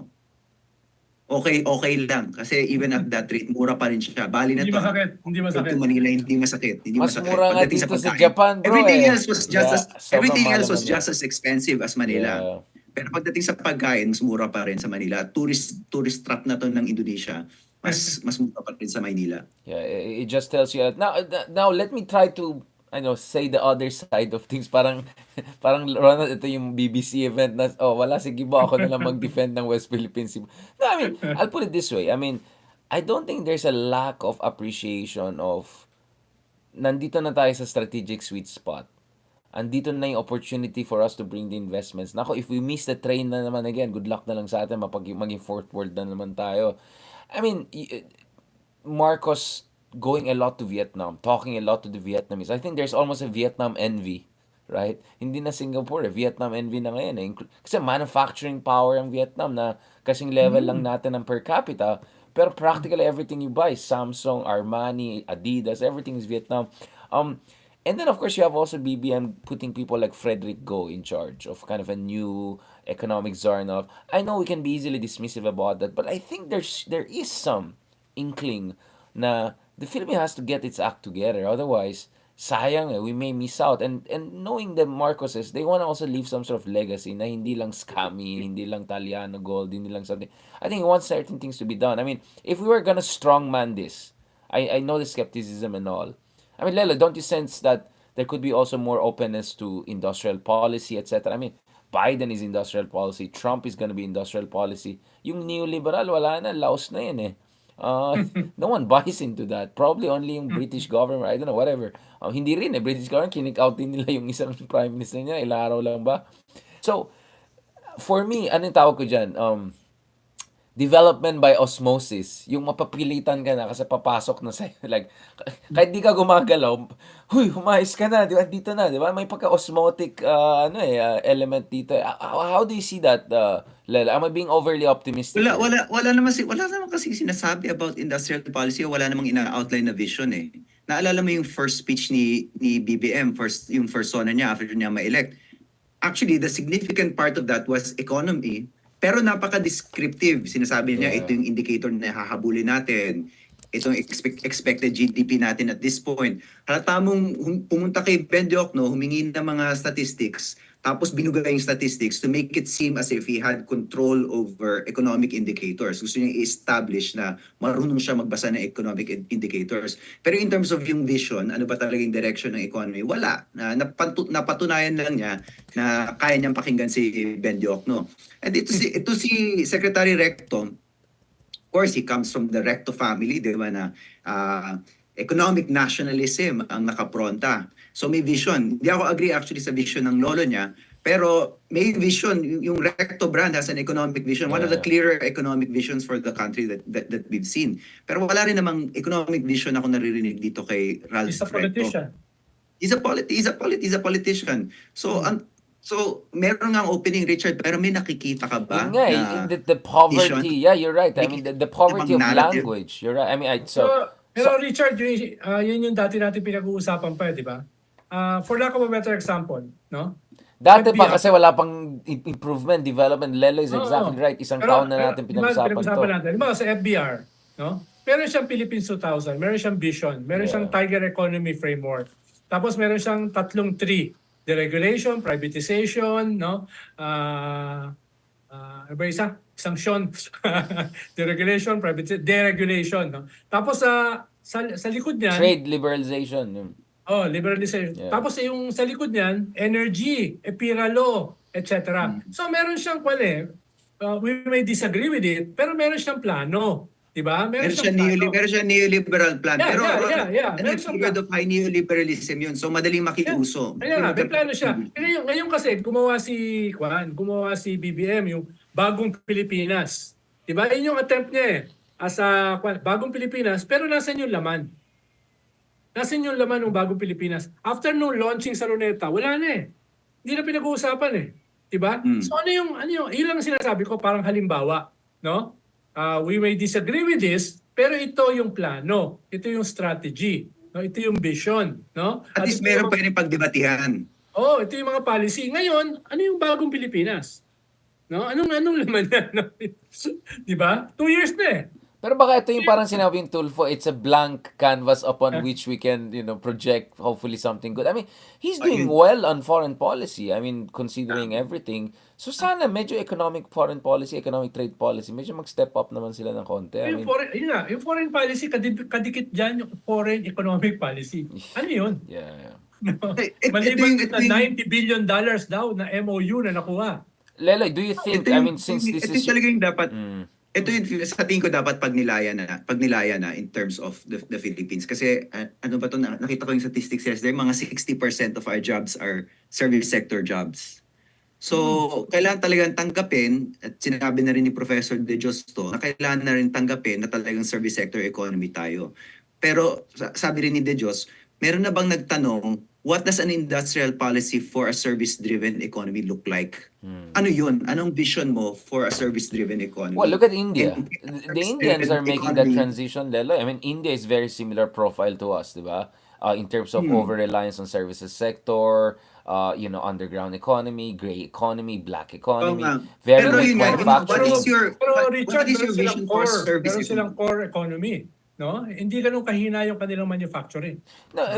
Okay lang. Kasi even at that rate, mura pa rin siya. Bali na Hindi to. Hindi masakit. To Manila, hindi masakit. Mas mura nga dito sa Japan, bro. Everything else was just Yeah, as expensive as Manila. Yeah. Pero pagdating sa pagkain, mas mura pa rin sa Manila. Tourist trap na to ng Indonesia. Mas mura pa rin sa Manila. Yeah, it just tells you. Now let me try to say the other side of things. Parang Ronald, ito yung BBC event na, wala, sige ba, ako na lang mag-defend ng West Philippines. No, I mean, I'll put it this way. I mean, I don't think there's a lack of appreciation of nandito na tayo sa strategic sweet spot. Andito na yung opportunity for us to bring the investments. Nako, if we miss the train na naman again, good luck na lang sa atin, maging fourth world na naman tayo. I mean, Marcos going a lot to Vietnam, talking a lot to the Vietnamese. I think there's almost a Vietnam envy, right? Hindi na Singapore, Vietnam envy na ngayon. Kasi manufacturing power ang Vietnam na kasing level lang natin ng per capita. Pero practically everything you buy, Samsung, Armani, Adidas, everything is Vietnam. And then, of course, you have also BBM putting people like Frederick Go in charge of kind of a new economic czar. I know we can be easily dismissive about that, but I think there is some inkling na the Philippines has to get its act together. Otherwise, sayang we may miss out. And knowing the Marcoses, they want to also leave some sort of legacy na hindi lang scammy, hindi lang Taliano gold, hindi lang something. I think he wants certain things to be done. I mean, if we were gonna strongman this, I know the skepticism and all. I mean, Lelo, don't you sense that there could be also more openness to industrial policy, etc.? I mean, Biden is industrial policy. Trump is gonna be industrial policy. Yung neoliberal, wala na. Laos na yun eh. No one buys into that. Probably only yung British government. I don't know, whatever. Hindi rin eh. British government, kinik-out din nila yung isang prime minister niya. Ilang araw lang ba? So, for me, anong tawag ko dyan? Development by osmosis. Yung mapapilitan ka na kasi papasok na sa'yo. Like, kahit di ka gumagalaw, huy, humayos ka na, di ba? Dito na, di ba? May pagka-osmotic element dito. How do you see that, Lela? Am I being overly optimistic? Wala naman kasi sinasabi about industrial policy, wala namang ina-outline na vision eh. Naalala mo yung first speech ni BBM, yung first sona niya after niya ma-elect. actually, the significant part of that was economy, pero napaka-descriptive. Sinasabi niya, Yeah. ito yung indicator na hahabulin natin. Ito yung expected GDP natin at this point. Halata mong pumunta kay Ben Diokno, humingi ng mga statistics, tapos binugay yung statistics to make it seem as if he had control over economic indicators. Gusto niya i-establish na marunong siya magbasa ng economic indicators. Pero in terms of yung vision, ano ba talaga yung direction ng economy? Wala. Napatunayan lang niya na kaya niyang pakinggan si Ben Diokno. And ito si Secretary Recto, of course, he comes from the Recto family, di ba, na economic nationalism ang nakapronta. So may vision. Hindi ako agree actually sa vision ng lolo niya, pero may vision. Yung Recto brand has an economic vision. One of the clearer economic visions for the country that we've seen. Pero wala rin namang economic vision ako naririnig dito kay Ralph He's a Recto. politician. He's a politician. So, so meron nga opening, Richard, pero may nakikita ka ba Yun nga, na the poverty, vision? yeah, you're right. I mean, the poverty of narrative. language, you're right. I mean, Pero Richard, yun yung dati natin pinag-uusapan pa, di ba? For lack of a better example, no? dati pa FBI. kasi wala pang improvement, development. Lelo is exactly right. Isang taon na natin pinag-usapan to. Natin. Diba, sa FBR, no? Meron siyang Philippines 2000, meron siyang vision, meron siyang Tiger Economy Framework. Tapos meron siyang tatlong 3. Deregulation, privatization, no? Ano ba isa? Isang Sean. Deregulation, privatization, deregulation, no? Tapos sa likod niyan, Trade liberalization. liberalization. Yeah. Tapos yung sa likod niyan, energy, EPIRA law, etc. So meron siyang we may disagree with it, pero meron siyang plano. Diba? Meron siya neoliberal plan. Yeah, pero yeah. ano period of high neoliberalism yun. So madaling makiuso. Kaya nga, may plano siya. Ngayon kasi, gumawa si BBM, yung Bagong Pilipinas. Diba? Yun yung attempt niya eh. As a Bagong Pilipinas, pero nasan yung laman? Nasan yung laman ng Bagong Pilipinas? After nung launching sa Luneta, wala na eh. Hindi na pinag-uusapan eh. Diba? So ano yung, yun lang sinasabi ko, parang halimbawa. No? We may disagree with this, pero ito yung plano. Ito yung strategy. No? Ito yung vision. No? At least meron pa rin pagdebatihan. Ito yung mga policy. Ngayon, ano yung Bagong Pilipinas? No? Anong laman yan? No? Diba? 2 years na eh. Pero baka ito yung parang sinabi yung Tulfo, it's a blank canvas upon which we can, project hopefully something good. I mean, he's doing well on foreign policy. I mean, considering everything. So sana medyo economic foreign policy, economic trade policy, medyo mag-step up naman sila ng konti. I mean, yung foreign policy, kadikit dyan yung foreign economic policy. Ano yun? yeah. Maliban na $90 billion daw na MOU na nakuha. Leloy, do you think, I mean, since this is... Ito talaga yung dapat... Ito yung sa tingin ko dapat pagnilaya na in terms of the Philippines. Kasi ano ba to, nakita ko yung statistics yesterday, mga 60% of our jobs are service sector jobs. So, kailangan talagang tanggapin, at sinabi na rin ni Professor De Justo, na kailangan na rin tanggapin na talagang service sector economy tayo. Pero sabi rin ni De Jos, meron na bang nagtanong, what does an industrial policy for a service-driven economy look like? Ano yun? Anong vision mo for a service-driven economy? Well, look at India. The Indians are making that transition, Lelo. I mean, India is very similar profile to us, di ba? In terms of over-reliance on services sector, underground economy, gray economy, black economy, very weak manufacturing. Richard, what is your vision for service meron silang core economy. No? Hindi ganun kahina yung kanilang manufacturing. No,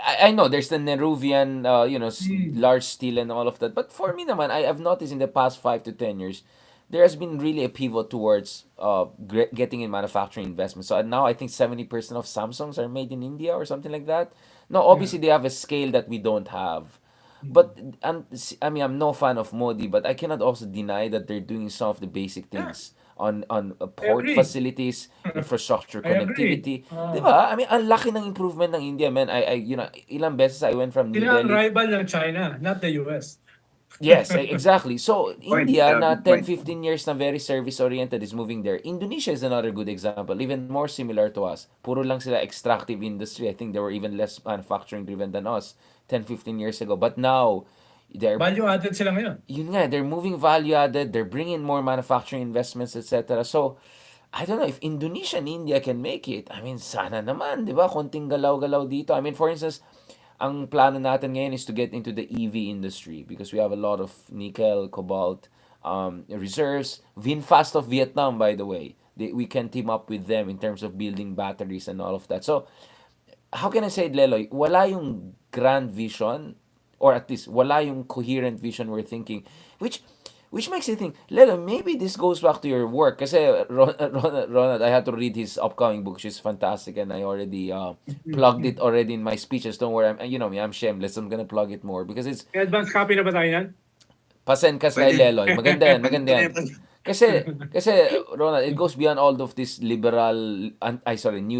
I know there's the Nehruvian, large steel and all of that. But for me naman, I have noticed in the past 5 to 10 years, there has been really a pivot towards getting in manufacturing investments. So now I think 70% of Samsungs are made in India or something like that. No, obviously they have a scale that we don't have. But I mean, I'm no fan of Modi, but I cannot also deny that they're doing some of the basic things. On port facilities, infrastructure, connectivity. Diba? I mean, ang laki ng improvement ng India, man. I ilang beses I went from New Sila ang Delhi. rival ng China, not the US. Yes, exactly. So, India na 10-15 years na very service-oriented is moving there. Indonesia is another good example, even more similar to us. Puro lang sila extractive industry. I think they were even less manufacturing-driven than us 10-15 years ago. But now, value-added sila ngayon. Yun nga, they're moving value-added, they're bringing more manufacturing investments, etc. So, I don't know, if Indonesia and India can make it, I mean, sana naman, di ba? Konting galaw-galaw dito. I mean, for instance, ang plano natin ngayon is to get into the EV industry because we have a lot of nickel, cobalt, reserves. VinFast of Vietnam, by the way, we can team up with them in terms of building batteries and all of that. So, how can I say it, Leloy? Wala yung grand vision, or at least wala yung coherent vision we're thinking, which makes you think, Leloy, maybe this goes back to your work. Kasi Ronald, I had to read his upcoming book. She's fantastic, and I already plugged it already in my speeches. Don't worry, you know me, I'm shameless. I'm gonna plug it more because it's May advance copy na ba tayo yan? Pasenkas kay Pwede. Leloy. Maganda yan, maganda yan. Kasi Ronald, it goes beyond all of this new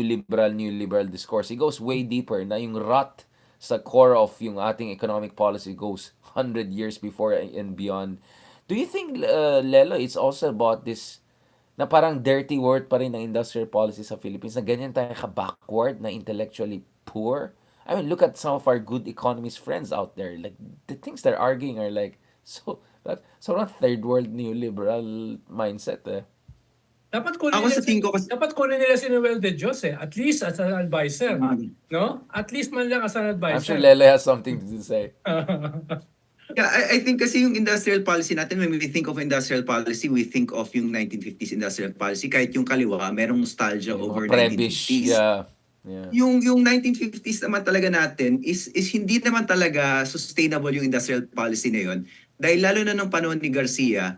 liberal discourse. It goes way deeper na yung rot sa core of yung ating economic policy goes 100 years before and beyond. Do you think, Leloy, it's also about this na parang dirty word pa rin ng industrial policy sa Philippines na ganyan tayo ka-backward na intellectually poor? I mean, look at some of our good economist friends out there. Like, the things they're arguing are like, so not third world neoliberal mindset eh. Dapat kunin Ako nila sa tingin ko kasi- dapat kunin nila si Noel de Dios at least as an advisor, no? At least man lang as an I'm advisor. sure Lele has something to say. Yeah, I think kasi yung industrial policy natin, when we think of industrial policy, we think of yung 1950s industrial policy. Kahit yung kaliwa, merong nostalgia Yung over mga prebish, 1950s. yeah. Yung 1950s naman talaga natin is hindi naman talaga sustainable yung industrial policy na yun. Dahil lalo na nung panahon ni Garcia,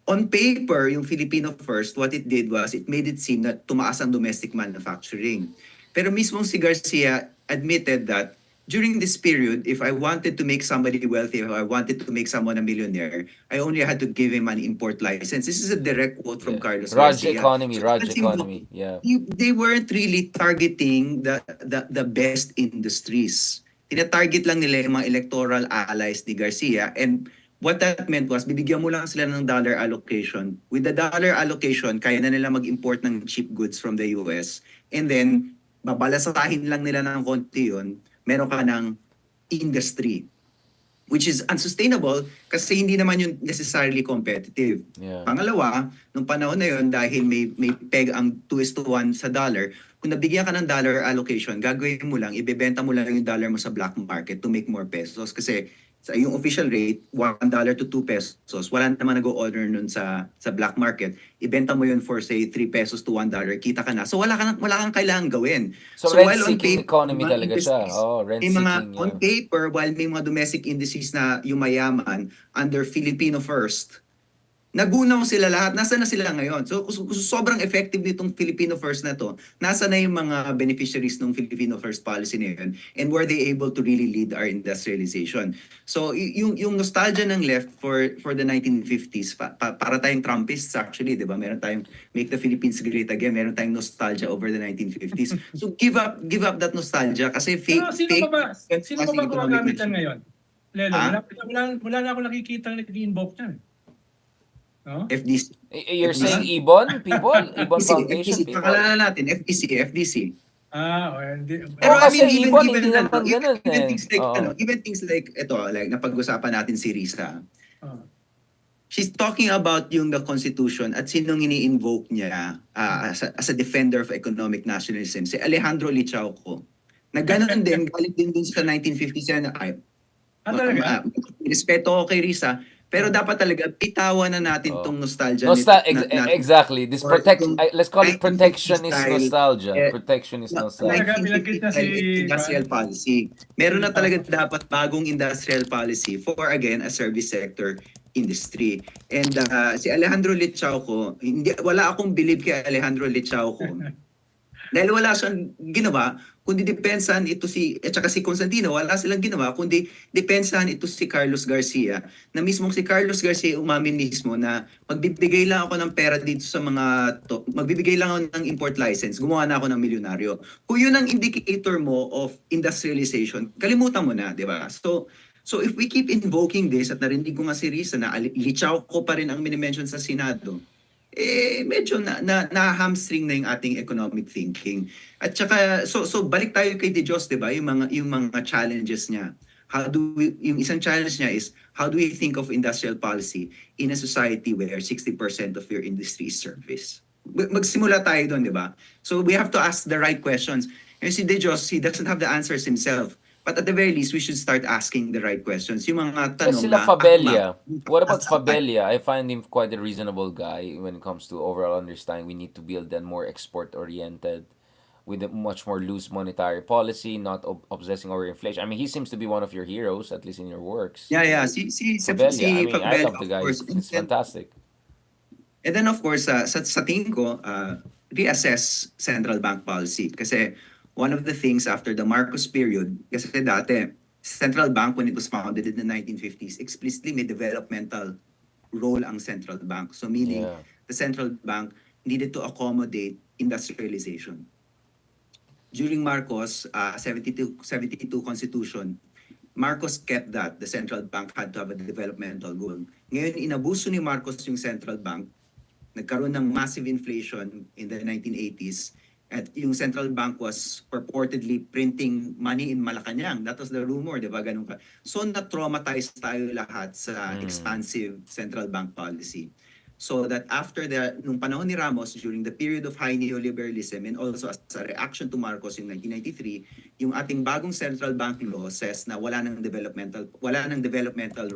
on paper, yung Filipino First, what it did was it made it seem na tumaas ang domestic manufacturing. Pero mismong si Garcia admitted that during this period, if I wanted to make somebody wealthy, if I wanted to make someone a millionaire, I only had to give him an import license. This is a direct quote from Carlos Raj Garcia. economy, So, Raj kasi economy, yeah. They weren't really targeting the best industries. Tina-target lang nila yung mga electoral allies ni Garcia, and what that meant was, bibigyan mo lang sila ng dollar allocation. With the dollar allocation, kaya na nila mag-import ng cheap goods from the US. And then, babalasahin lang nila ng konti yun, meron ka ng industry. Which is unsustainable kasi hindi naman yun necessarily competitive. Yeah. Pangalawa, nung panahon na yun, dahil may peg ang 2:1 sa dollar, kung nabigyan ka ng dollar allocation, gagawin mo lang, ibebenta mo lang yung dollar mo sa black market to make more pesos. Kasi sa yung official rate, $1 to 2 pesos. Wala naman nag-o-order nun sa black market. Ibenta mo yun for say 3 pesos to $1. Kita ka na. So wala kang kailangan gawin. So rent-seeking economy mga talaga siya. industries, Oh, may mga rent-seeking. on paper, while may mga domestic indices na yumayaman under Filipino First, nagunaw sila lahat. Nasa na sila ngayon? So sobrang effective nitong Filipino First na to. Nasa na yung mga beneficiaries ng Filipino First policy na yun? And were they able to really lead our industrialization? So yung nostalgia ng left for the 1950s, para tayong Trumpists actually, di ba? Meron tayong Make the Philippines Great Again. Meron tayong nostalgia over the 1950s. So give up that nostalgia kasi Pero sino ba gumagamit yan ngayon? Lelo, wala na ako nakikita na nag-invoke yan. No? FDC. You're saying Ibon people? Ibon Foundation FDC. people? Pakalanan natin, FDC. Pero kasi Ibon, hindi naman ganun even eh. things like, Oo. even things like, ito, like, napag-usapan natin si Risa. She's talking about the Constitution at sinong ini-invoke niya as a defender of economic nationalism. Si Alejandro Licauco. Na ganun din, galit din dun sa 1957 na, respeto ko kay Risa, pero dapat talaga bitawan na natin tong nostalgia. Exactly. This let's call it protectionist nostalgia. Protectionist nostalgia. 1950 industrial policy. Meron na talaga dapat bagong industrial policy for, again, a service sector industry. And si Alejandro Licauco, wala akong believe kay Alejandro Licauco. Dahil wala siyang ginawa, kundi depensahan ito at saka si Constantino, wala silang ginawa, kundi depensahan ito si Carlos Garcia, na mismong si Carlos Garcia umamin mismo na magbibigay lang ako ng pera dito sa magbibigay lang ako ng import license, gumawa na ako ng milyonaryo. Kung yun ang indicator mo of industrialization, kalimutan mo na, di ba? So if we keep invoking this, at narinig ko nga si Risa na Licauco pa rin ang minimension sa Senado, medyo na-hamstring na yung ating economic thinking. At saka, so balik tayo kay De Dios, di ba? Yung mga challenges niya. Yung isang challenge niya is, how do we think of industrial policy in a society where 60% of your industry is service? Magsimula tayo doon, di ba? So we have to ask the right questions. And si De Dios, he doesn't have the answers himself. But at the very least, we should start asking the right questions. Yung mga Yes, tanong sila na Fabella. What about akma. Fabella? I find him quite a reasonable guy when it comes to overall understanding. We need to build a more export-oriented, with a much more loose monetary policy, not obsessing over inflation. I mean, he seems to be one of your heroes, at least in your works. Yeah. Si Fabella. I mean, I Fabella, love the of guy. course. He's fantastic. And then, of course, sa tingin ko, reassess central bank policy. Kasi one of the things after the Marcos period, kasi dati, central bank, when it was founded in the 1950s, explicitly may developmental role ang central bank. So meaning, Yeah. the central bank needed to accommodate industrialization. During Marcos, 72 Constitution, Marcos kept that. The central bank had to have a developmental goal. Ngayon, inabuso ni Marcos yung central bank. Nagkaroon ng massive inflation in the 1980s. At yung central bank was purportedly printing money in Malacanang. That was the rumor, di ba? Ganun ka. So, na-traumatize tayo lahat sa expansive central bank policy. So that after nung panahon ni Ramos, during the period of high neoliberalism and also as a reaction to Marcos in 1993, yung ating bagong central bank law says na wala nang developmental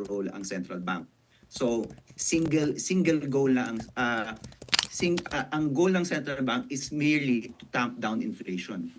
role ang central bank. So single goal na ang goal ng central bank is merely to tamp down inflation.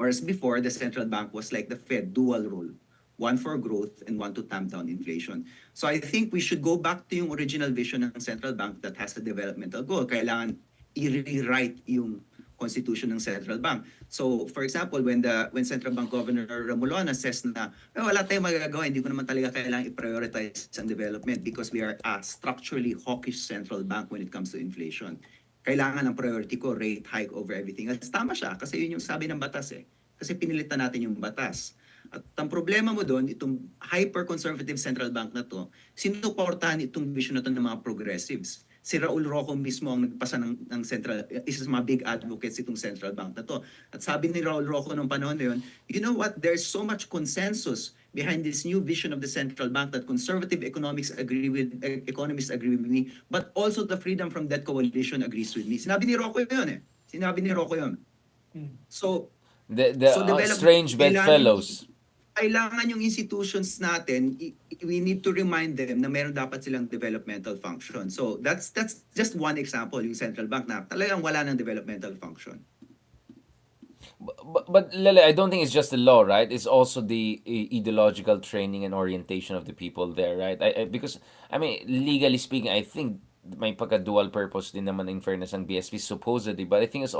Whereas before, the central bank was like the Fed, dual role. One for growth and one to tamp down inflation. So I think we should go back to yung original vision ng central bank that has a developmental goal. Kailangan i-rewrite yung constitution ng central bank. So for example, when Central Bank Governor Ramulona says na wala tayong magagawa, hindi ko naman talaga kailangan i-prioritize ang development because we are a structurally hawkish central bank when it comes to inflation. Kailangan ang priority ko, rate hike over everything else. Tama siya kasi yun yung sabi ng batas eh. Kasi pinilitan natin yung batas. At ang problema mo doon, itong hyper-conservative central bank na to, sinuportahan itong vision na to ng mga progressives. Si Raul Roco mismo ang nagpasa ng central, isa sa mga big advocates itong central bank na to. At sabi ni Raul Roco nung panahon na yun, you know what, there's so much consensus behind this new vision of the central bank that conservative economists agree with me, but also the Freedom from Debt Coalition agrees with me. Sinabi ni Roco yun eh. So, The development, strange bedfellows. Kailangan yung institutions natin, we need to remind them na meron dapat silang developmental function. So that's just one example, yung central bank na talagang wala ng developmental function. But Lele, I don't think it's just the law, right? It's also the ideological training and orientation of the people there, right? Because, I mean, legally speaking, I think may pagka-dual purpose din naman in fairness ang BSP supposedly, but I think it's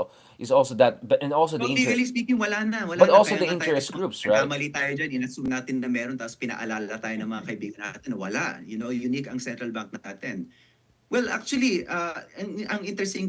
also that, but and also the Legally speaking, wala na. but also Kaya the nga interest tayo, groups, right? nagkamali tayo dyan, inassume natin na meron, tapos pinaalala tayo ng mga kaibigan natin, wala. You know, unique ang central bank natin. Well, actually, ang interesting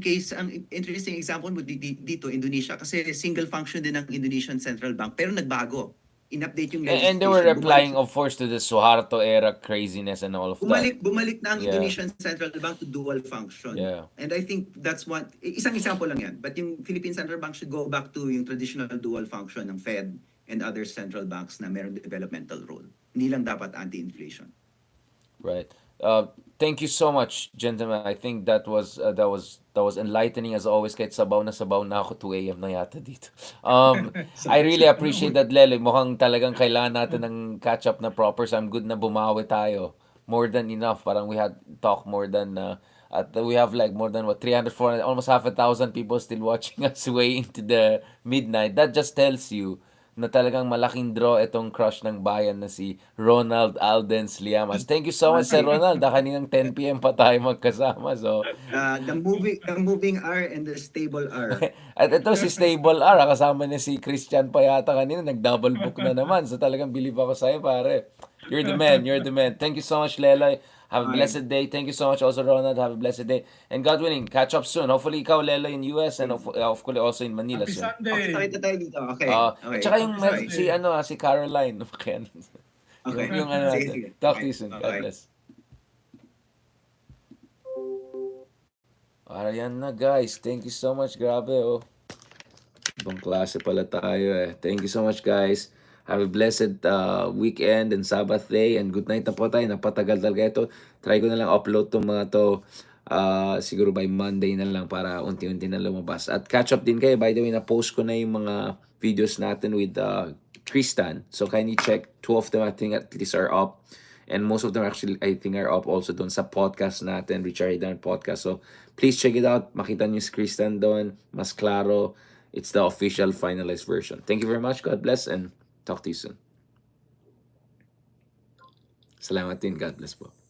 example mo dito, Indonesia, kasi single function din ang Indonesian Central Bank, pero nagbago. In-update yung legislation. And they were replying, of course, to the Suharto era craziness and all of that. Bumalik na ang Indonesian Central Bank to dual function. Yeah. And I think that's isang example lang yan. But yung Philippine Central Bank should go back to yung traditional dual function ng Fed and other central banks na meron developmental role. Hindi lang dapat anti-inflation. Right. Thank you so much, gentlemen. I think that was enlightening as always. Kahit sabaw na ako, 2 AM na yata dito. I really appreciate that, Lele. Mukhang talagang kailangan natin ng catch-up na proper. So I'm good na bumawi tayo. More than enough. Parang we had talk more than... we have like more than 300, 400, almost 5,000 people still watching us way into the midnight. That just tells you na talagang malaking draw itong crush ng bayan na si Ronald Aldens Liamas. Thank you so much, Sir Ronald. Kaninang 10 PM pa tayo magkasama. So, the moving R and the stable R. At ito si Stable R, kasama niya si Christian pa yata kanina, nag-double book na naman. So talagang believe ako sa'yo, pare. You're the man. Thank you so much, Lelay. Have a blessed day. Thank you so much also, Ronald. Have a blessed day. And God willing, catch up soon. Hopefully ikaw, Lelo, in US and hopefully also in Manila Happy soon. Sunday. Okay, tayo dito. Okay. At saka yung Sorry. si Caroline. Okay. Okay. Yung Sige. Talk to Okay. you soon. God Okay. bless. Ayan na, guys. Thank you so much. Grabe, oh. Ibang klase pala tayo eh. Thank you so much, guys. Have a blessed weekend and Sabbath day and good night na po tayo. Napatagal talaga ito. Try ko na lang upload tong mga to siguro by Monday na lang para unti-unti na lumabas. At catch up din kayo. By the way, na-post ko na yung mga videos natin with Tristan. So kindly check. 2 of them I think at least are up. And most of them actually I think are up also doon sa podcast natin, Richard Hidan Podcast. So please check it out. Makita niyo si Tristan doon. Mas klaro. It's the official finalized version. Thank you very much. God bless and talk to you soon. Salamat din. God bless po.